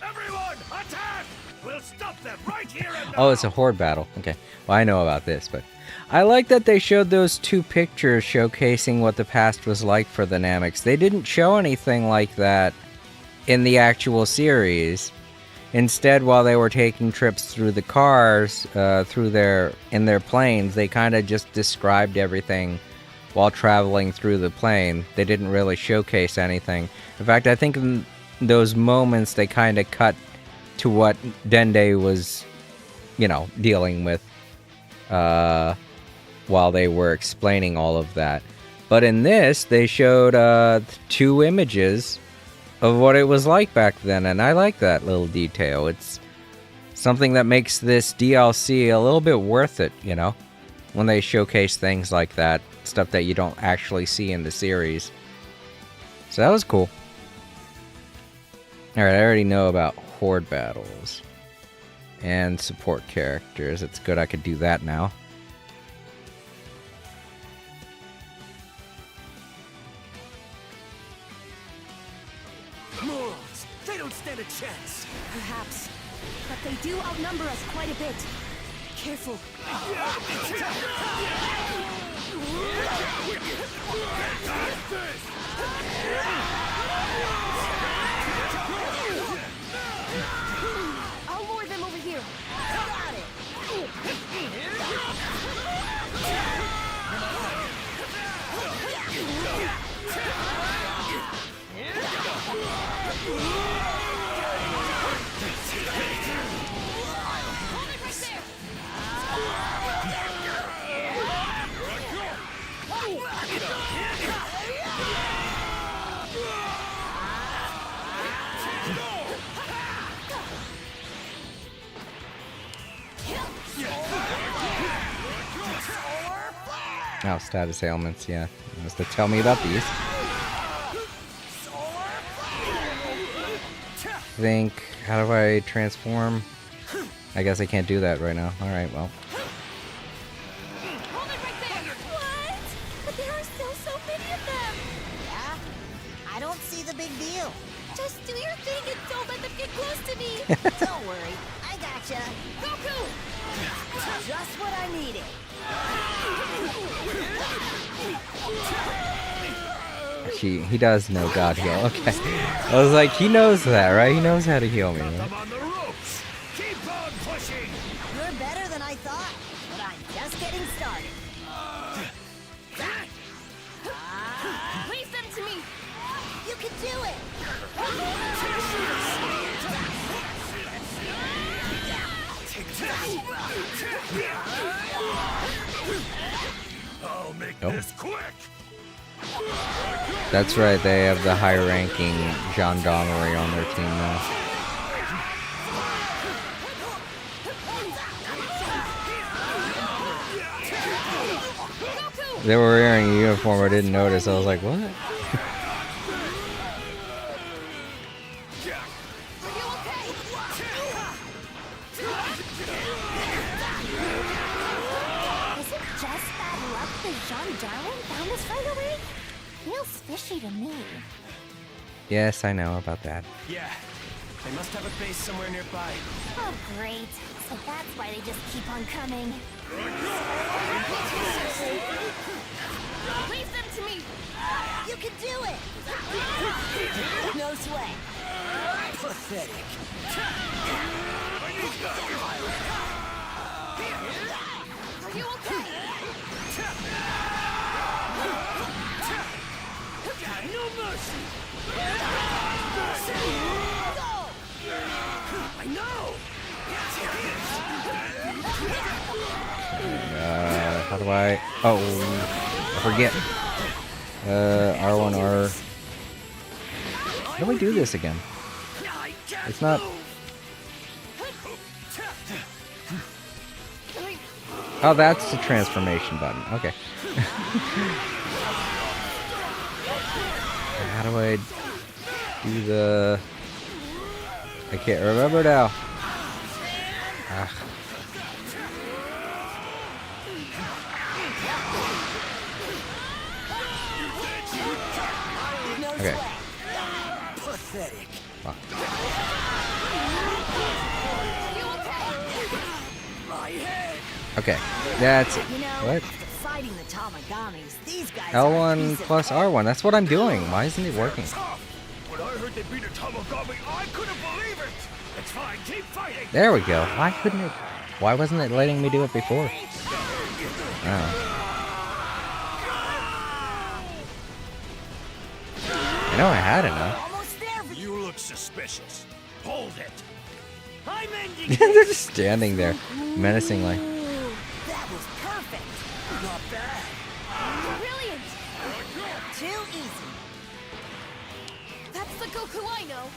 Everyone, attack! We'll stop them right here and now! Oh, it's a horde battle. Okay. Well, I know about this, but I like that they showed those two pictures showcasing what the past was like for the Nameks. They didn't show anything like that in the actual series. Instead, while they were taking trips through the cars, in their planes, they kind of just described everything while traveling through the plane. They didn't really showcase anything. In fact, I think in those moments they kind of cut to what Dende was, dealing with while they were explaining all of that. But in this, they showed 2 images of what it was like back then, and I like that little detail. It's something that makes this DLC a little bit worth it, when they showcase things like that, stuff that you don't actually see in the series. So that was cool. Alright, I already know about horde battles and support characters. It's good I could do that now. Morons! They don't stand a chance! Perhaps. But they do outnumber us quite a bit. Careful. I'll lure them over here. Got it! Oh, status ailments, yeah. You must have tell me about these. How do I transform? I guess I can't do that right now. Alright, well. Hold it right there! What? But there are still so many of them! Yeah? I don't see the big deal. Just do your thing and don't let them get close to me! Don't worry, I gotcha. Goku! Just what I needed. He does know God heal. Okay. I was like, he knows that, right? He knows how to heal me. Right? You're better than I thought, but I'm just getting started. Leave them to me! You can do it! I'll make Oh. this quick. That's right, they have the high-ranking gendarmerie on their team now. They were wearing a uniform, I didn't notice. I was like, what? Is it just bad luck that Jean Darwin found us right away? Feels fishy to me. Yes, I know about that. Yeah, they must have a base somewhere nearby. Oh, great. So that's why they just keep on coming. Leave them to me! You can do it! No sweat. Pathetic. Are you okay? No mercy. I know. How do I... Oh, I forget. R1R. How do we do this again? It's not... Oh, that's the transformation button. Okay. How do I do the... I can't remember now. Ah. Okay. Pathetic. Wow. My head. Okay, that's it. You know, What? after fighting the Tamagamis, these guys L1 plus R1. That's what I'm doing. Why isn't it working? When I heard they beat a Tamagami, I couldn't believe it. It's fine, keep fighting. There we go. Why couldn't it? Why wasn't it letting me do it before? Oh. I know I had enough. almost there. You look suspicious. Hold it. I'm ending. They're just standing there, menacingly. Ooh, that was perfect. Not bad. Brilliant! Too easy. That's the Goku I know.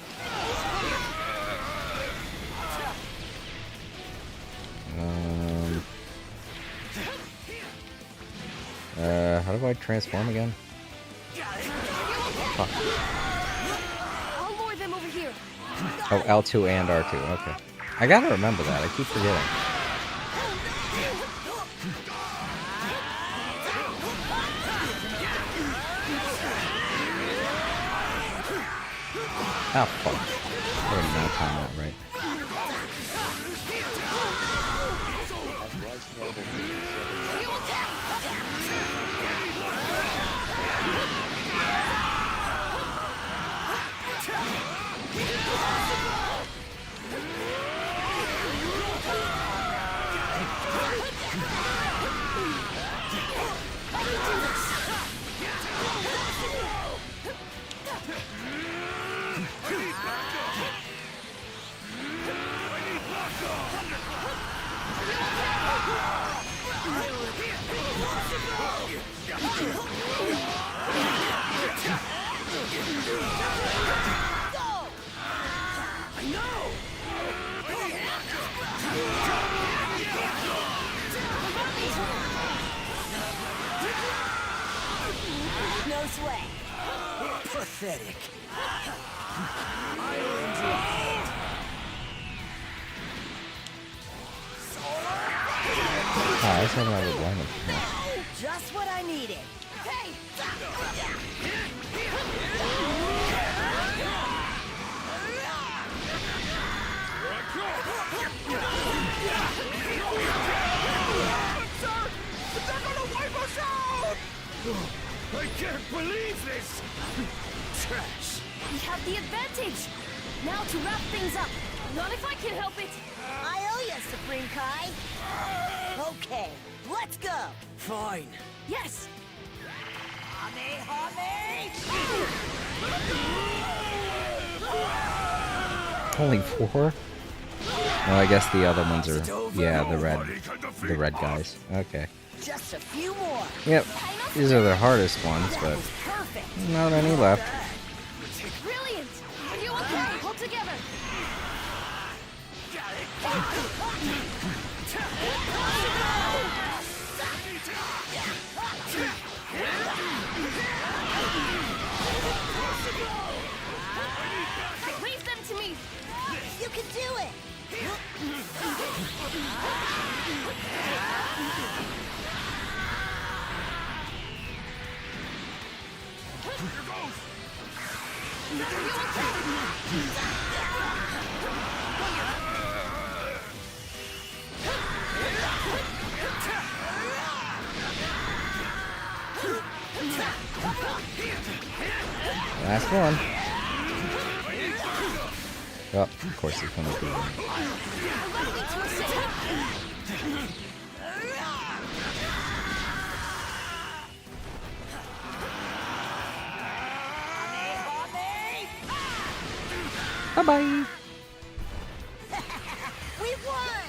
How do I transform again? Fuck. I'll lure them over here. Oh, L2 and R2. Okay. I gotta remember that. I keep forgetting. Oh, fuck. I didn't know time that right. No sweat. Pathetic. Oh, I just have another blindness. Just what I needed. Hey! I can't believe this! Trash. We have the advantage! Now to wrap things up. Not if I can help it. I owe you, Supreme Kai. Okay, let's go. Fine. Yes! Only 4? Oh, I guess the other ones are, yeah, the red guys. Okay. Just a few more. Yep, these are the hardest ones, but not any left. Brilliant! Are you okay? Hold together! Wave them to me! You can do it! Last one. Oh, of course he's coming through. Bye-bye. We won!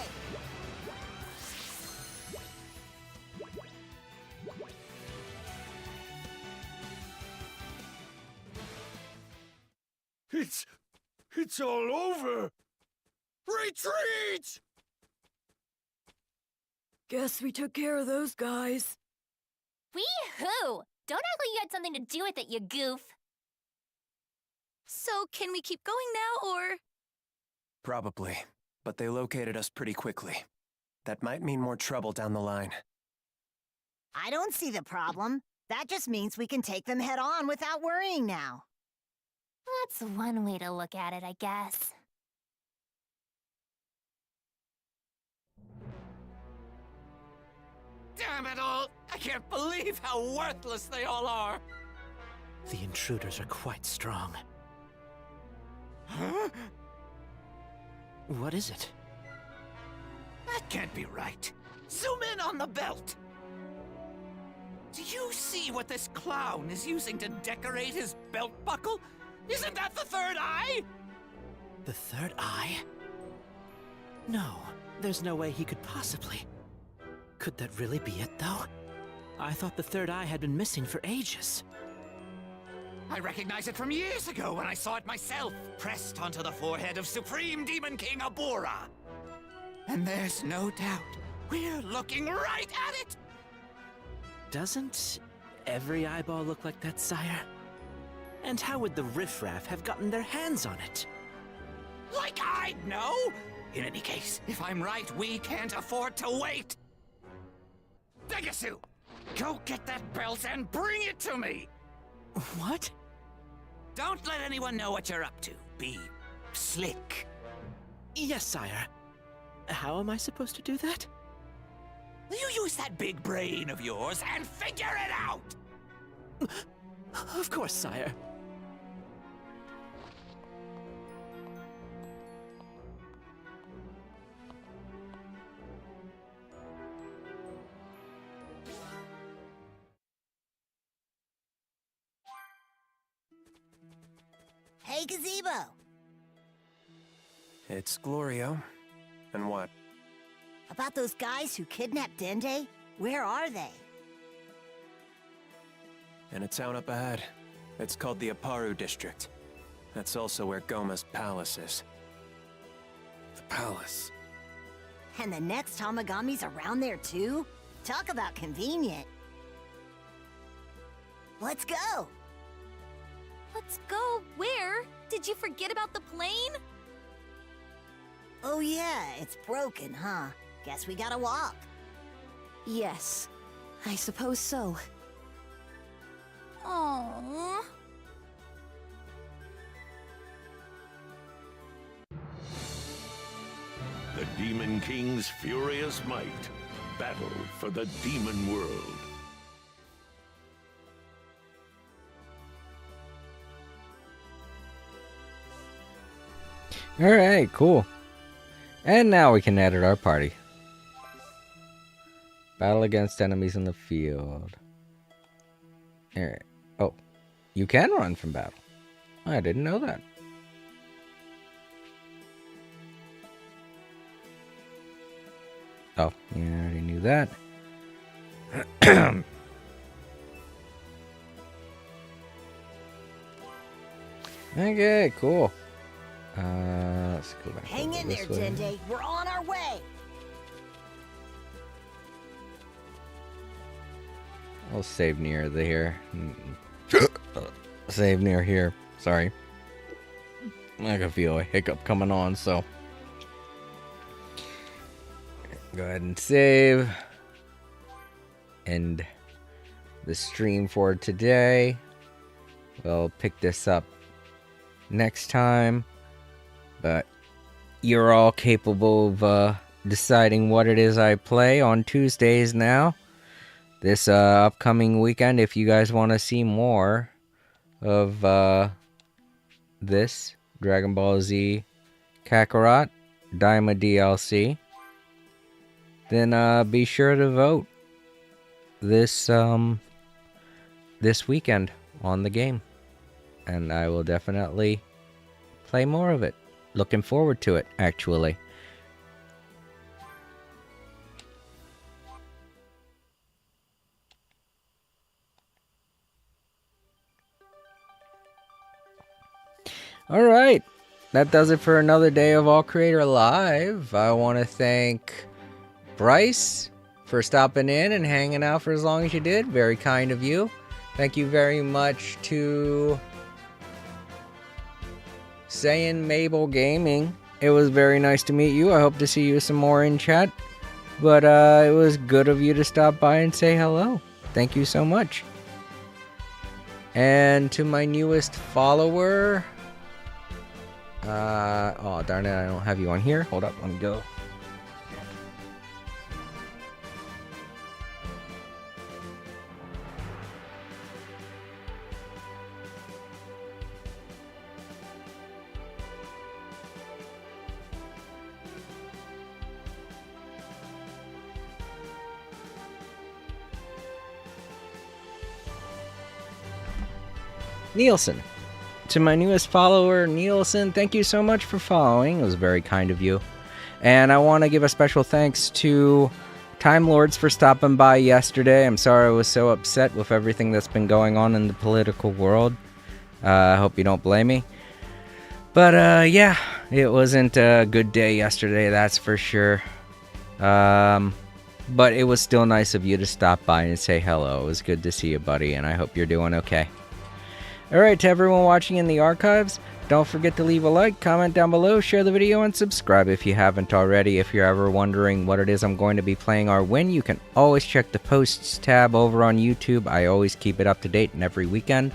It's all over! Retreat! Guess we took care of those guys. Wee-hoo! Don't act like you had something to do with it, you goof. So, can we keep going now, or...? Probably, but they located us pretty quickly. That might mean more trouble down the line. I don't see the problem. That just means we can take them head on without worrying now. That's one way to look at it, I guess. Damn it all! I can't believe how worthless they all are! The intruders are quite strong. Huh? What is it? That can't be right. Zoom in on the belt! Do you see what this clown is using to decorate his belt buckle? Isn't that the third eye? The third eye? No, there's no way he could possibly. Could that really be it, though? I thought the third eye had been missing for ages. I recognize it from years ago when I saw it myself, pressed onto the forehead of Supreme Demon King Abura. And there's no doubt, we're looking right at it! Doesn't every eyeball look like that, sire? And how would the riffraff have gotten their hands on it? Like I'd know! In any case, if I'm right, we can't afford to wait! Degasu, go get that belt and bring it to me! What? Don't let anyone know what you're up to. Be slick. Yes, sire. How am I supposed to do that? You use that big brain of yours and figure it out! Of course, sire. Hey, Gazebo. It's Glorio. And what? About those guys who kidnapped Dende? Where are they? In a town up ahead. It's called the Aparu District. That's also where Goma's palace is. The palace? And the next Tamagami's around there too? Talk about convenient. Let's go! Let's go where? Did you forget about the plane? Oh yeah, it's broken, huh? Guess we gotta walk. Yes, I suppose so. Aww. The Demon King's furious might. Battle for the Demon World. Alright, cool. And now we can edit our party. Battle against enemies in the field. Alright. Oh, you can run from battle. I didn't know that. Oh, yeah, I already knew that. Okay, cool. Let's go back. Hang in there, Dende. We're on our way. I'll save near here. Save near here. Sorry. I can feel a hiccup coming on, so. Go ahead and save. End the stream for today. We'll pick this up next time. But you're all capable of deciding what it is I play on Tuesdays now. This upcoming weekend, if you guys want to see more of this Dragon Ball Z Kakarot Daima DLC, then be sure to vote this weekend on the game, and I will definitely play more of it. Looking forward to it, actually. Alright, that does it for another day of All Creator Live. I want to thank Bryce for stopping in and hanging out for as long as you did. Very kind of you. Thank you very much to Saiyan Mabel Gaming. It was very nice to meet you. I hope to see you some more in chat. But it was good of you to stop by and say hello. Thank you so much. And to my newest follower... oh, darn it, I don't have you on here. Hold up, let me go. Nielsen. To my newest follower, Nielsen, thank you so much for following. It was very kind of you. And I want to give a special thanks to Time Lords for stopping by yesterday. I'm sorry I was so upset with everything that's been going on in the political world. I hope you don't blame me. But yeah, it wasn't a good day yesterday, that's for sure. But it was still nice of you to stop by and say hello. It was good to see you, buddy, and I hope you're doing okay. Alright, to everyone watching in the archives, don't forget to leave a like, comment down below, share the video, and subscribe if you haven't already. If you're ever wondering what it is I'm going to be playing or when, you can always check the posts tab over on YouTube. I always keep it up to date, and every weekend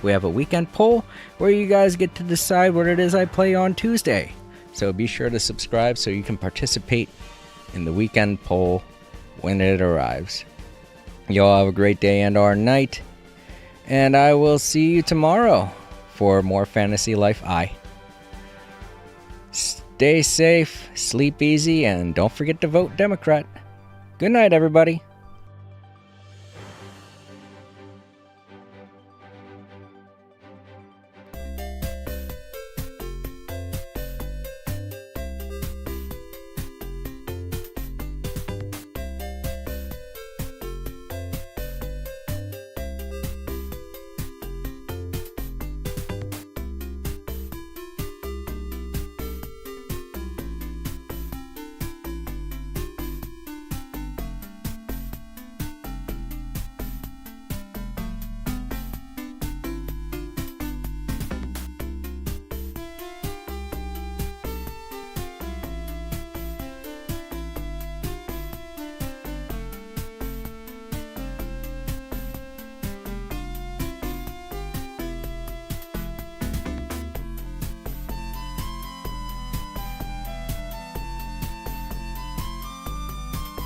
we have a weekend poll where you guys get to decide what it is I play on Tuesday. So be sure to subscribe so you can participate in the weekend poll when it arrives. Y'all have a great day and or night. And I will see you tomorrow for more Fantasy Life I. Stay safe, sleep easy, and don't forget to vote Democrat. Good night, everybody.